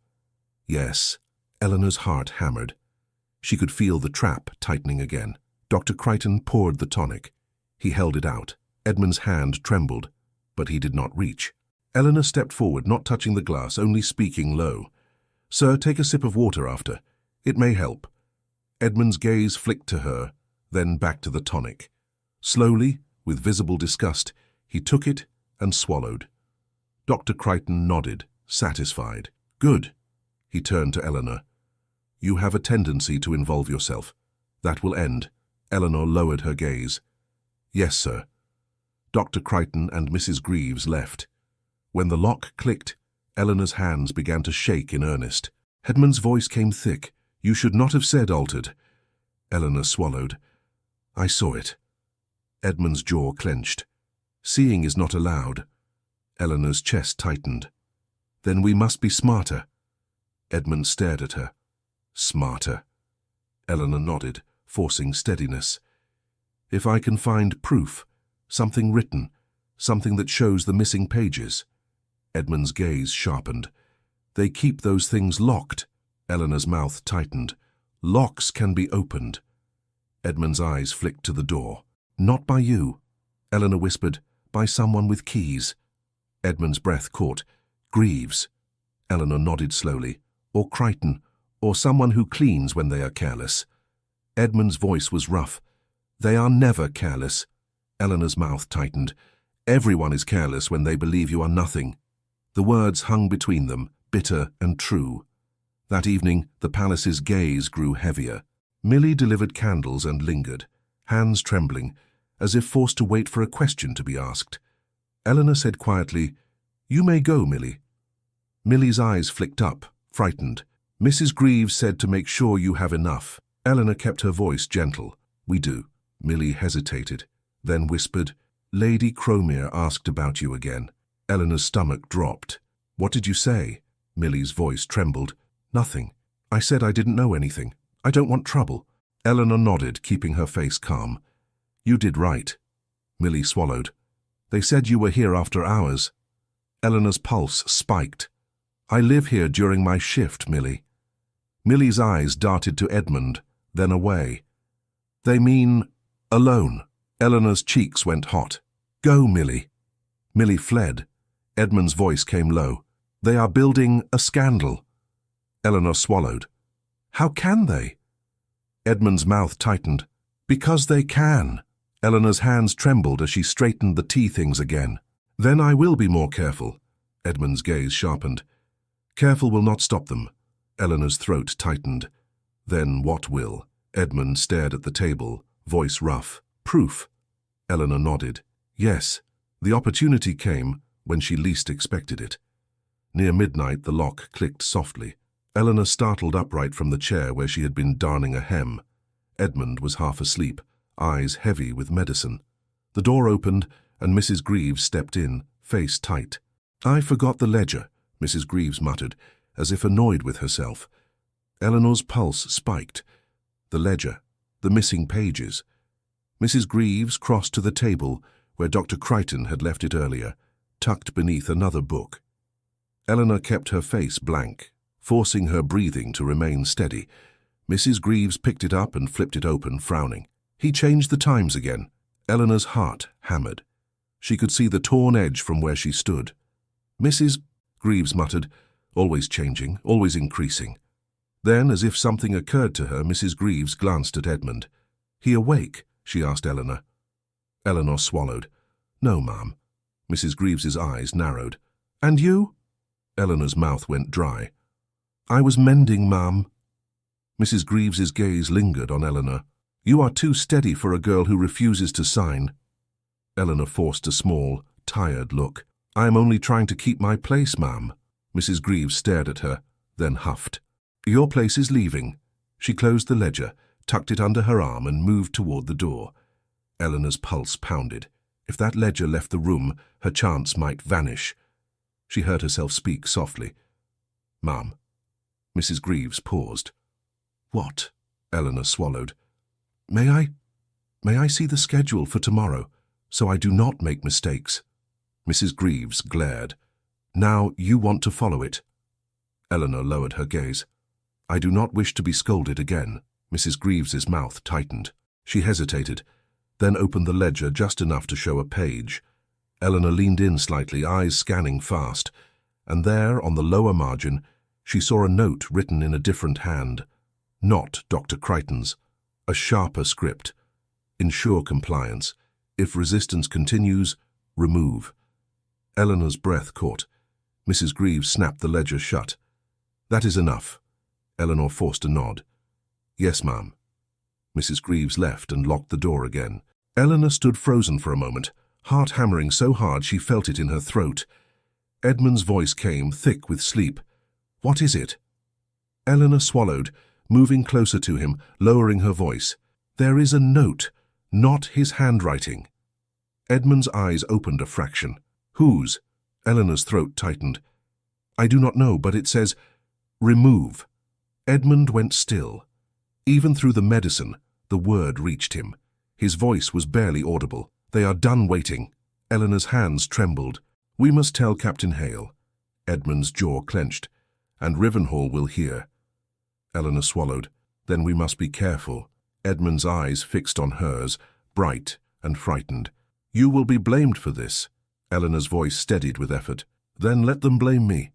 "Yes." Eleanor's heart hammered. She could feel the trap tightening again. Dr. Crichton poured the tonic. He held it out. Edmund's hand trembled, but he did not reach. Eleanor stepped forward, not touching the glass, only speaking low. "Sir, take a sip of water after. It may help." Edmund's gaze flicked to her, then back to the tonic. Slowly, with visible disgust, he took it and swallowed. Dr. Crichton nodded, satisfied. "Good." He turned to Eleanor. "You have a tendency to involve yourself. That will end." Eleanor lowered her gaze. "Yes, sir." Dr. Crichton and Mrs. Greaves left. When the lock clicked, Eleanor's hands began to shake in earnest. Edmund's voice came thick. "You should not have said altered." Eleanor swallowed. "I saw it." Edmund's jaw clenched. "Seeing is not allowed." Eleanor's chest tightened. "Then we must be smarter." Edmund stared at her. "Smarter?" Eleanor nodded, forcing steadiness. "If I can find proof, something written, something that shows the missing pages." Edmund's gaze sharpened. "They keep those things locked." Eleanor's mouth tightened. Locks can be opened. Edmund's eyes flicked to the door. Not by you, Eleanor whispered. By someone with keys. Edmund's breath caught. Greaves. Eleanor nodded slowly. Or Crichton, or someone who cleans when they are careless. Edmund's voice was rough. They are never careless. Eleanor's mouth tightened. Everyone is careless when they believe you are nothing. The words hung between them, bitter and true. That evening, the palace's gaze grew heavier. Millie delivered candles and lingered, hands trembling, as if forced to wait for a question to be asked. Eleanor said quietly, "You may go, Millie." Millie's eyes flicked up, frightened. "Mrs. Greaves said to make sure you have enough." Eleanor kept her voice gentle. "We do." Millie hesitated, then whispered, "Lady Cromere asked about you again." Eleanor's stomach dropped. "What did you say?" Millie's voice trembled. "Nothing. I said I didn't know anything. I don't want trouble." Eleanor nodded, keeping her face calm. "You did right." Millie swallowed. "They said you were here after hours." Eleanor's pulse spiked. "I live here during my shift, Millie." Millie's eyes darted to Edmund, then away. "They mean alone." Eleanor's cheeks went hot. "Go, Millie." Millie fled. Edmund's voice came low. "They are building a scandal." Eleanor swallowed. "How can they?" Edmund's mouth tightened. "Because they can." Eleanor's hands trembled as she straightened the tea things again. "Then I will be more careful." Edmund's gaze sharpened. "Careful will not stop them." Eleanor's throat tightened. "Then what will?" Edmund stared at the table, voice rough. "Proof." Eleanor nodded. "Yes, the opportunity came when she least expected it." Near midnight, the lock clicked softly. Eleanor startled upright from the chair where she had been darning a hem. Edmund was half asleep, eyes heavy with medicine. The door opened, and Mrs. Greaves stepped in, face tight. "I forgot the ledger," Mrs. Greaves muttered, as if annoyed with herself. Eleanor's pulse spiked. The ledger, the missing pages. Mrs. Greaves crossed to the table where Dr. Crichton had left it earlier, tucked beneath another book. Eleanor kept her face blank, forcing her breathing to remain steady. Mrs. Greaves picked it up and flipped it open, frowning. He changed the times again. Eleanor's heart hammered. She could see the torn edge from where she stood. "Mrs. Greaves muttered, "Always changing, always increasing." Then, as if something occurred to her, Mrs. Greaves glanced at Edmund. "He awake?" she asked Eleanor. Eleanor swallowed. "No, ma'am." Mrs. Greaves's eyes narrowed. "And you?" Eleanor's mouth went dry. "I was mending, ma'am." Mrs. Greaves's gaze lingered on Eleanor. "You are too steady for a girl who refuses to sign." Eleanor forced a small, tired look. "I am only trying to keep my place, ma'am." Mrs. Greaves stared at her, then huffed. "Your place is leaving." She closed the ledger, tucked it under her arm, and moved toward the door. Eleanor's pulse pounded. If that ledger left the room, her chance might vanish. She heard herself speak softly. "Ma'am." Mrs. Greaves paused. "What?" Eleanor swallowed. May I see the schedule for tomorrow, so I do not make mistakes?" Mrs. Greaves glared. "Now you want to follow it." Eleanor lowered her gaze. "I do not wish to be scolded again." Mrs. Greaves's mouth tightened. She hesitated, then opened the ledger just enough to show a page. Eleanor leaned in slightly, eyes scanning fast, and there, on the lower margin, she saw a note written in a different hand. Not Dr. Crichton's. A sharper script. "Ensure compliance. If resistance continues, remove." Eleanor's breath caught. Mrs. Greaves snapped the ledger shut. "That is enough." Eleanor forced a nod. "Yes, ma'am." Mrs. Greaves left and locked the door again. Eleanor stood frozen for a moment, heart hammering so hard she felt it in her throat. Edmund's voice came, thick with sleep. "What is it?" Eleanor swallowed, moving closer to him, lowering her voice. "There is a note, not his handwriting." Edmund's eyes opened a fraction. "Whose?" Eleanor's throat tightened. "I do not know, but it says, 'Remove.'" Edmund went still. Even through the medicine, the word reached him. His voice was barely audible. "They are done waiting." Eleanor's hands trembled. "We must tell Captain Hale." Edmund's jaw clenched. "And Rivenhall will hear." Eleanor swallowed. Then we must be careful. Edmund's eyes fixed on hers, bright and frightened. You will be blamed for this. Eleanor's voice steadied with effort. Then let them blame me.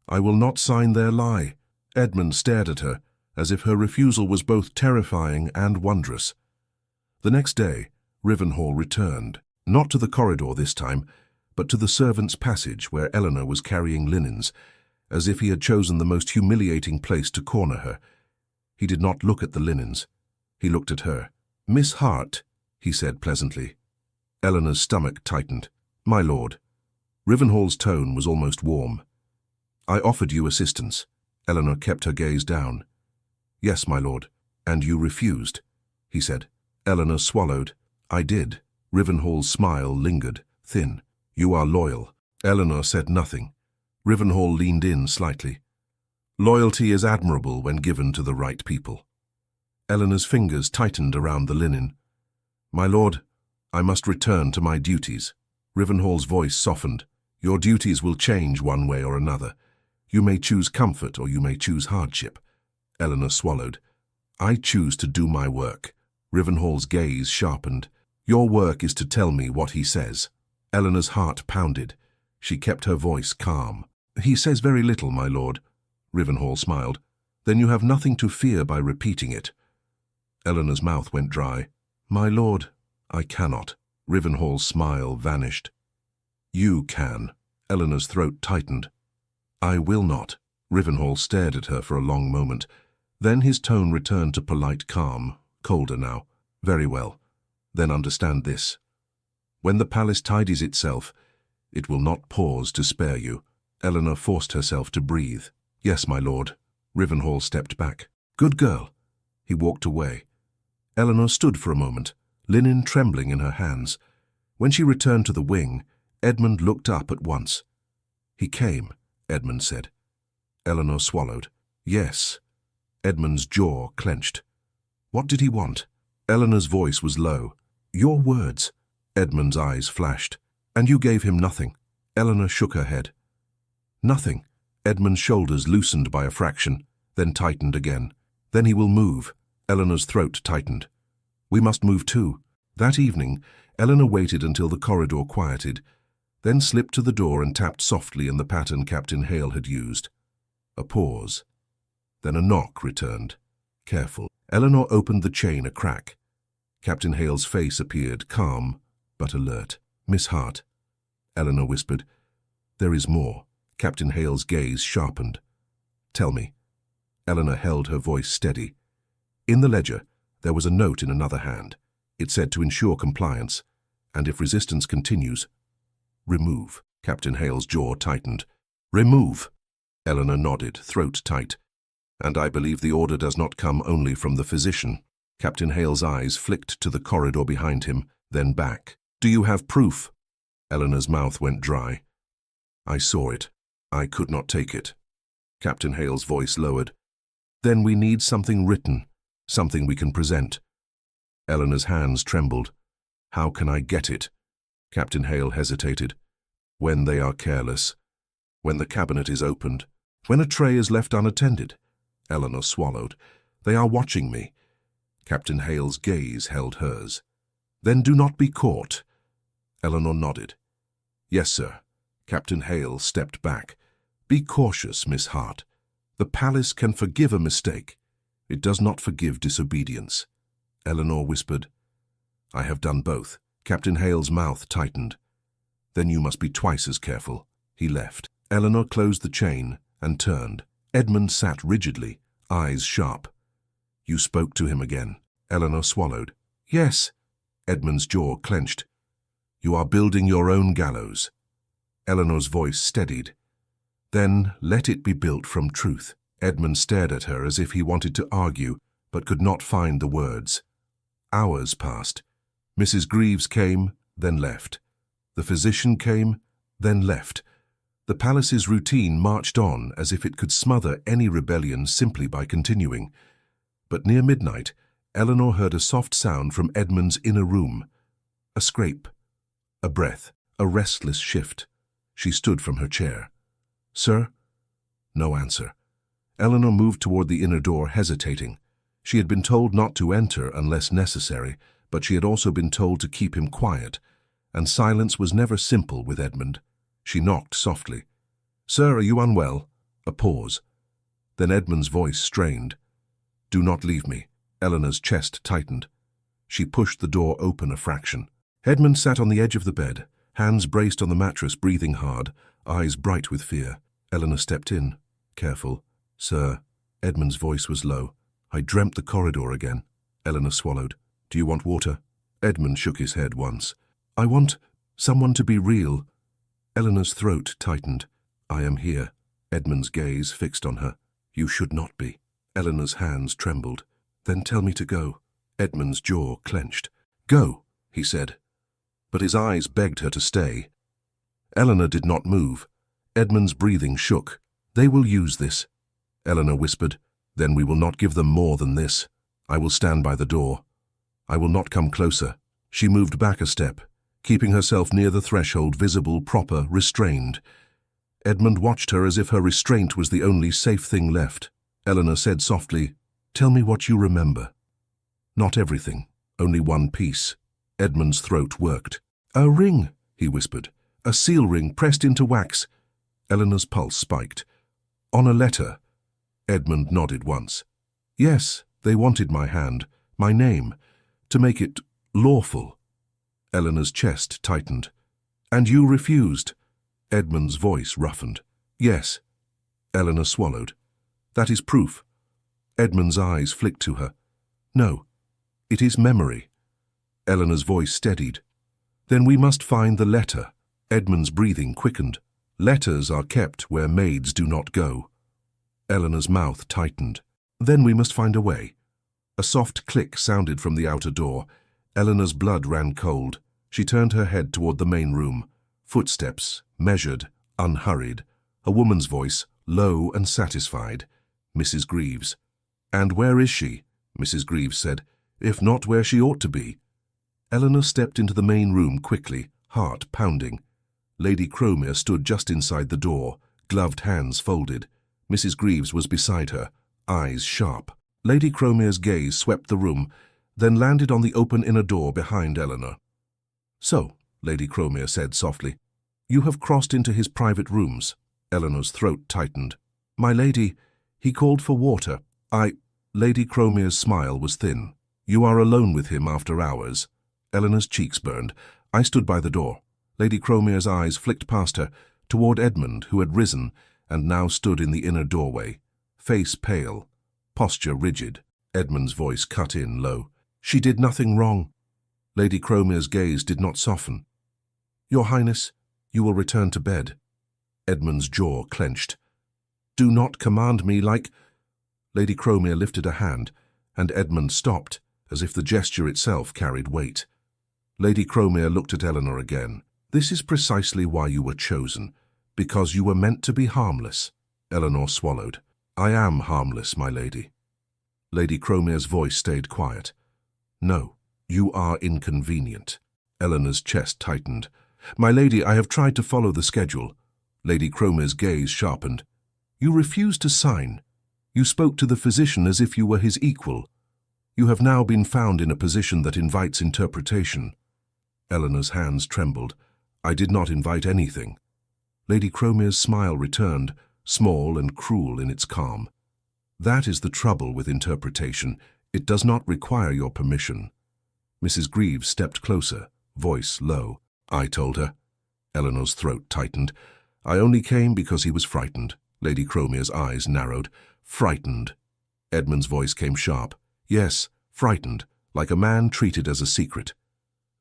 I will not sign their lie. Edmund stared at her, as if her refusal was both terrifying and wondrous. The next day, Rivenhall returned, not to the corridor this time, but to the servants' passage where Eleanor was carrying linens, as if he had chosen the most humiliating place to corner her. He did not look at the linens. He looked at her. "Miss Hart," he said pleasantly. Eleanor's stomach tightened. "My lord." Rivenhall's tone was almost warm. "I offered you assistance." Eleanor kept her gaze down. "Yes, my lord." "And you refused," he said. Eleanor swallowed. "I did." Rivenhall's smile lingered, thin. "You are loyal." Eleanor said nothing. Rivenhall leaned in slightly. "Loyalty is admirable when given to the right people." Eleanor's fingers tightened around the linen. "My lord, I must return to my duties." Rivenhall's voice softened. "Your duties will change one way or another. You may choose comfort or you may choose hardship." Eleanor swallowed. "I choose to do my work." Rivenhall's gaze sharpened. "Your work is to tell me what he says." Eleanor's heart pounded. She kept her voice calm. "He says very little, my lord." Rivenhall smiled. "Then you have nothing to fear by repeating it." Eleanor's mouth went dry. "My lord, I cannot." Rivenhall's smile vanished. "You can." Eleanor's throat tightened. "I will not." Rivenhall stared at her for a long moment. Then his tone returned to polite calm, colder now. "Very well. Then understand this. When the palace tidies itself, it will not pause to spare you." Eleanor forced herself to breathe. "Yes, my lord." Rivenhall stepped back. "Good girl." He walked away. Eleanor stood for a moment, linen trembling in her hands. When she returned to the wing, Edmund looked up at once. "He came," Edmund said. Eleanor swallowed. "Yes." Edmund's jaw clenched. "What did he want?" Eleanor's voice was low. "Your words." Edmund's eyes flashed. "And you gave him nothing." Eleanor shook her head. "Nothing." Edmund's shoulders loosened by a fraction, then tightened again. "Then he will move." Eleanor's throat tightened. "We must move too." That evening, Eleanor waited until the corridor quieted, then slipped to the door and tapped softly in the pattern Captain Hale had used. A pause. Then a knock returned. Careful. Eleanor opened the chain a crack. Captain Hale's face appeared, calm but alert. "Miss Hart," Eleanor whispered. "There is more." Captain Hale's gaze sharpened. "Tell me." Eleanor held her voice steady. In the ledger, there was a note in another hand. It said to ensure compliance, and if resistance continues, remove. Captain Hale's jaw tightened. "Remove." Eleanor nodded, throat tight. "And I believe the order does not come only from the physician." Captain Hale's eyes flicked to the corridor behind him, then back. "Do you have proof?" Eleanor's mouth went dry. "I saw it. I could not take it." Captain Hale's voice lowered. "Then we need something written, something we can present." Eleanor's hands trembled. "How can I get it?" Captain Hale hesitated. "When they are careless. When the cabinet is opened. When a tray is left unattended." Eleanor swallowed. "They are watching me." Captain Hale's gaze held hers. "Then do not be caught." Eleanor nodded. "Yes, sir." Captain Hale stepped back. "Be cautious, Miss Hart. The palace can forgive a mistake. It does not forgive disobedience." Eleanor whispered. "I have done both." Captain Hale's mouth tightened. "Then you must be twice as careful." He left. Eleanor closed the chain and turned. Edmund sat rigidly, eyes sharp. "You spoke to him again." Eleanor swallowed. "Yes." Edmund's jaw clenched. "You are building your own gallows." Eleanor's voice steadied. "Then let it be built from truth." Edmund stared at her as if he wanted to argue, but could not find the words. Hours passed. Mrs. Greaves came, then left. The physician came, then left. The palace's routine marched on as if it could smother any rebellion simply by continuing. But near midnight, Eleanor heard a soft sound from Edmund's inner room. A scrape, a breath, a restless shift. She stood from her chair. "Sir?" No answer. Eleanor moved toward the inner door, hesitating. She had been told not to enter unless necessary, but she had also been told to keep him quiet, and silence was never simple with Edmund. She knocked softly. "Sir, are you unwell?" A pause. Then Edmund's voice strained. "Do not leave me." Eleanor's chest tightened. She pushed the door open a fraction. Edmund sat on the edge of the bed, hands braced on the mattress, breathing hard, eyes bright with fear. Eleanor stepped in. "Careful." "Sir." Edmund's voice was low. "I dreamt the corridor again." Eleanor swallowed. "Do you want water?" Edmund shook his head once. "I want someone to be real." Eleanor's throat tightened. "I am here." Edmund's gaze fixed on her. "You should not be." Eleanor's hands trembled. "Then tell me to go." Edmund's jaw clenched. "Go," he said. But his eyes begged her to stay. Eleanor did not move. Edmund's breathing shook. "They will use this," Eleanor whispered. "Then we will not give them more than this. I will stand by the door. I will not come closer." She moved back a step, keeping herself near the threshold, visible, proper, restrained. Edmund watched her as if her restraint was the only safe thing left. Eleanor said softly, "Tell me what you remember." "Not everything, only one piece." Edmund's throat worked. "A ring," he whispered. "A seal ring pressed into wax." Eleanor's pulse spiked. "On a letter." Edmund nodded once. "Yes, they wanted my hand, my name, to make it lawful." Eleanor's chest tightened. "And you refused?" Edmund's voice roughened. "Yes." Eleanor swallowed. "That is proof." Edmund's eyes flicked to her. "No, it is memory." Eleanor's voice steadied. "Then we must find the letter." Edmund's breathing quickened. "Letters are kept where maids do not go." Eleanor's mouth tightened. "Then we must find a way." A soft click sounded from the outer door. Eleanor's blood ran cold. She turned her head toward the main room. Footsteps, measured, unhurried. A woman's voice, low and satisfied. "Mrs. Greaves." "And where is she?" Mrs. Greaves said. "If not where she ought to be." Eleanor stepped into the main room quickly, heart pounding. Lady Cromere stood just inside the door, gloved hands folded. Mrs. Greaves was beside her, eyes sharp. Lady Cromere's gaze swept the room, then landed on the open inner door behind Eleanor. "So," Lady Cromere said softly, "you have crossed into his private rooms." Eleanor's throat tightened. "My lady, he called for water. Lady Cromere's smile was thin. "You are alone with him after hours." Eleanor's cheeks burned. "I stood by the door." Lady Cromere's eyes flicked past her, toward Edmund, who had risen, and now stood in the inner doorway. Face pale, posture rigid. Edmund's voice cut in low. "She did nothing wrong." Lady Cromere's gaze did not soften. "Your Highness, you will return to bed." Edmund's jaw clenched. "Do not command me like—" Lady Cromere lifted a hand, and Edmund stopped, as if the gesture itself carried weight. Lady Cromere looked at Eleanor again. "This is precisely why you were chosen, because you were meant to be harmless." Eleanor swallowed. "I am harmless, my lady." Lady Cromere's voice stayed quiet. "No, you are inconvenient." Eleanor's chest tightened. "My lady, I have tried to follow the schedule." Lady Cromere's gaze sharpened. "You refused to sign. You spoke to the physician as if you were his equal. You have now been found in a position that invites interpretation." Eleanor's hands trembled. "I did not invite anything." Lady Cromere's smile returned, small and cruel in its calm. "That is the trouble with interpretation. It does not require your permission." Mrs. Greaves stepped closer, voice low. "I told her." Eleanor's throat tightened. "I only came because he was frightened." Lady Cromere's eyes narrowed. "Frightened." Edmund's voice came sharp. "Yes, frightened, like a man treated as a secret."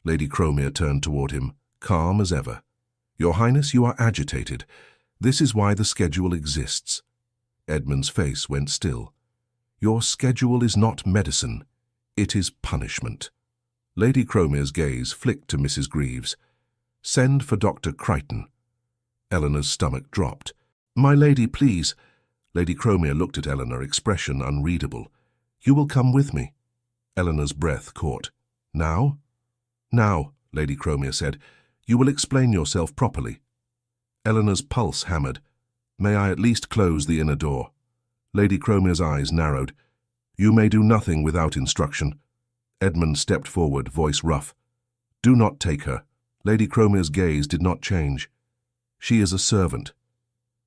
Lady Cromere turned toward him, calm as ever. "Your Highness, you are agitated. This is why the schedule exists." Edmund's face went still. "Your schedule is not medicine. It is punishment." Lady Cromere's gaze flicked to Mrs. Greaves. "Send for Dr. Crichton." Eleanor's stomach dropped. "My lady, please." Lady Cromere looked at Eleanor, expression unreadable. "You will come with me." Eleanor's breath caught. "Now?" "Now," Lady Cromere said. "You will explain yourself properly." Eleanor's pulse hammered. "May I at least close the inner door?" Lady Cromere's eyes narrowed. You may do nothing without instruction. Edmund stepped forward, voice rough. Do not take her. Lady Cromer's gaze did not change. She is a servant.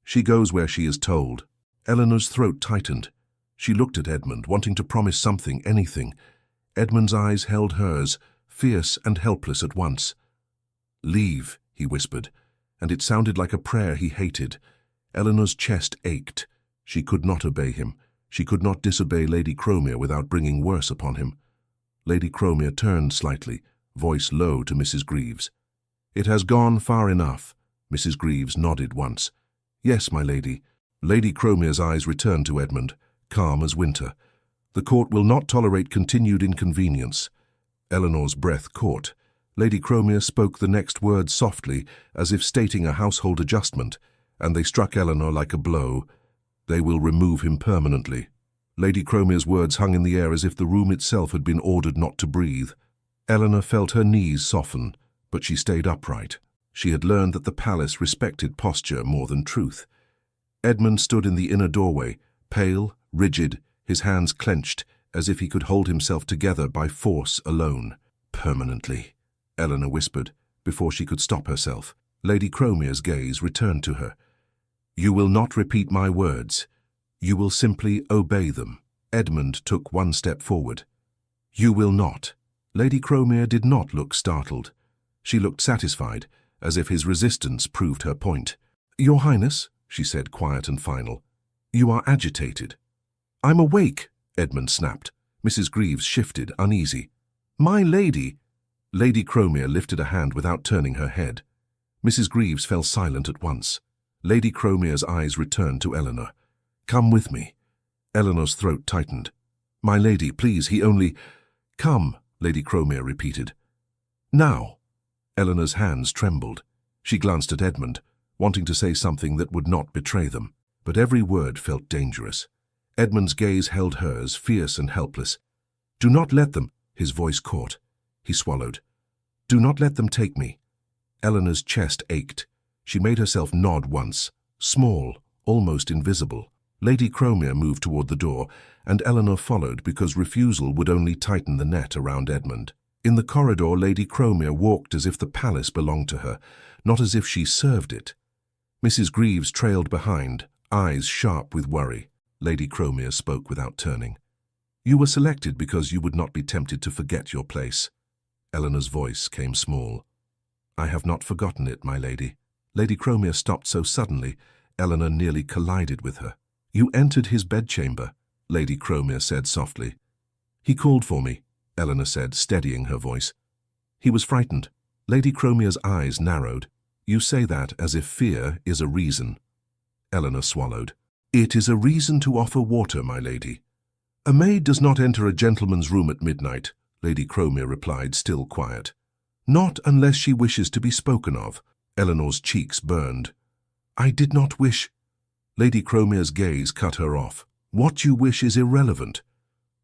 She goes where she is told. Eleanor's throat tightened. She looked at Edmund, wanting to promise something, anything. Edmund's eyes held hers, fierce and helpless at once. Leave, he whispered, and it sounded like a prayer he hated. Eleanor's chest ached. She could not obey him. She could not disobey Lady Cromer without bringing worse upon him. Lady Cromer turned slightly, voice low to Mrs. Greaves. It has gone far enough. Mrs. Greaves nodded once. Yes, my lady. Lady Cromer's eyes returned to Edmund, calm as winter. The court will not tolerate continued inconvenience. Eleanor's breath caught. Lady Cromer spoke the next words softly, as if stating a household adjustment, and they struck Eleanor like a blow. They will remove him permanently. Lady Cromer's words hung in the air as if the room itself had been ordered not to breathe. Eleanor felt her knees soften, but she stayed upright. She had learned that the palace respected posture more than truth. Edmund stood in the inner doorway, pale, rigid, his hands clenched, as if he could hold himself together by force alone. Permanently, Eleanor whispered, before she could stop herself. Lady Cromer's gaze returned to her. You will not repeat my words. You will simply obey them. Edmund took one step forward. You will not. Lady Cromer did not look startled. She looked satisfied, as if his resistance proved her point. Your Highness, she said, quiet and final, you are agitated. I'm awake, Edmund snapped. Mrs. Greaves shifted, uneasy. My lady! Lady Cromer lifted a hand without turning her head. Mrs. Greaves fell silent at once. Lady Cromer's eyes returned to Eleanor. Come with me. Eleanor's throat tightened. My lady, please, he only... Come, Lady Cromer repeated. Now. Eleanor's hands trembled. She glanced at Edmund, wanting to say something that would not betray them, but every word felt dangerous. Edmund's gaze held hers, fierce and helpless. Do not let them, his voice caught. He swallowed. Do not let them take me. Eleanor's chest ached. She made herself nod once, small, almost invisible. Lady Cromer moved toward the door, and Eleanor followed because refusal would only tighten the net around Edmund. In the corridor, Lady Cromer walked as if the palace belonged to her, not as if she served it. Mrs. Greaves trailed behind, eyes sharp with worry. Lady Cromer spoke without turning. You were selected because you would not be tempted to forget your place. Eleanor's voice came small. I have not forgotten it, my lady. Lady Cromer stopped so suddenly, Eleanor nearly collided with her. You entered his bedchamber, Lady Cromer said softly. He called for me, Eleanor said, steadying her voice. He was frightened. Lady Cromer's eyes narrowed. You say that as if fear is a reason. Eleanor swallowed. It is a reason to offer water, my lady. A maid does not enter a gentleman's room at midnight, Lady Cromer replied, still quiet. Not unless she wishes to be spoken of. Eleanor's cheeks burned. I did not wish. Lady Cromer's gaze cut her off. What you wish is irrelevant.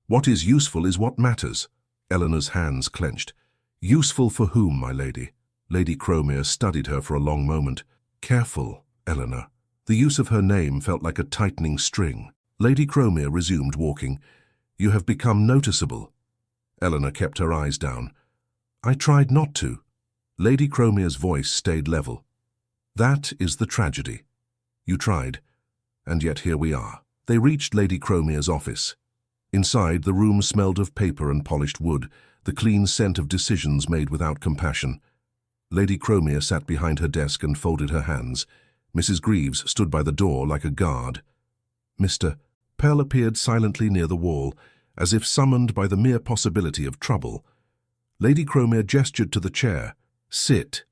What is useful is what matters. Eleanor's hands clenched. Useful for whom, my lady? Lady Cromer studied her for a long moment. Careful, Eleanor. The use of her name felt like a tightening string. Lady Cromer resumed walking. You have become noticeable. Eleanor kept her eyes down. I tried not to. Lady Cromer's voice stayed level. That is the tragedy. You tried, and yet here we are. They reached Lady Cromer's office. Inside, the room smelled of paper and polished wood, the clean scent of decisions made without compassion. Lady Cromer sat behind her desk and folded her hands. Mrs. Greaves stood by the door like a guard. Mr. Pell appeared silently near the wall, as if summoned by the mere possibility of trouble. Lady Cromer gestured to the chair. Sit.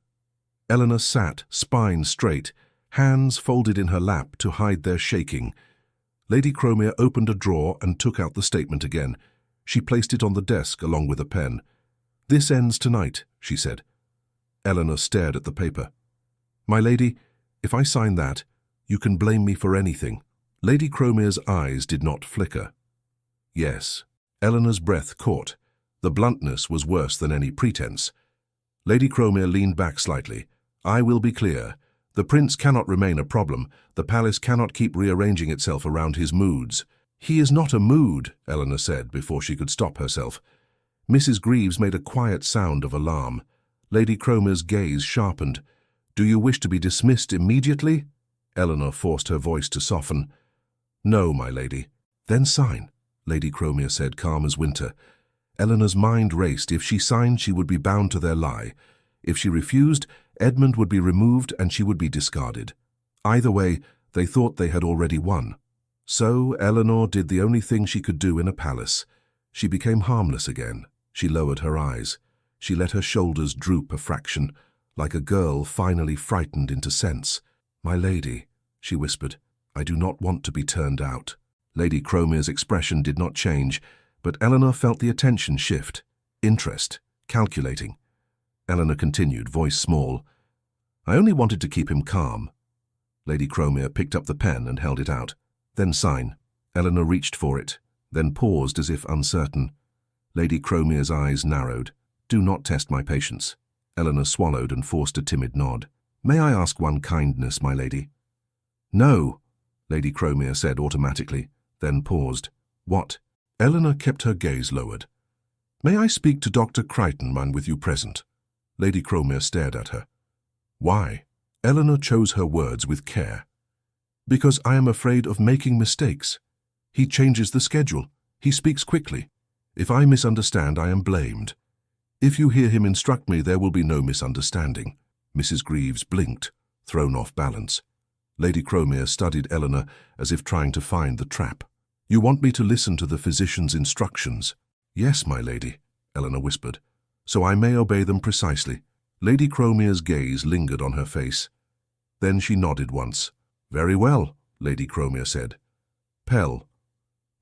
Eleanor sat, spine straight, hands folded in her lap to hide their shaking. Lady Cromer opened a drawer and took out the statement again. She placed it on the desk along with a pen. This ends tonight, she said. Eleanor stared at the paper. My lady, if I sign that, you can blame me for anything. Lady Cromer's eyes did not flicker. Yes. Eleanor's breath caught. The bluntness was worse than any pretense. Lady Cromer leaned back slightly. I will be clear. The prince cannot remain a problem. The palace cannot keep rearranging itself around his moods. "He is not a mood," Eleanor said before she could stop herself. Mrs. Greaves made a quiet sound of alarm. Lady Cromer's gaze sharpened. "Do you wish to be dismissed immediately?" Eleanor forced her voice to soften. "No, my lady." "Then sign," Lady Cromer said, calm as winter. Eleanor's mind raced. If she signed, she would be bound to their lie. If she refused, Edmund would be removed and she would be discarded. Either way, they thought they had already won. So Eleanor did the only thing she could do in a palace. She became harmless again. She lowered her eyes. She let her shoulders droop a fraction, like a girl finally frightened into sense. "My lady," she whispered, "I do not want to be turned out." Lady Cromer's expression did not change, but Eleanor felt the attention shift. Interest. Calculating. Eleanor continued, voice small. "I only wanted to keep him calm." Lady Cromer picked up the pen and held it out. "Then sign." Eleanor reached for it, then paused as if uncertain. Lady Cromer's eyes narrowed. "Do not test my patience." Eleanor swallowed and forced a timid nod. "May I ask one kindness, my lady?" "No," Lady Cromer said automatically, then paused. "What?" Eleanor kept her gaze lowered. "May I speak to Dr. Crichton with you present?" Lady Cromer stared at her. "Why?" Eleanor chose her words with care. "Because I am afraid of making mistakes. He changes the schedule. He speaks quickly. If I misunderstand, I am blamed. If you hear him instruct me, there will be no misunderstanding." Mrs. Greaves blinked, thrown off balance. Lady Cromer studied Eleanor as if trying to find the trap. "You want me to listen to the physician's instructions?" "Yes, my lady," Eleanor whispered. "So I may obey them precisely." Lady Cromer's gaze lingered on her face. Then she nodded once. "Very well," Lady Cromer said. "Pell."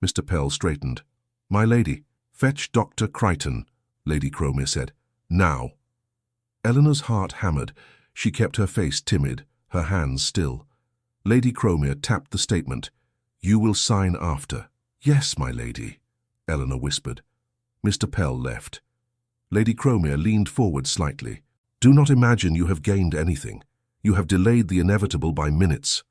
Mr. Pell straightened. "My lady." "Fetch Dr. Crichton," Lady Cromer said. "Now." Eleanor's heart hammered. She kept her face timid, her hands still. Lady Cromer tapped the statement. "You will sign after." "Yes, my lady," Eleanor whispered. Mr. Pell left. Lady Cromer leaned forward slightly. "Do not imagine you have gained anything. You have delayed the inevitable by minutes."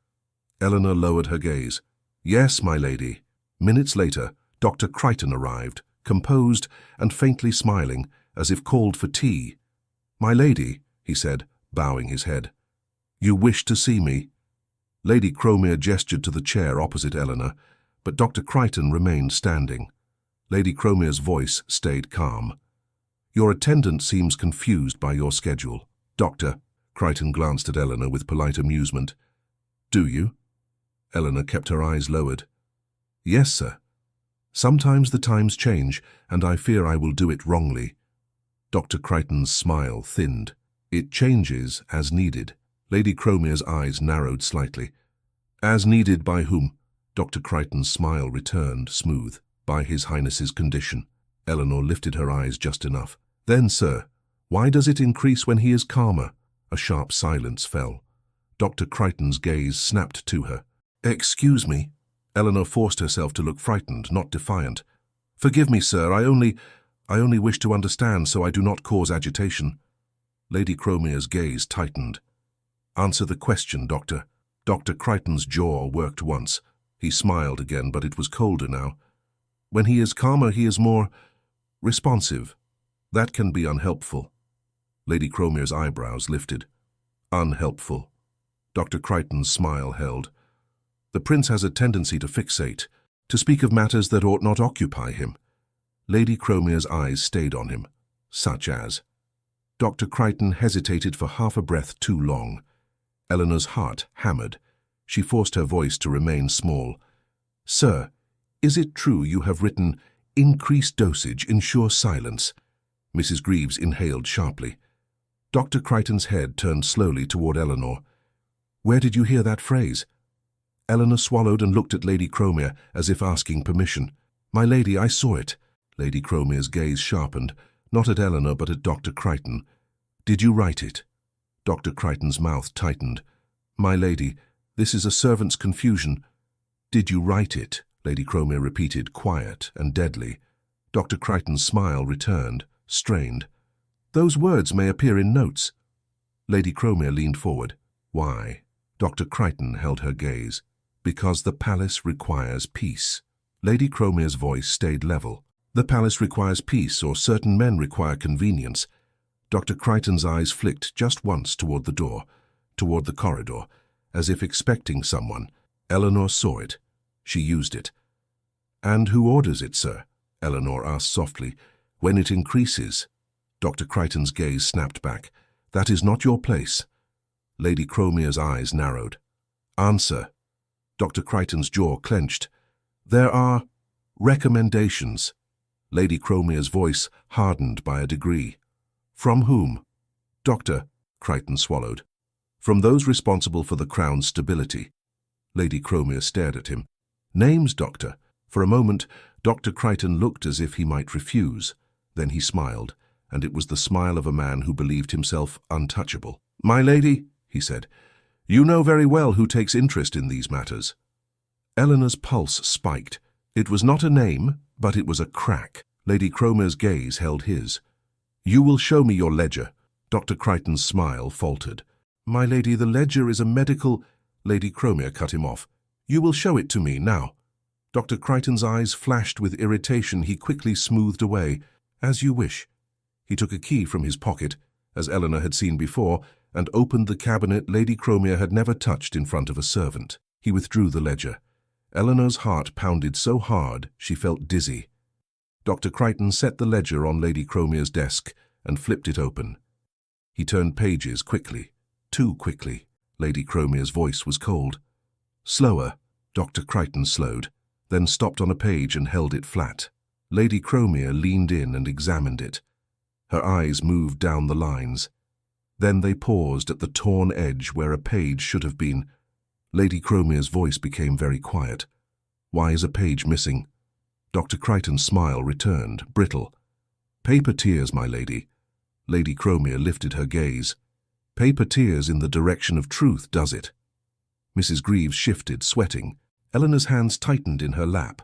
Eleanor lowered her gaze. "Yes, my lady." Minutes later, Dr. Crichton arrived, composed and faintly smiling, as if called for tea. "My lady," he said, bowing his head. "You wish to see me?" Lady Cromer gestured to the chair opposite Eleanor, but Dr. Crichton remained standing. Lady Cromer's voice stayed calm. "Your attendant seems confused by your schedule." "Doctor," Crichton glanced at Eleanor with polite amusement. "Do you?" Eleanor kept her eyes lowered. "Yes, sir. Sometimes the times change, and I fear I will do it wrongly." Dr. Crichton's smile thinned. "It changes as needed." Lady Cromer's eyes narrowed slightly. "As needed by whom?" Dr. Crichton's smile returned, smooth. "By His Highness's condition." Eleanor lifted her eyes just enough. "Then, sir, why does it increase when he is calmer?" A sharp silence fell. Dr. Crichton's gaze snapped to her. "Excuse me." Eleanor forced herself to look frightened, not defiant. "Forgive me, sir, I only wish to understand so I do not cause agitation." Lady Cromer's gaze tightened. "Answer the question, Doctor." Dr. Crichton's jaw worked once. He smiled again, but it was colder now. "When he is calmer, he is more responsive. That can be unhelpful." Lady Cromer's eyebrows lifted. "Unhelpful." Dr. Crichton's smile held. "The prince has a tendency to fixate, to speak of matters that ought not occupy him." Lady Cromer's eyes stayed on him. "Such as?" Dr. Crichton hesitated for half a breath too long. Eleanor's heart hammered. She forced her voice to remain small. "Sir, is it true you have written, 'Increased dosage, ensure silence'?" Mrs. Greaves inhaled sharply. Dr. Crichton's head turned slowly toward Eleanor. "Where did you hear that phrase?" Eleanor swallowed and looked at Lady Cromer as if asking permission. "My lady, I saw it." Lady Cromer's gaze sharpened, not at Eleanor but at Dr. Crichton. "Did you write it?" Dr. Crichton's mouth tightened. "My lady, this is a servant's confusion." "Did you write it?" Lady Cromer repeated, quiet and deadly. Dr. Crichton's smile returned, strained. "Those words may appear in notes." Lady Cromer leaned forward. "Why?" Dr. Crichton held her gaze. "Because the palace requires peace." Lady Cromer's voice stayed level. The palace requires peace, or certain men require convenience. Dr. Crichton's eyes flicked just once toward the door, toward the corridor, as if expecting someone. Eleanor saw it. She used it. "And who orders it, sir?" Eleanor asked softly. "When it increases." Dr. Crichton's gaze snapped back. "That is not your place." Lady Cromer's eyes narrowed. "Answer." Dr. Crichton's jaw clenched. "There are recommendations." Lady Cromer's voice hardened by a degree. "From whom?" "Doctor," Crichton swallowed. "From those responsible for the Crown's stability." Lady Cromer stared at him. "Names, Doctor." For a moment, Dr. Crichton looked as if he might refuse. Then he smiled, and it was the smile of a man who believed himself untouchable. "My lady," he said, "you know very well who takes interest in these matters." Eleanor's pulse spiked. It was not a name, but it was a crack. Lady Cromer's gaze held his. "You will show me your ledger." Dr. Crichton's smile faltered. "My lady, the ledger is a medical—" Lady Cromer cut him off. "You will show it to me now." Dr. Crichton's eyes flashed with irritation. He quickly smoothed away. "As you wish." He took a key from his pocket, as Eleanor had seen before, and opened the cabinet Lady Cromer had never touched in front of a servant. He withdrew the ledger. Eleanor's heart pounded so hard she felt dizzy. Dr. Crichton set the ledger on Lady Cromer's desk and flipped it open. He turned pages quickly, too quickly. Lady Cromer's voice was cold. "Slower." Dr. Crichton slowed, then stopped on a page and held it flat. Lady Cromer leaned in and examined it. Her eyes moved down the lines. Then they paused at the torn edge where a page should have been. Lady Cromer's voice became very quiet. "Why is a page missing?" Dr. Crichton's smile returned, brittle. "Paper tears, my lady." Lady Cromer lifted her gaze. "Paper tears in the direction of truth, does it?" Mrs. Greaves shifted, sweating. Eleanor's hands tightened in her lap.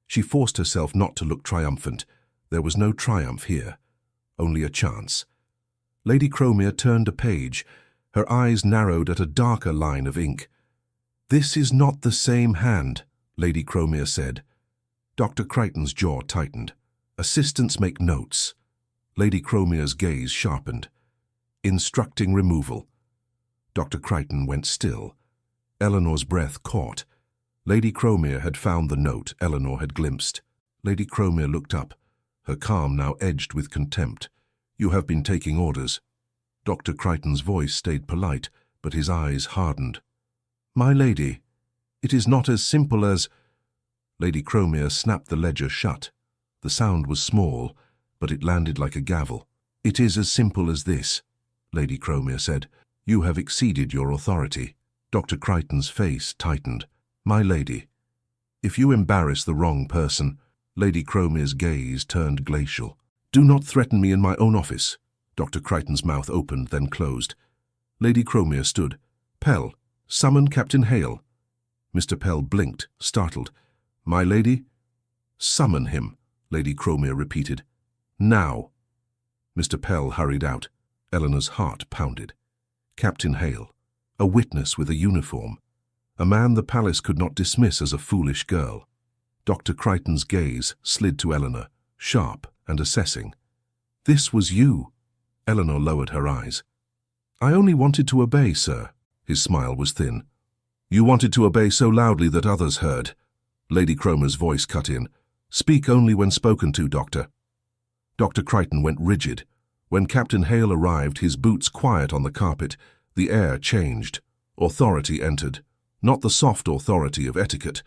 She forced herself not to look triumphant. There was no triumph here, only a chance. Lady Cromer turned a page. Her eyes narrowed at a darker line of ink. "This is not the same hand," Lady Cromer said. Dr. Crichton's jaw tightened. "Assistants make notes." Lady Cromer's gaze sharpened. "Instructing removal." Dr. Crichton went still. Eleanor's breath caught. Lady Cromer had found the note Eleanor had glimpsed. Lady Cromer looked up, her calm now edged with contempt. "You have been taking orders." Dr. Crichton's voice stayed polite, but his eyes hardened. "My lady, it is not as simple as—" Lady Cromer snapped the ledger shut. The sound was small, but it landed like a gavel. "It is as simple as this," Lady Cromer said. "You have exceeded your authority." Dr. Crichton's face tightened. "My lady, if you embarrass the wrong person—" Lady Cromer's gaze turned glacial. "Do not threaten me in my own office." Dr. Crichton's mouth opened, then closed. Lady Cromer stood. "Pell, summon Captain Hale." Mr. Pell blinked, startled. "My lady?" "Summon him," Lady Cromer repeated. "Now." Mr. Pell hurried out. Eleanor's heart pounded. Captain Hale, a witness with a uniform, a man the palace could not dismiss as a foolish girl. Dr. Crichton's gaze slid to Eleanor, sharp and assessing. "This was you." Eleanor lowered her eyes. "I only wanted to obey, sir." His smile was thin. "You wanted to obey so loudly that others heard." Lady Cromer's voice cut in. "Speak only when spoken to, Doctor." Dr. Crichton went rigid. When Captain Hale arrived, his boots quiet on the carpet, the air changed. Authority entered. Not the soft authority of etiquette,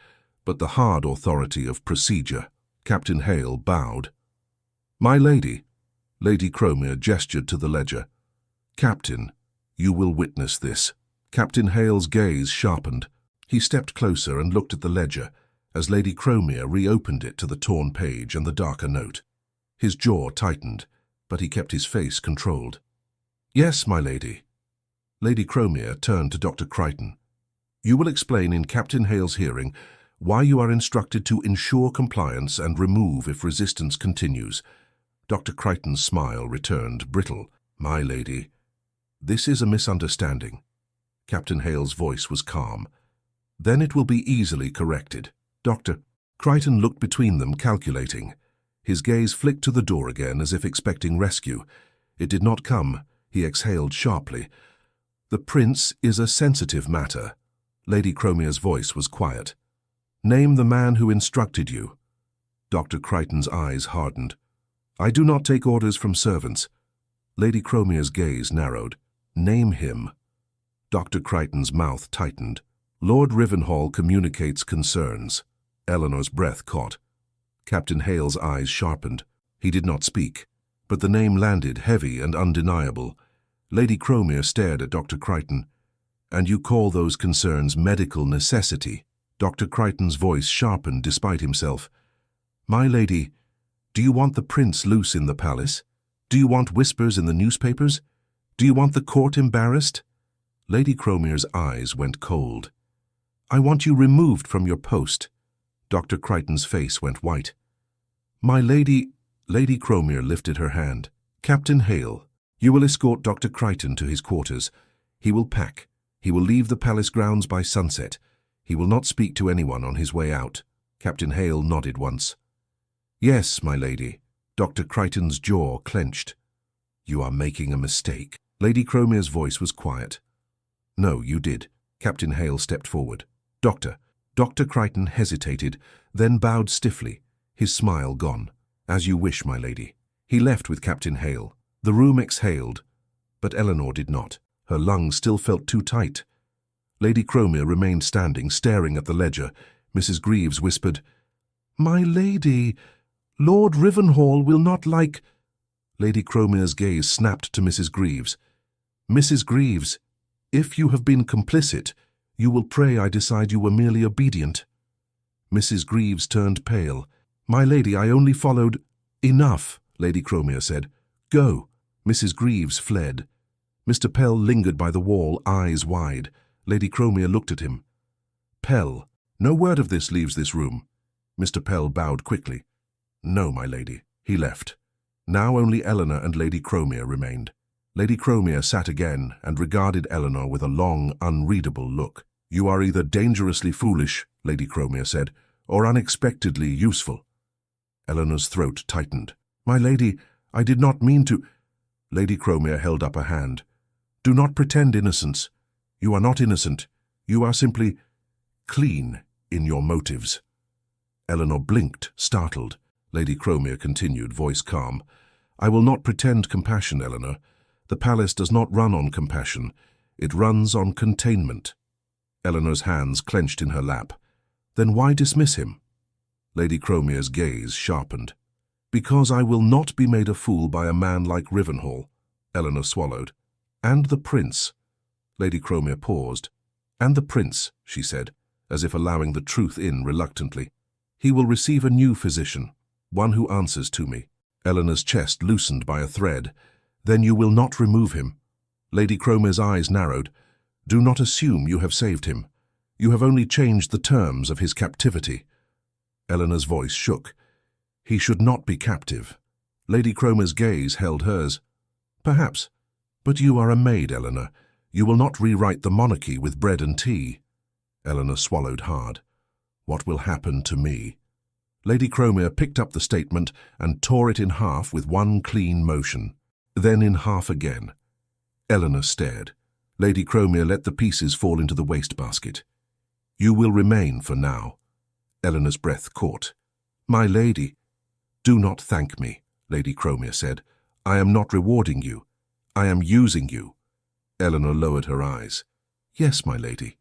but the hard authority of procedure. Captain Hale bowed. "My lady." Lady Cromer gestured to the ledger. "Captain, you will witness this." Captain Hale's gaze sharpened. He stepped closer and looked at the ledger as Lady Cromer reopened it to the torn page and the darker note. His jaw tightened, but he kept his face controlled. "Yes, my lady." Lady Cromer turned to Dr. Crichton. "You will explain in Captain Hale's hearing why you are instructed to ensure compliance and remove if resistance continues." Dr. Crichton's smile returned, brittle. "My lady, this is a misunderstanding." Captain Hale's voice was calm. "Then it will be easily corrected." Dr. Crichton looked between them, calculating. His gaze flicked to the door again as if expecting rescue. It did not come. He exhaled sharply. "The prince is a sensitive matter." Lady Cromer's voice was quiet. "Name the man who instructed you." Dr. Crichton's eyes hardened. "I do not take orders from servants." Lady Cromer's gaze narrowed. "Name him." Dr. Crichton's mouth tightened. "Lord Rivenhall communicates concerns." Eleanor's breath caught. Captain Hale's eyes sharpened. He did not speak, but the name landed heavy and undeniable. Lady Cromer stared at Dr. Crichton. "And you call those concerns medical necessity?" Dr. Crichton's voice sharpened despite himself. "My lady, do you want the prince loose in the palace? Do you want whispers in the newspapers? Do you want the court embarrassed?" Lady Cromer's eyes went cold. "I want you removed from your post." Dr. Crichton's face went white. "My lady—" Lady Cromer lifted her hand. "Captain Hale, you will escort Dr. Crichton to his quarters. He will pack. He will leave the palace grounds by sunset. He will not speak to anyone on his way out." Captain Hale nodded once. "Yes, my lady." Dr. Crichton's jaw clenched. "You are making a mistake." Lady Cromer's voice was quiet. "No, you did." Captain Hale stepped forward. "Doctor." Dr. Crichton hesitated, then bowed stiffly, his smile gone. "As you wish, my lady." He left with Captain Hale. The room exhaled, but Eleanor did not. Her lungs still felt too tight. Lady Cromer remained standing, staring at the ledger. Mrs. Greaves whispered, "My lady, Lord Rivenhall will not like—" Lady Cromer's gaze snapped to Mrs. Greaves. "Mrs. Greaves, if you have been complicit, you will pray I decide you were merely obedient." Mrs. Greaves turned pale. "My lady, I only followed—" "Enough," Lady Cromer said. "Go." Mrs. Greaves fled. Mr. Pell lingered by the wall, eyes wide. Lady Cromer looked at him. "Pell, no word of this leaves this room." Mr. Pell bowed quickly. "No, my lady." He left. Now only Eleanor and Lady Cromer remained. Lady Cromer sat again and regarded Eleanor with a long, unreadable look. "You are either dangerously foolish," Lady Cromer said, "or unexpectedly useful." Eleanor's throat tightened. "My lady, I did not mean to—" Lady Cromer held up a hand. "Do not pretend innocence. You are not innocent. You are simply clean in your motives." Eleanor blinked, startled. Lady Cromer continued, voice calm. "I will not pretend compassion, Eleanor. The palace does not run on compassion. It runs on containment." Eleanor's hands clenched in her lap. "Then why dismiss him?" Lady Cromer's gaze sharpened. "Because I will not be made a fool by a man like Rivenhall." Eleanor swallowed. "And the prince." Lady Cromer paused. "And the prince," she said, as if allowing the truth in reluctantly. "He will receive a new physician, one who answers to me." Eleanor's chest loosened by a thread. "Then you will not remove him." Lady Cromer's eyes narrowed. "Do not assume you have saved him. You have only changed the terms of his captivity." Eleanor's voice shook. "He should not be captive." Lady Cromer's gaze held hers. "Perhaps. But you are a maid, Eleanor. You will not rewrite the monarchy with bread and tea." Eleanor swallowed hard. "What will happen to me?" Lady Cromer picked up the statement and tore it in half with one clean motion. Then in half again. Eleanor stared. Lady Cromer let the pieces fall into the wastebasket. "You will remain for now." Eleanor's breath caught. "My lady—" "Do not thank me," Lady Cromer said. "I am not rewarding you. I am using you." Eleanor lowered her eyes. "Yes, my lady."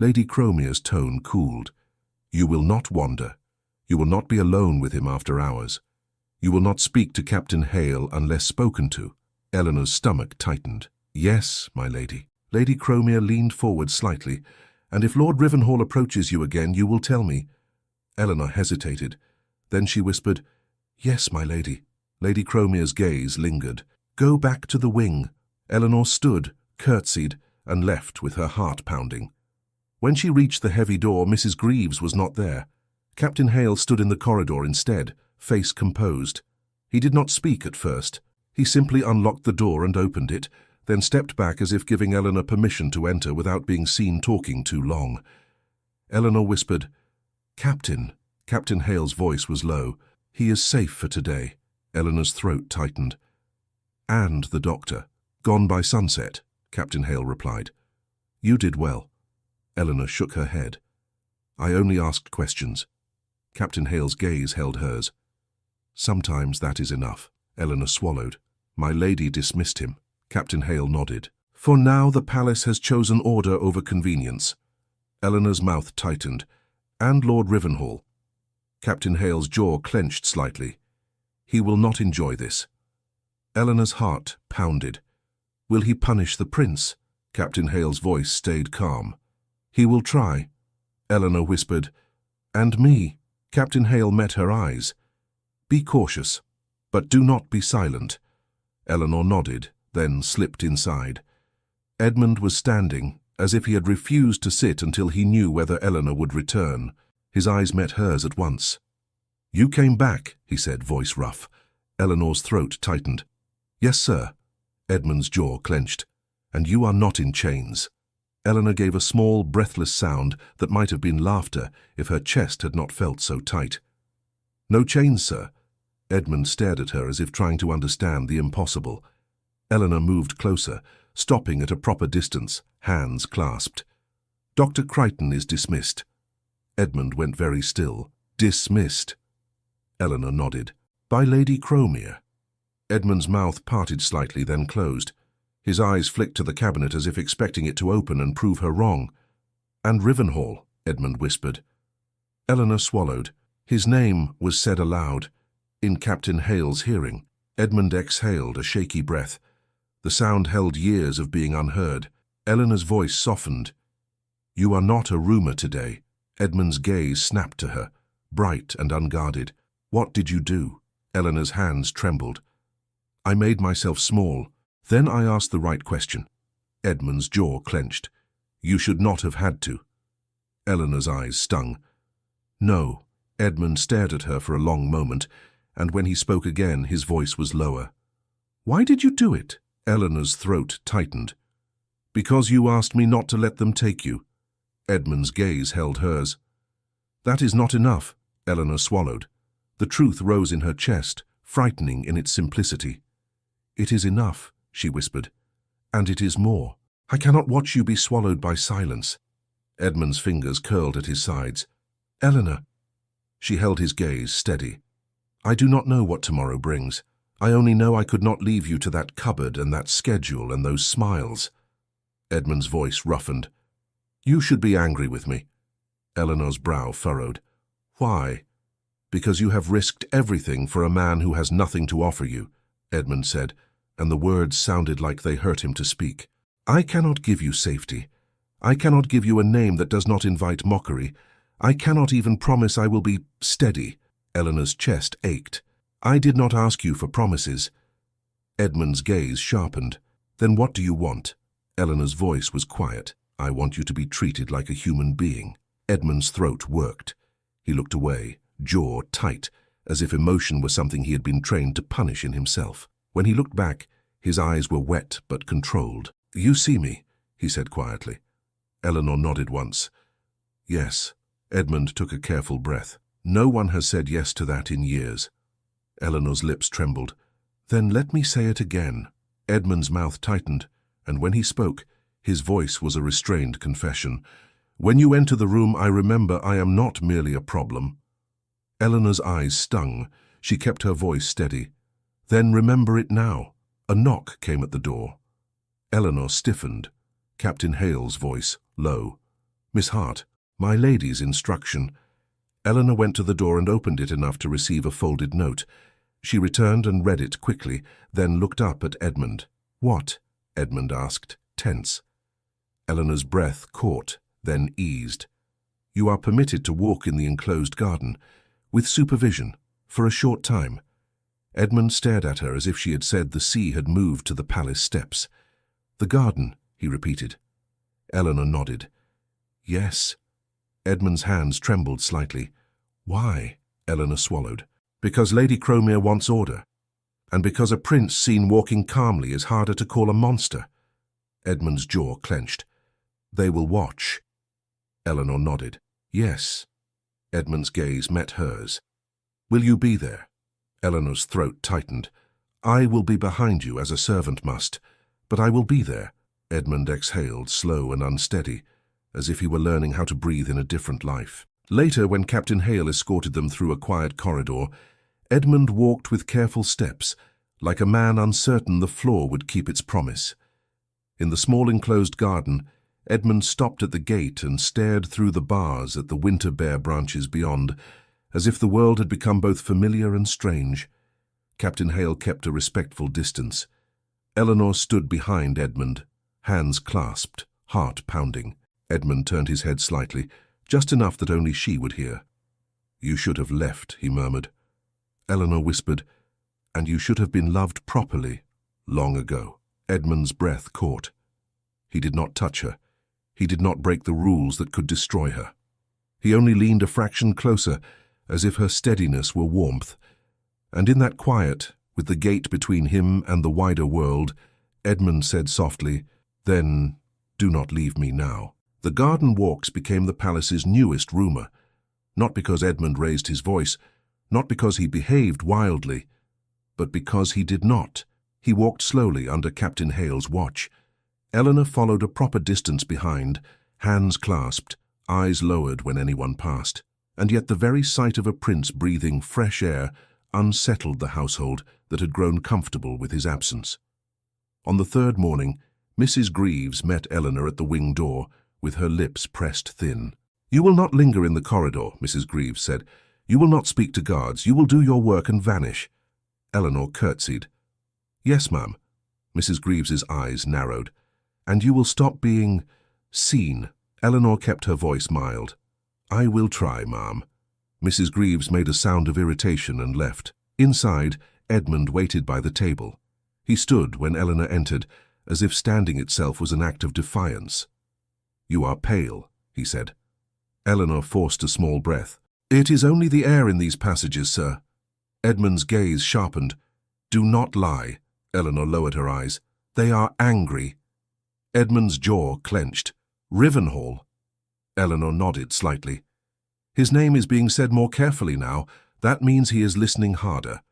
Lady Cromer's tone cooled. "You will not wander. You will not be alone with him after hours. You will not speak to Captain Hale unless spoken to." Eleanor's stomach tightened. "Yes, my lady." Lady Cromer leaned forward slightly. "And if Lord Rivenhall approaches you again, you will tell me." Eleanor hesitated. Then she whispered, "Yes, my lady." Lady Cromer's gaze lingered. "Go back to the wing." Eleanor stood, curtsied, and left with her heart pounding. When she reached the heavy door, Mrs. Greaves was not there. Captain Hale stood in the corridor instead, face composed. He did not speak at first. He simply unlocked the door and opened it, then stepped back as if giving Eleanor permission to enter without being seen talking too long. Eleanor whispered, "Captain, Captain Hale's voice was low. He is safe for today. Eleanor's throat tightened. And the doctor. Gone by sunset, Captain Hale replied. You did well. Eleanor shook her head. I only asked questions. Captain Hale's gaze held hers. Sometimes that is enough. Eleanor swallowed. My lady dismissed him. Captain Hale nodded. For now the palace has chosen order over convenience. Eleanor's mouth tightened. And Lord Rivenhall. Captain Hale's jaw clenched slightly. He will not enjoy this. Eleanor's heart pounded. Will he punish the prince? Captain Hale's voice stayed calm. He will try. Eleanor whispered. And me. Captain Hale met her eyes. Be cautious, but do not be silent. Eleanor nodded, then slipped inside. Edmund was standing, as if he had refused to sit until he knew whether Eleanor would return. His eyes met hers at once. You came back, he said, voice rough. Eleanor's throat tightened. Yes, sir. Edmund's jaw clenched. And you are not in chains. Eleanor gave a small, breathless sound that might have been laughter if her chest had not felt so tight. No chains, sir. Edmund stared at her as if trying to understand the impossible. Eleanor moved closer, stopping at a proper distance, hands clasped. Dr. Crichton is dismissed. Edmund went very still. Dismissed. Eleanor nodded. By Lady Cromere. Edmund's mouth parted slightly, then closed. His eyes flicked to the cabinet as if expecting it to open and prove her wrong. And Rivenhall, Edmund whispered. Eleanor swallowed. His name was said aloud. In Captain Hale's hearing, Edmund exhaled a shaky breath. The sound held years of being unheard. Eleanor's voice softened. You are not a rumour today. Edmund's gaze snapped to her, bright and unguarded. What did you do? Eleanor's hands trembled. I made myself small. Then I asked the right question. Edmund's jaw clenched. You should not have had to. Eleanor's eyes stung. No. Edmund stared at her for a long moment, and when he spoke again, his voice was lower. Why did you do it? Eleanor's throat tightened. Because you asked me not to let them take you. Edmund's gaze held hers. That is not enough, Eleanor swallowed. The truth rose in her chest, frightening in its simplicity. It is enough, she whispered. And it is more. I cannot watch you be swallowed by silence. Edmund's fingers curled at his sides. Eleanor. She held his gaze steady. I do not know what tomorrow brings. I only know I could not leave you to that cupboard and that schedule and those smiles. Edmund's voice roughened. You should be angry with me. Eleanor's brow furrowed. Why? Because you have risked everything for a man who has nothing to offer you, Edmund said, and the words sounded like they hurt him to speak. I cannot give you safety. I cannot give you a name that does not invite mockery. I cannot even promise I will be steady. Eleanor's chest ached. I did not ask you for promises. Edmund's gaze sharpened. Then what do you want? Eleanor's voice was quiet. I want you to be treated like a human being. Edmund's throat worked. He looked away, jaw tight, as if emotion were something he had been trained to punish in himself. When he looked back, his eyes were wet but controlled. You see me, he said quietly. Eleanor nodded once. Yes. Edmund took a careful breath. No one has said yes to that in years. Eleanor's lips trembled. Then let me say it again. Edmund's mouth tightened, and when he spoke, his voice was a restrained confession. When you enter the room, I remember I am not merely a problem. Eleanor's eyes stung. She kept her voice steady. Then remember it now. A knock came at the door. Eleanor stiffened. Captain Hale's voice, low. Miss Hart, my lady's instruction. Eleanor went to the door and opened it enough to receive a folded note. She returned and read it quickly, then looked up at Edmund. What? Edmund asked, tense. Eleanor's breath caught, then eased. You are permitted to walk in the enclosed garden, with supervision, for a short time. Edmund stared at her as if she had said the sea had moved to the palace steps. The garden, he repeated. Eleanor nodded. Yes. Edmund's hands trembled slightly. Why? Eleanor swallowed. Because Lady Cromere wants order, and because a prince seen walking calmly is harder to call a monster. Edmund's jaw clenched. They will watch. Eleanor nodded. Yes. Edmund's gaze met hers. "Will you be there?" Eleanor's throat tightened. "I will be behind you as a servant must, but I will be there." Edmund exhaled, slow and unsteady, as if he were learning how to breathe in a different life. Later, when Captain Hale escorted them through a quiet corridor, Edmund walked with careful steps, like a man uncertain the floor would keep its promise. In the small enclosed garden, Edmund stopped at the gate and stared through the bars at the winter-bare branches beyond, as if the world had become both familiar and strange. Captain Hale kept a respectful distance. Eleanor stood behind Edmund, hands clasped, heart pounding. Edmund turned his head slightly, just enough that only she would hear. "You should have left," he murmured. Eleanor whispered, "And you should have been loved properly, long ago." Edmund's breath caught. He did not touch her. He did not break the rules that could destroy her. He only leaned a fraction closer, as if her steadiness were warmth. And in that quiet, with the gate between him and the wider world, Edmund said softly, "Then do not leave me now." The garden walks became the palace's newest rumour, not because Edmund raised his voice, not because he behaved wildly, but because he did not. He walked slowly under Captain Hale's watch. Eleanor followed a proper distance behind, hands clasped, eyes lowered when anyone passed. And yet the very sight of a prince breathing fresh air unsettled the household that had grown comfortable with his absence. On the third morning, Mrs. Greaves met Eleanor at the wing door, with her lips pressed thin. "You will not linger in the corridor," Mrs. Greaves said. "You will not speak to guards. You will do your work and vanish." Eleanor curtsied. "Yes, ma'am." Mrs. Greaves's eyes narrowed. "And you will stop being seen." Eleanor kept her voice mild. "I will try, ma'am." Mrs. Greaves made a sound of irritation and left. Inside, Edmund waited by the table. He stood when Eleanor entered, as if standing itself was an act of defiance. "You are pale," he said. Eleanor forced a small breath. "It is only the air in these passages, sir." Edmund's gaze sharpened. "Do not lie." Eleanor lowered her eyes. "They are angry." Edmund's jaw clenched. "Rivenhall." Eleanor nodded slightly. "His name is being said more carefully now. That means he is listening harder."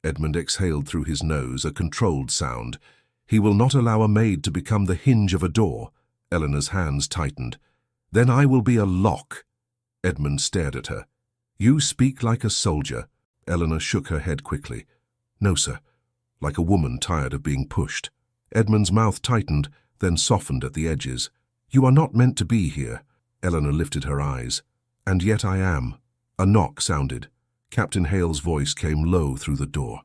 Edmund exhaled through his nose, a controlled sound. "He will not allow a maid to become the hinge of a door." Eleanor's hands tightened. "Then I will be a lock." Edmund stared at her. "You speak like a soldier." Eleanor shook her head quickly. "No, sir." Like a woman tired of being pushed. Edmund's mouth tightened, then softened at the edges. "You are not meant to be here." Eleanor lifted her eyes. "And yet I am." A knock sounded. Captain Hale's voice came low through the door.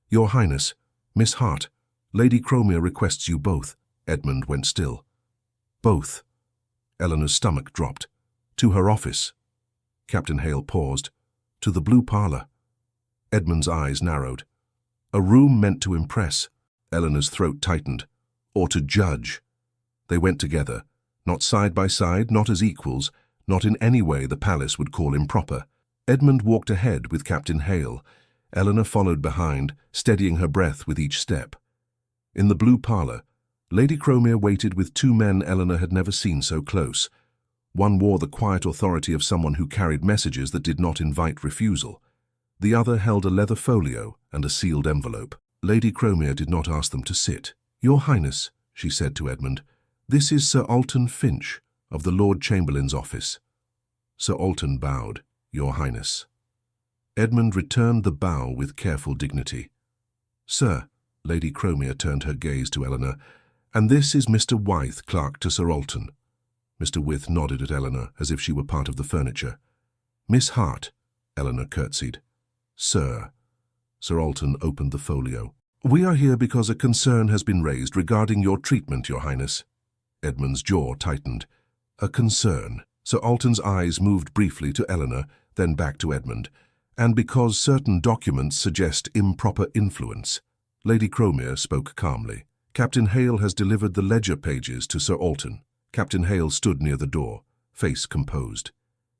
"Your Highness, Miss Hart, Lady Cromia requests you both." Edmund went still. "Both." Eleanor's stomach dropped. "To her office." Captain Hale paused. "To the blue parlour." Edmund's eyes narrowed. "A room meant to impress." Eleanor's throat tightened. "Or to judge." They went together, not side by side, not as equals, not in any way the palace would call improper. Edmund walked ahead with Captain Hale. Eleanor followed behind, steadying her breath with each step. In the blue parlour, Lady Cromia waited with two men Eleanor had never seen so close. One wore the quiet authority of someone who carried messages that did not invite refusal. The other held a leather folio and a sealed envelope. Lady Cromia did not ask them to sit. "Your Highness," she said to Edmund, "this is Sir Alton Finch, of the Lord Chamberlain's office." Sir Alton bowed. "Your Highness." Edmund returned the bow with careful dignity. "Sir," Lady Cromia turned her gaze to Eleanor, "and this is Mr. Wythe, clerk to Sir Alton." Mr. Wythe nodded at Eleanor as if she were part of the furniture. "Miss Hart," Eleanor curtsied. "Sir." Sir Alton opened the folio. "We are here because a concern has been raised regarding your treatment, Your Highness." Edmund's jaw tightened. "A concern." Sir Alton's eyes moved briefly to Eleanor, then back to Edmund. "And because certain documents suggest improper influence." Lady Cromia spoke calmly. "Captain Hale has delivered the ledger pages to Sir Alton." Captain Hale stood near the door, face composed.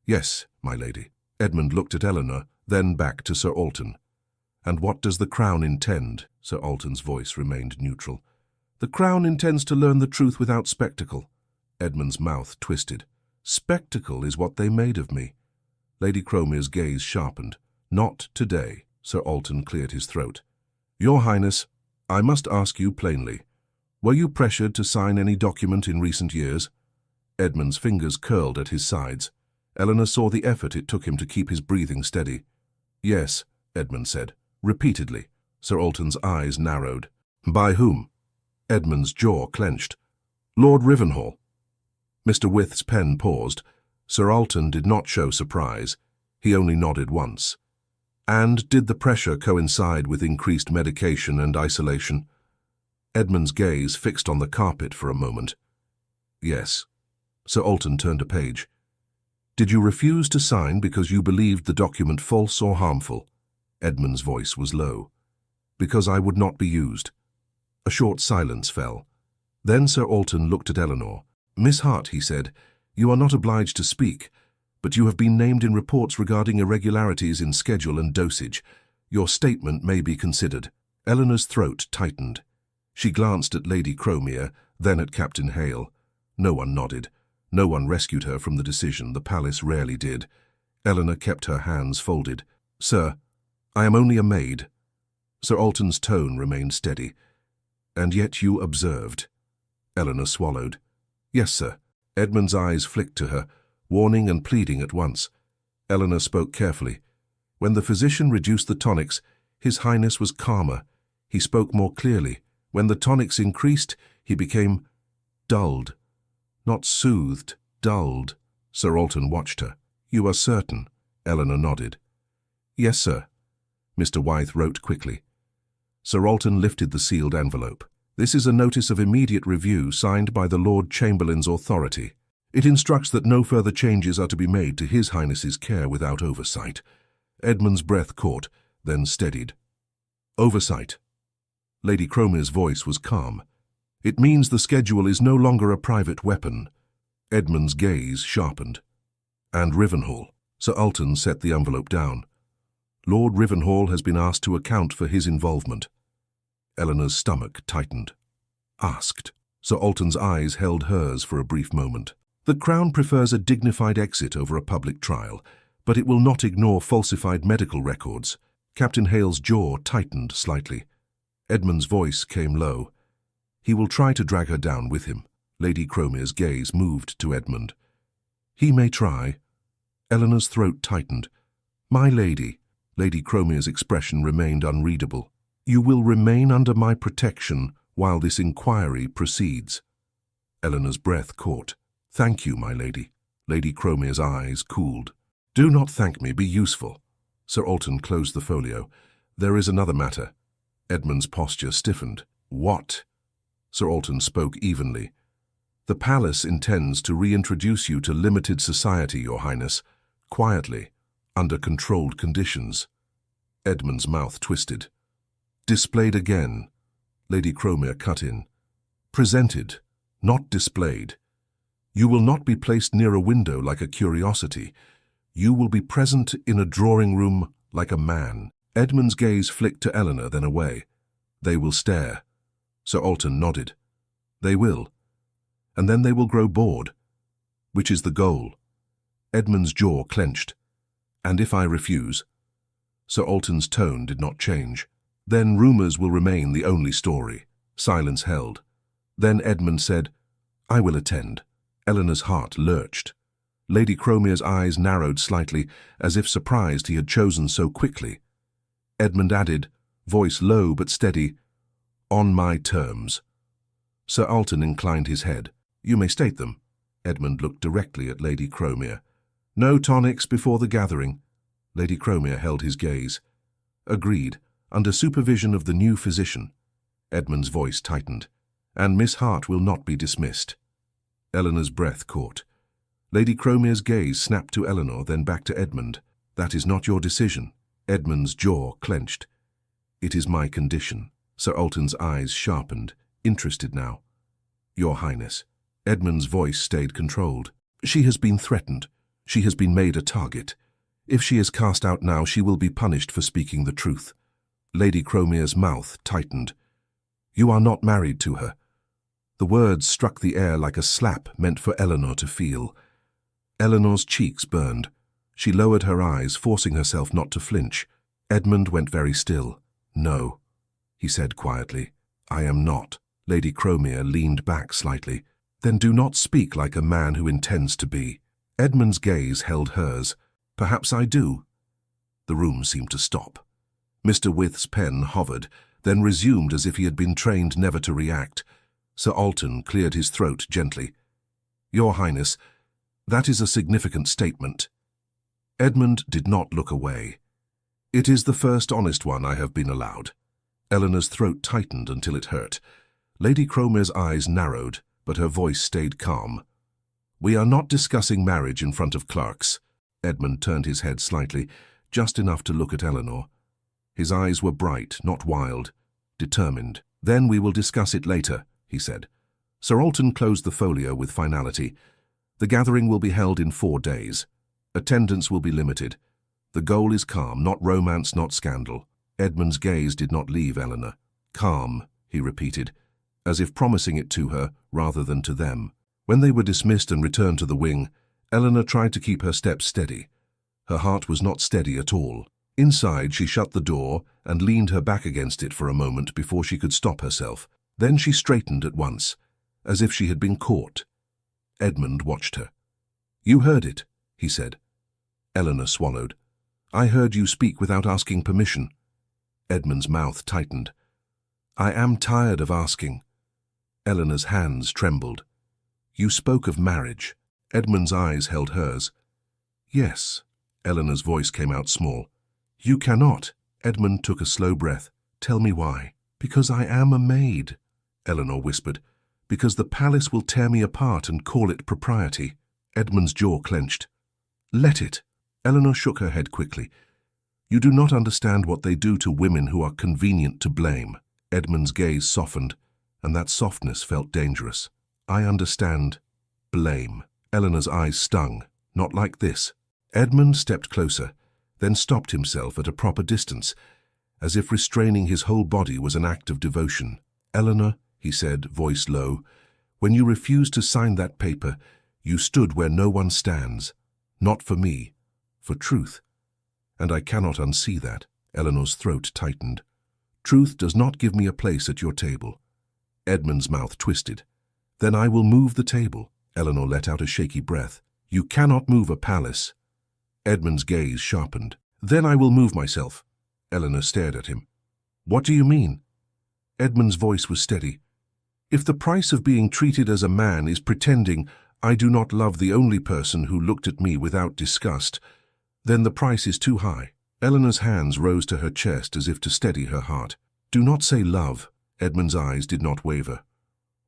"Yes, my lady." Edmund looked at Eleanor, then back to Sir Alton. "And what does the Crown intend?" Sir Alton's voice remained neutral. "The Crown intends to learn the truth without spectacle." Edmund's mouth twisted. "Spectacle is what they made of me." Lady Cromer's gaze sharpened. Not today. Sir Alton cleared his throat. Your Highness, I must ask you plainly. Were you pressured to sign any document in recent years? Edmund's fingers curled at his sides. Eleanor saw the effort it took him to keep his breathing steady. Yes, Edmund said, repeatedly. Sir Alton's eyes narrowed. By whom? Edmund's jaw clenched. Lord Rivenhall. Mr. Wyth's pen paused. Sir Alton did not show surprise. He only nodded once. And did the pressure coincide with increased medication and isolation? Edmund's gaze fixed on the carpet for a moment. Yes. Sir Alton turned a page. Did you refuse to sign because you believed the document false or harmful? Edmund's voice was low. Because I would not be used. A short silence fell. Then Sir Alton looked at Eleanor. Miss Hart, he said, you are not obliged to speak, but you have been named in reports regarding irregularities in schedule and dosage. Your statement may be considered. Eleanor's throat tightened. She glanced at Lady Cromer, then at Captain Hale. No one nodded. No one rescued her from the decision. The palace rarely did. Eleanor kept her hands folded. Sir, I am only a maid. Sir Alton's tone remained steady. And yet you observed. Eleanor swallowed. Yes, sir. Edmund's eyes flicked to her, warning and pleading at once. Eleanor spoke carefully. When the physician reduced the tonics, His Highness was calmer. He spoke more clearly. When the tonics increased, he became dulled. Not soothed, dulled. Sir Alton watched her. You are certain? Eleanor nodded. Yes, sir. Mr. Wythe wrote quickly. Sir Alton lifted the sealed envelope. This is a notice of immediate review signed by the Lord Chamberlain's authority. It instructs that no further changes are to be made to His Highness's care without oversight. Edmund's breath caught, then steadied. Oversight. Lady Cromer's voice was calm. It means the schedule is no longer a private weapon. Edmund's gaze sharpened. And Rivenhall. Sir Alton set the envelope down. Lord Rivenhall has been asked to account for his involvement. Eleanor's stomach tightened. Asked. Sir Alton's eyes held hers for a brief moment. The Crown prefers a dignified exit over a public trial, but it will not ignore falsified medical records. Captain Hale's jaw tightened slightly. Edmund's voice came low. He will try to drag her down with him. Lady Cromer's gaze moved to Edmund. He may try. Eleanor's throat tightened. My lady. Lady Cromer's expression remained unreadable. You will remain under my protection while this inquiry proceeds. Eleanor's breath caught. Thank you, my lady. Lady Cromer's eyes cooled. Do not thank me, be useful. Sir Alton closed the folio. There is another matter. Edmund's posture stiffened. What? Sir Alton spoke evenly. The palace intends to reintroduce you to limited society, Your Highness, quietly, under controlled conditions. Edmund's mouth twisted. Displayed again. Lady Cromer cut in. Presented, not displayed. You will not be placed near a window like a curiosity. You will be present in a drawing room like a man. Edmund's gaze flicked to Eleanor, then away. They will stare. Sir Alton nodded. They will. And then they will grow bored. Which is the goal. Edmund's jaw clenched. And if I refuse? Sir Alton's tone did not change. Then rumours will remain the only story. Silence held. Then Edmund said, I will attend. Eleanor's heart lurched. Lady Cromer's eyes narrowed slightly, as if surprised he had chosen so quickly. Edmund added, voice low but steady, on my terms. Sir Alton inclined his head. You may state them. Edmund looked directly at Lady Cromer. No tonics before the gathering. Lady Cromer held his gaze. Agreed, under supervision of the new physician. Edmund's voice tightened. And Miss Hart will not be dismissed. Eleanor's breath caught. Lady Cromer's gaze snapped to Eleanor, then back to Edmund. That is not your decision. Edmund's jaw clenched. It is my condition. Sir Alton's eyes sharpened, interested now. Your Highness. Edmund's voice stayed controlled. She has been threatened. She has been made a target. If she is cast out now, she will be punished for speaking the truth. Lady Cromer's mouth tightened. You are not married to her. The words struck the air like a slap meant for Eleanor to feel. Eleanor's cheeks burned. She lowered her eyes, forcing herself not to flinch. Edmund went very still. "No," he said quietly. "I am not." Lady Cromere leaned back slightly. "Then do not speak like a man who intends to be." Edmund's gaze held hers. "Perhaps I do." The room seemed to stop. Mr. With's pen hovered, then resumed as if he had been trained never to react. Sir Alton cleared his throat gently. "Your Highness, that is a significant statement." Edmund did not look away. "It is the first honest one I have been allowed." Eleanor's throat tightened until it hurt. Lady Cromere's eyes narrowed, but her voice stayed calm. "We are not discussing marriage in front of clerks." Edmund turned his head slightly, just enough to look at Eleanor. His eyes were bright, not wild, determined. "Then we will discuss it later," he said. Sir Alton closed the folio with finality. "The gathering will be held in 4 days. Attendance will be limited. The goal is calm, not romance, not scandal." Edmund's gaze did not leave Eleanor. "Calm," he repeated, as if promising it to her rather than to them. When they were dismissed and returned to the wing, Eleanor tried to keep her steps steady. Her heart was not steady at all. Inside, she shut the door and leaned her back against it for a moment before she could stop herself. Then she straightened at once, as if she had been caught. Edmund watched her. "You heard it," he said. Eleanor swallowed. "I heard you speak without asking permission." Edmund's mouth tightened. "I am tired of asking." Eleanor's hands trembled. "You spoke of marriage." Edmund's eyes held hers. "Yes." Eleanor's voice came out small. "You cannot." Edmund took a slow breath. "Tell me why." "Because I am a maid," Eleanor whispered. "Because the palace will tear me apart and call it propriety." Edmund's jaw clenched. "Let it." Eleanor shook her head quickly. "You do not understand what they do to women who are convenient to blame." Edmund's gaze softened, and that softness felt dangerous. "I understand. Blame." Eleanor's eyes stung. "Not like this." Edmund stepped closer, then stopped himself at a proper distance, as if restraining his whole body was an act of devotion. "Eleanor," he said, voice low, "when you refused to sign that paper, you stood where no one stands. Not for me, for truth. And I cannot unsee that." Eleanor's throat tightened. "Truth does not give me a place at your table." Edmund's mouth twisted. "Then I will move the table." Eleanor let out a shaky breath. "You cannot move a palace." Edmund's gaze sharpened. "Then I will move myself." Eleanor stared at him. "What do you mean?" Edmund's voice was steady. "If the price of being treated as a man is pretending I do not love the only person who looked at me without disgust, then the price is too high." Eleanor's hands rose to her chest as if to steady her heart. "Do not say love." Edmund's eyes did not waver.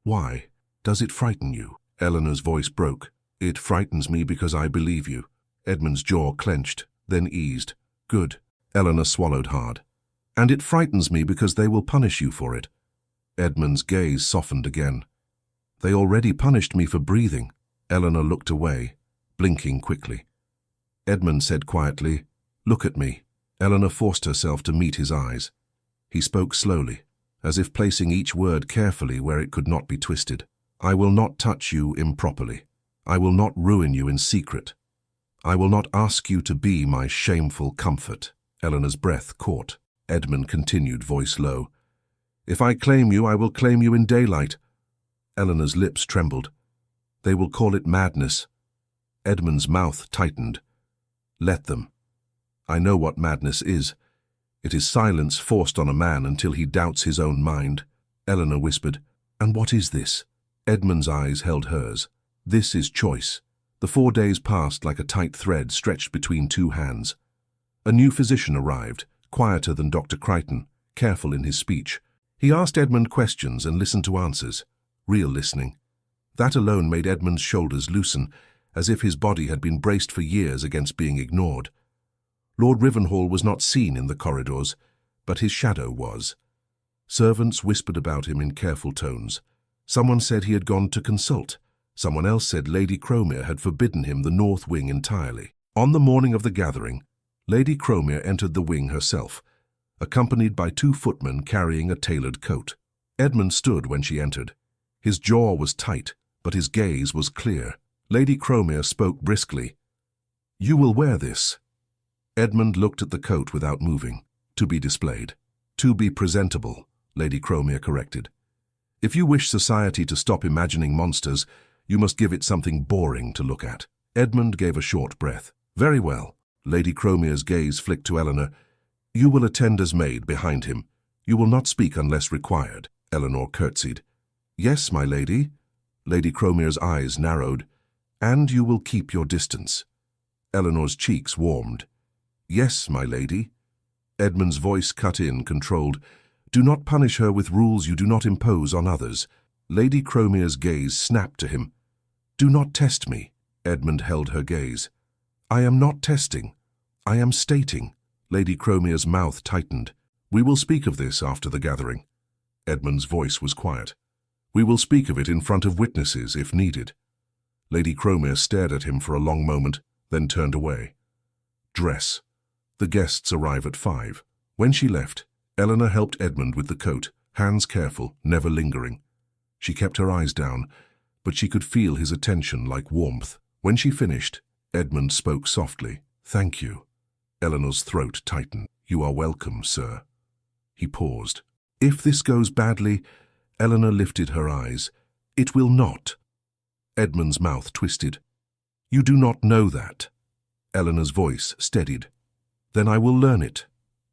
"Why? Does it frighten you?" Eleanor's voice broke. "It frightens me because I believe you." Edmund's jaw clenched, then eased. "Good." Eleanor swallowed hard. "And it frightens me because they will punish you for it." Edmund's gaze softened again. "They already punished me for breathing." Eleanor looked away, blinking quickly. Edmund said quietly, "Look at me." Eleanor forced herself to meet his eyes. He spoke slowly, as if placing each word carefully where it could not be twisted. "I will not touch you improperly. I will not ruin you in secret. I will not ask you to be my shameful comfort." Eleanor's breath caught. Edmund continued, voice low. "If I claim you, I will claim you in daylight." Eleanor's lips trembled. "They will call it madness." Edmund's mouth tightened. "Let them. I know what madness is. It is silence forced on a man until he doubts his own mind." Eleanor whispered, "And what is this?" Edmund's eyes held hers. "This is choice." The 4 days passed like a tight thread stretched between 2 hands. A new physician arrived, quieter than Dr. Crichton, careful in his speech. He asked Edmund questions and listened to answers. Real listening. That alone made Edmund's shoulders loosen, as if his body had been braced for years against being ignored. Lord Rivenhall was not seen in the corridors, but his shadow was. Servants whispered about him in careful tones. Someone said he had gone to consult. Someone else said Lady Cromere had forbidden him the north wing entirely. On the morning of the gathering, Lady Cromere entered the wing herself, accompanied by 2 footmen carrying a tailored coat. Edmund stood when she entered. His jaw was tight, but his gaze was clear. Lady Cromere spoke briskly. You will wear this. Edmund looked at the coat without moving. To be displayed. To be presentable, Lady Cromere corrected. If you wish society to stop imagining monsters, you must give it something boring to look at. Edmund gave a short breath. Very well. Lady Cromere's gaze flicked to Eleanor. You will attend as maid behind him. You will not speak unless required. Eleanor curtsied. Yes, my lady. Lady Cromere's eyes narrowed. And you will keep your distance. Eleanor's cheeks warmed. Yes, my lady. Edmund's voice cut in, controlled. Do not punish her with rules you do not impose on others. Lady Cromere's gaze snapped to him. Do not test me. Edmund held her gaze. I am not testing. I am stating. Lady Cromere's mouth tightened. We will speak of this after the gathering. Edmund's voice was quiet. We will speak of it in front of witnesses, if needed. Lady Cromere stared at him for a long moment, then turned away. Dress. The guests arrive at 5. When she left, Eleanor helped Edmund with the coat, hands careful, never lingering. She kept her eyes down, but she could feel his attention like warmth. When she finished, Edmund spoke softly. Thank you. Eleanor's throat tightened. You are welcome, sir. He paused. If this goes badly, Eleanor lifted her eyes. It will not. Edmund's mouth twisted. You do not know that. Eleanor's voice steadied. Then I will learn it,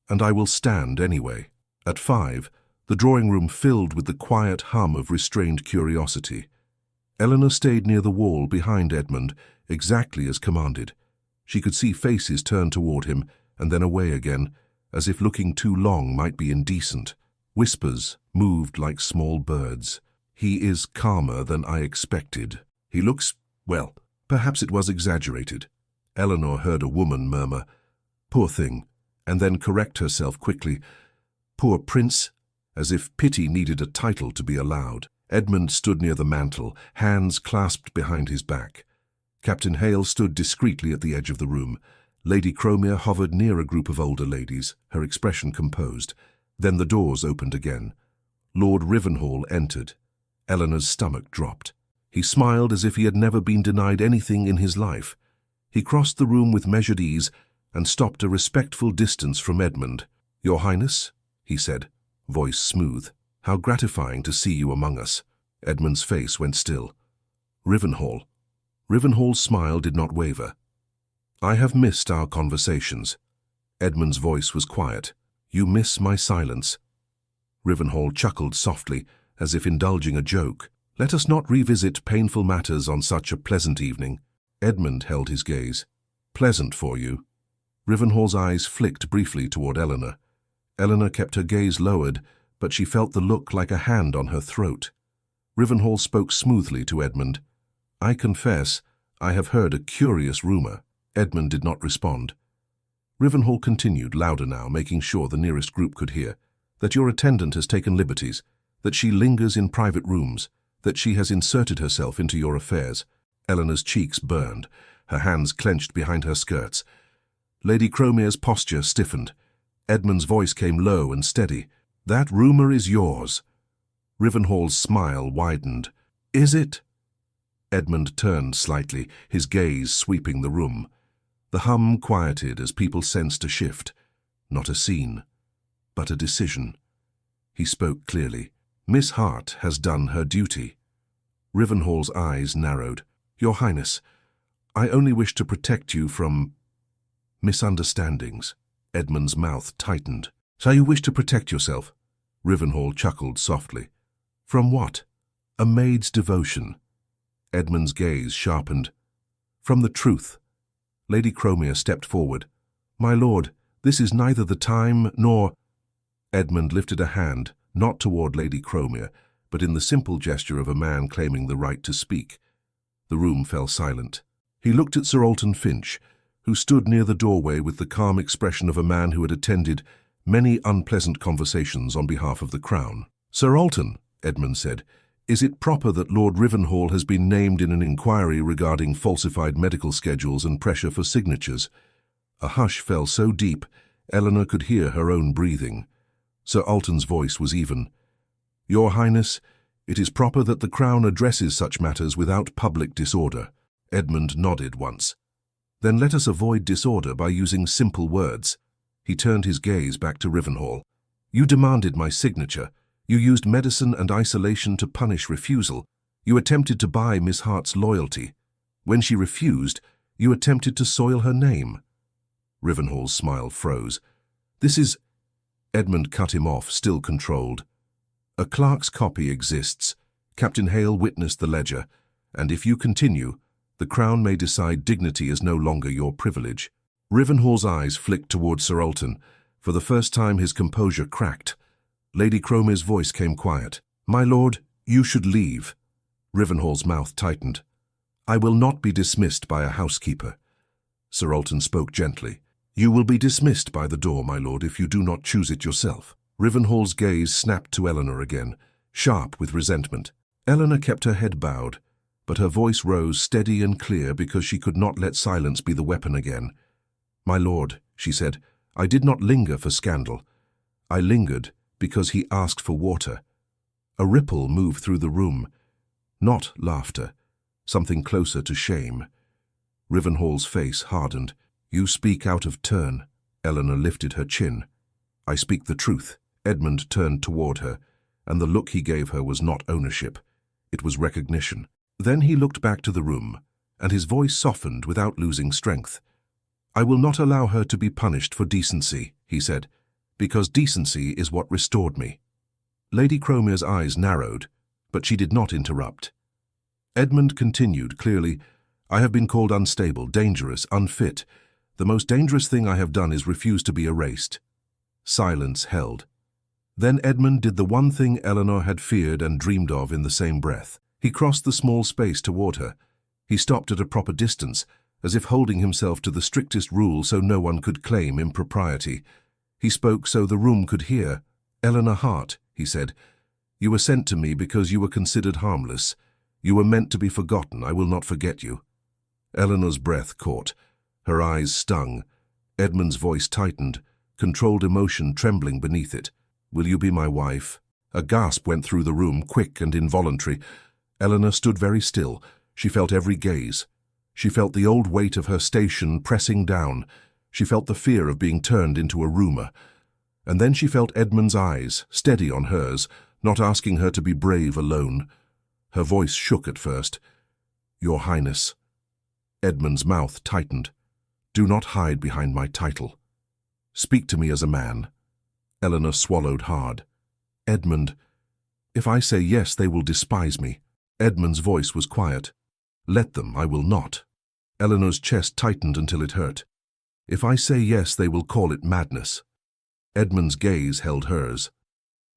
and I will stand anyway. At 5, the drawing room filled with the quiet hum of restrained curiosity. Eleanor stayed near the wall behind Edmund, exactly as commanded. She could see faces turn toward him, and then away again, as if looking too long might be indecent. Whispers moved like small birds. He is calmer than I expected. He looks, well, perhaps it was exaggerated. Eleanor heard a woman murmur, Poor thing, and then correct herself quickly. Poor prince, as if pity needed a title to be allowed. Edmund stood near the mantel, hands clasped behind his back. Captain Hale stood discreetly at the edge of the room. Lady Cromere hovered near a group of older ladies, her expression composed. Then the doors opened again. Lord Rivenhall entered. Eleanor's stomach dropped. He smiled as if he had never been denied anything in his life. He crossed the room with measured ease and stopped a respectful distance from Edmund. Your Highness, he said, voice smooth. How gratifying to see you among us. Edmund's face went still. Rivenhall. Rivenhall's smile did not waver. I have missed our conversations. Edmund's voice was quiet. You miss my silence. Rivenhall chuckled softly, as if indulging a joke. Let us not revisit painful matters on such a pleasant evening. Edmund held his gaze. Pleasant for you. Rivenhall's eyes flicked briefly toward Eleanor. Eleanor kept her gaze lowered, but she felt the look like a hand on her throat. Rivenhall spoke smoothly to Edmund. I confess, I have heard a curious rumor. Edmund did not respond. Rivenhall continued, louder now, making sure the nearest group could hear, that your attendant has taken liberties, that she lingers in private rooms, that she has inserted herself into your affairs. Eleanor's cheeks burned, her hands clenched behind her skirts. Lady Cromere's posture stiffened. Edmund's voice came low and steady. That rumor is yours. Rivenhall's smile widened. Is it? Edmund turned slightly, his gaze sweeping the room. The hum quieted as people sensed a shift. Not a scene, but a decision. He spoke clearly. Miss Hart has done her duty. Rivenhall's eyes narrowed. Your Highness, I only wish to protect you from misunderstandings. Edmund's mouth tightened. So you wish to protect yourself? Rivenhall chuckled softly. From what? A maid's devotion. Edmund's gaze sharpened. From the truth. Lady Cromere stepped forward. My lord, this is neither the time nor... Edmund lifted a hand, not toward Lady Cromere, but in the simple gesture of a man claiming the right to speak. The room fell silent. He looked at Sir Alton Finch, who stood near the doorway with the calm expression of a man who had attended many unpleasant conversations on behalf of the Crown. Sir Alton, Edmund said, is it proper that Lord Rivenhall has been named in an inquiry regarding falsified medical schedules and pressure for signatures? A hush fell so deep, Eleanor could hear her own breathing. Sir Alton's voice was even. Your Highness, it is proper that the Crown addresses such matters without public disorder. Edmund nodded once. Then let us avoid disorder by using simple words. He turned his gaze back to Rivenhall. You demanded my signature. You used medicine and isolation to punish refusal. You attempted to buy Miss Hart's loyalty. When she refused, you attempted to soil her name. Rivenhall's smile froze. This is... Edmund cut him off, still controlled. A clerk's copy exists. Captain Hale witnessed the ledger, and if you continue, the Crown may decide dignity is no longer your privilege. Rivenhall's eyes flicked towards Sir Alton. For the first time his composure cracked. Lady Cromer's voice came quiet. My lord, you should leave. Rivenhall's mouth tightened. I will not be dismissed by a housekeeper. Sir Alton spoke gently. You will be dismissed by the door, my lord, if you do not choose it yourself. Rivenhall's gaze snapped to Eleanor again, sharp with resentment. Eleanor kept her head bowed, but her voice rose steady and clear because she could not let silence be the weapon again. My lord, she said, I did not linger for scandal. I lingered because he asked for water. A ripple moved through the room. Not laughter, something closer to shame. Rivenhall's face hardened. You speak out of turn. Eleanor lifted her chin. I speak the truth. Edmund turned toward her, and the look he gave her was not ownership. It was recognition. Then he looked back to the room, and his voice softened without losing strength. I will not allow her to be punished for decency, he said, because decency is what restored me. Lady Cromer's eyes narrowed, but she did not interrupt. Edmund continued clearly, I have been called unstable, dangerous, unfit. The most dangerous thing I have done is refuse to be erased. Silence held. Then Edmund did the one thing Eleanor had feared and dreamed of in the same breath. He crossed the small space toward her. He stopped at a proper distance, as if holding himself to the strictest rule so no one could claim impropriety. He spoke so the room could hear. Eleanor Hart, he said, you were sent to me because you were considered harmless. You were meant to be forgotten. I will not forget you. Eleanor's breath caught. Her eyes stung. Edmund's voice tightened, controlled emotion trembling beneath it. Will you be my wife? A gasp went through the room, quick and involuntary. Eleanor stood very still. She felt every gaze. She felt the old weight of her station pressing down. She felt the fear of being turned into a rumor. And then she felt Edmund's eyes, steady on hers, not asking her to be brave alone. Her voice shook at first. Your Highness. Edmund's mouth tightened. Do not hide behind my title. Speak to me as a man. Eleanor swallowed hard. Edmund, if I say yes, they will despise me. Edmund's voice was quiet. Let them, I will not. Eleanor's chest tightened until it hurt. If I say yes, they will call it madness. Edmund's gaze held hers.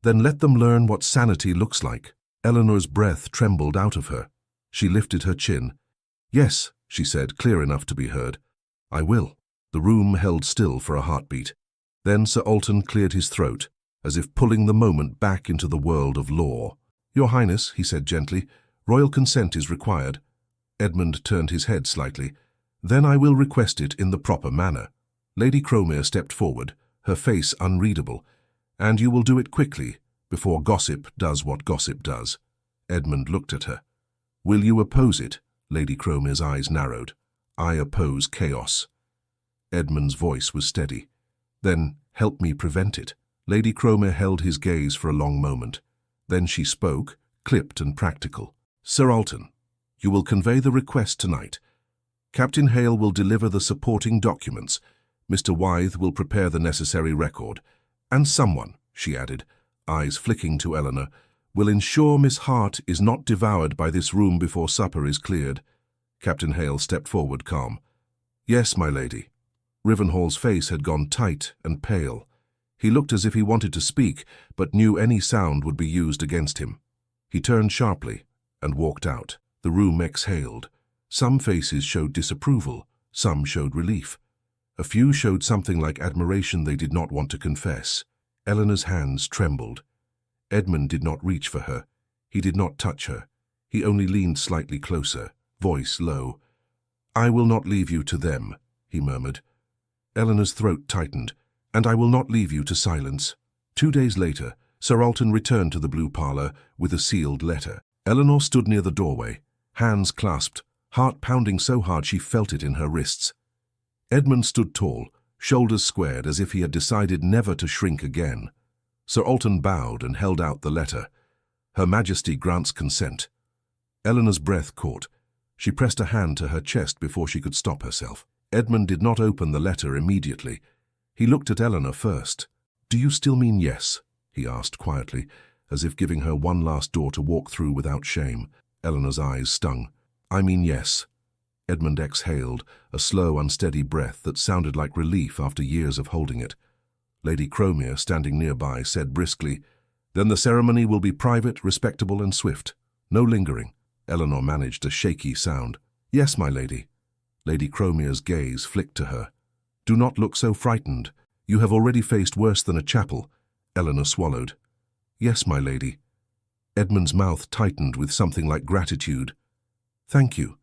Then let them learn what sanity looks like. Eleanor's breath trembled out of her. She lifted her chin. Yes, she said, clear enough to be heard. I will. The room held still for a heartbeat. Then Sir Alton cleared his throat, as if pulling the moment back into the world of law. Your Highness, he said gently, royal consent is required. Edmund turned his head slightly. Then I will request it in the proper manner. Lady Cromer stepped forward, her face unreadable. And you will do it quickly, before gossip does what gossip does. Edmund looked at her. Will you oppose it? Lady Cromer's eyes narrowed. I oppose chaos. Edmund's voice was steady. Then help me prevent it. Lady Cromer held his gaze for a long moment. Then she spoke, clipped and practical. Sir Alton, you will convey the request tonight. Captain Hale will deliver the supporting documents. Mr. Wythe will prepare the necessary record. And someone, she added, eyes flicking to Eleanor, will ensure Miss Hart is not devoured by this room before supper is cleared. Captain Hale stepped forward calm. Yes, my lady. Rivenhall's face had gone tight and pale. He looked as if he wanted to speak, but knew any sound would be used against him. He turned sharply and walked out. The room exhaled. Some faces showed disapproval, some showed relief. A few showed something like admiration they did not want to confess. Eleanor's hands trembled. Edmund did not reach for her. He did not touch her. He only leaned slightly closer, voice low. I will not leave you to them, he murmured. Eleanor's throat tightened. And I will not leave you to silence. 2 days later, Sir Alton returned to the blue parlour with a sealed letter. Eleanor stood near the doorway, hands clasped, heart pounding so hard she felt it in her wrists. Edmund stood tall, shoulders squared as if he had decided never to shrink again. Sir Alton bowed and held out the letter. Her Majesty grants consent. Eleanor's breath caught. She pressed a hand to her chest before she could stop herself. Edmund did not open the letter immediately. He looked at Eleanor first. "Do you still mean yes?" he asked quietly, as if giving her one last door to walk through without shame. Eleanor's eyes stung. "I mean yes." Edmund exhaled, a slow, unsteady breath that sounded like relief after years of holding it. Lady Cromere, standing nearby, said briskly, "Then the ceremony will be private, respectable and swift. No lingering." Eleanor managed a shaky sound. "Yes, my lady." Lady Cromere's gaze flicked to her. "Do not look so frightened. You have already faced worse than a chapel." Eleanor swallowed. "Yes, my lady." Edmund's mouth tightened with something like gratitude. "Thank you."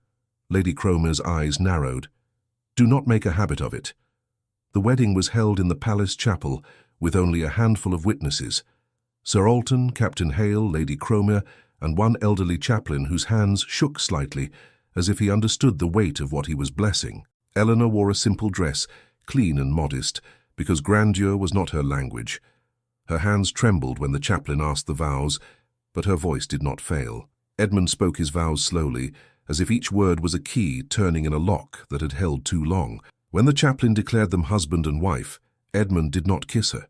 Lady Cromere's eyes narrowed. "Do not make a habit of it." The wedding was held in the palace chapel with only a handful of witnesses. Sir Alton, Captain Hale, Lady Cromere, and one elderly chaplain whose hands shook slightly as if he understood the weight of what he was blessing. Eleanor wore a simple dress, clean and modest, because grandeur was not her language. Her hands trembled when the chaplain asked the vows, but her voice did not fail. Edmund spoke his vows slowly, as if each word was a key turning in a lock that had held too long. When the chaplain declared them husband and wife, Edmund did not kiss her.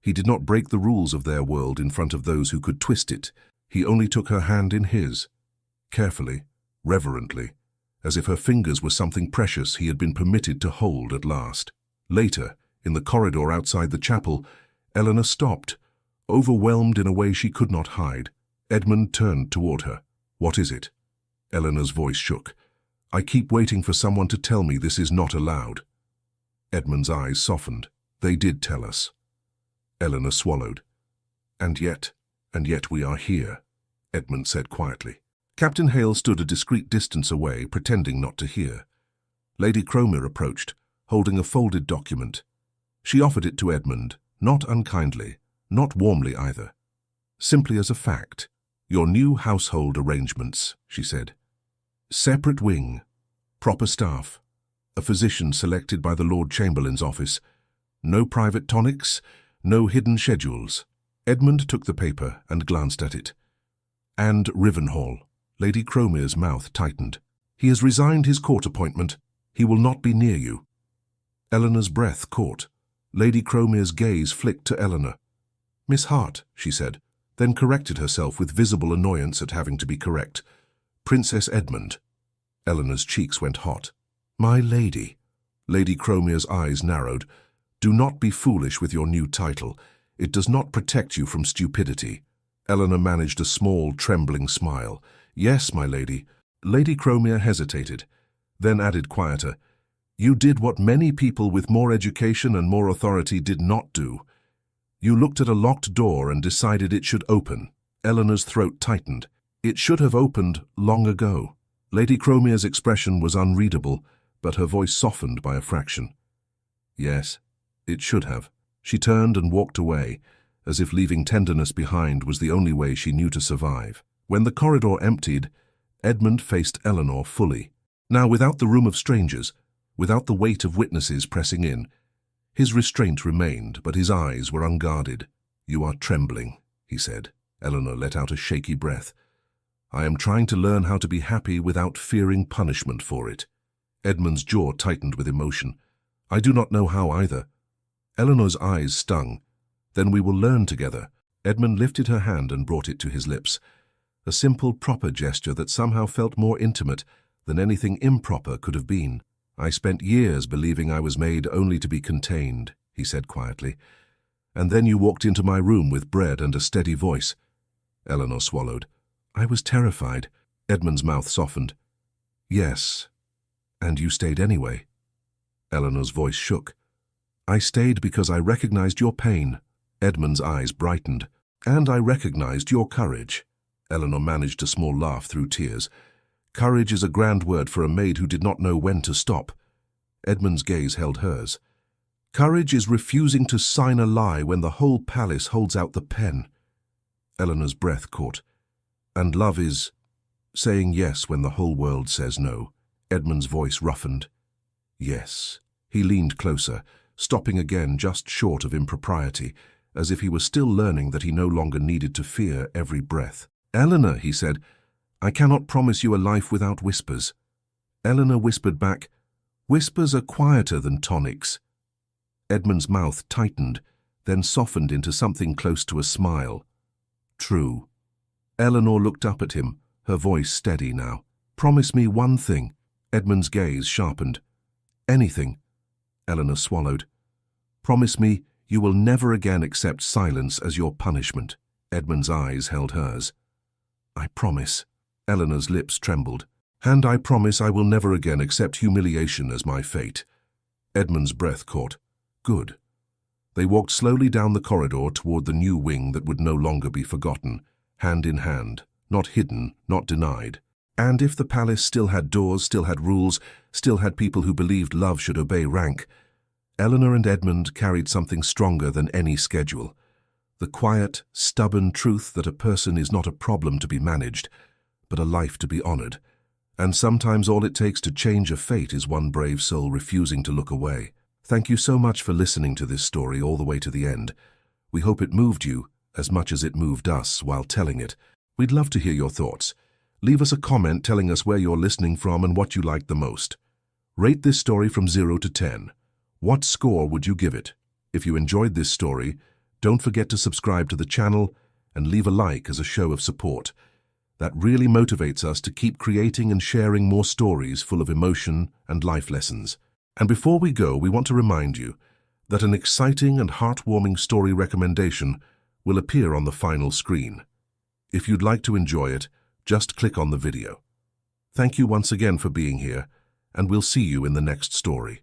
He did not break the rules of their world in front of those who could twist it. He only took her hand in his, carefully, reverently, as if her fingers were something precious he had been permitted to hold at last. Later, in the corridor outside the chapel, Eleanor stopped, overwhelmed in a way she could not hide. Edmund turned toward her. "What is it?" Eleanor's voice shook. "I keep waiting for someone to tell me this is not allowed." Edmund's eyes softened. "They did tell us." Eleanor swallowed. And yet we are here," Edmund said quietly. Captain Hale stood a discreet distance away, pretending not to hear. Lady Cromere approached, holding a folded document. She offered it to Edmund, not unkindly, not warmly either. "Simply as a fact. Your new household arrangements," she said. "Separate wing, proper staff, a physician selected by the Lord Chamberlain's office. No private tonics, no hidden schedules." Edmund took the paper and glanced at it. "And Rivenhall." Lady Cromere's mouth tightened. "He has resigned his court appointment. He will not be near you." Eleanor's breath caught. Lady Cromere's gaze flicked to Eleanor. "Miss Hart," she said, then corrected herself with visible annoyance at having to be correct. "Princess Edmund." Eleanor's cheeks went hot. "My lady." Lady Cromere's eyes narrowed. "Do not be foolish with your new title. It does not protect you from stupidity." Eleanor managed a small, trembling smile. "Yes, my lady." Lady Cromere hesitated, then added quieter, "You did what many people with more education and more authority did not do. You looked at a locked door and decided it should open." Eleanor's throat tightened. "It should have opened long ago." Lady Cromere's expression was unreadable, but her voice softened by a fraction. "Yes, it should have." She turned and walked away, as if leaving tenderness behind was the only way she knew to survive. When the corridor emptied, Edmund faced Eleanor fully. Now, without the room of strangers, without the weight of witnesses pressing in, his restraint remained, but his eyes were unguarded. "You are trembling," he said. Eleanor let out a shaky breath. "I am trying to learn how to be happy without fearing punishment for it." Edmund's jaw tightened with emotion. "I do not know how either." Eleanor's eyes stung. "Then we will learn together." Edmund lifted her hand and brought it to his lips. A simple, proper gesture that somehow felt more intimate than anything improper could have been. "I spent years believing I was made only to be contained," he said quietly. "And then you walked into my room with bread and a steady voice." Eleanor swallowed. "I was terrified." Edmund's mouth softened. "Yes, and you stayed anyway." Eleanor's voice shook. "I stayed because I recognized your pain." Edmund's eyes brightened. "And I recognized your courage." Eleanor managed a small laugh through tears. "Courage is a grand word for a maid who did not know when to stop." Edmund's gaze held hers. "Courage is refusing to sign a lie when the whole palace holds out the pen." Eleanor's breath caught. "And love is saying yes when the whole world says no." Edmund's voice roughened. "Yes, He leaned closer, stopping again just short of impropriety, as if he was still learning that he no longer needed to fear every breath. "Eleanor," he said, "I cannot promise you a life without whispers." Eleanor whispered back, "Whispers are quieter than tonics." Edmund's mouth tightened, then softened into something close to a smile. "True." Eleanor looked up at him, her voice steady now. "Promise me one thing." Edmund's gaze sharpened. "Anything." Eleanor swallowed. "Promise me you will never again accept silence as your punishment." Edmund's eyes held hers. "I promise." Eleanor's lips trembled. "And I promise I will never again accept humiliation as my fate." Edmund's breath caught. "Good." They walked slowly down the corridor toward the new wing that would no longer be forgotten, hand in hand, not hidden, not denied. And if the palace still had doors, still had rules, still had people who believed love should obey rank, Eleanor and Edmund carried something stronger than any schedule. The quiet, stubborn truth that a person is not a problem to be managed, but a life to be honored. And sometimes all it takes to change a fate is one brave soul refusing to look away. Thank you so much for listening to this story all the way to the end. We hope it moved you as much as it moved us while telling it. We'd love to hear your thoughts. Leave us a comment telling us where you're listening from and what you liked the most. Rate this story from 0 to 10. What score would you give it? If you enjoyed this story, don't forget to subscribe to the channel and leave a like as a show of support. That really motivates us to keep creating and sharing more stories full of emotion and life lessons. And before we go, we want to remind you that an exciting and heartwarming story recommendation will appear on the final screen. If you'd like to enjoy it, just click on the video. Thank you once again for being here, and we'll see you in the next story.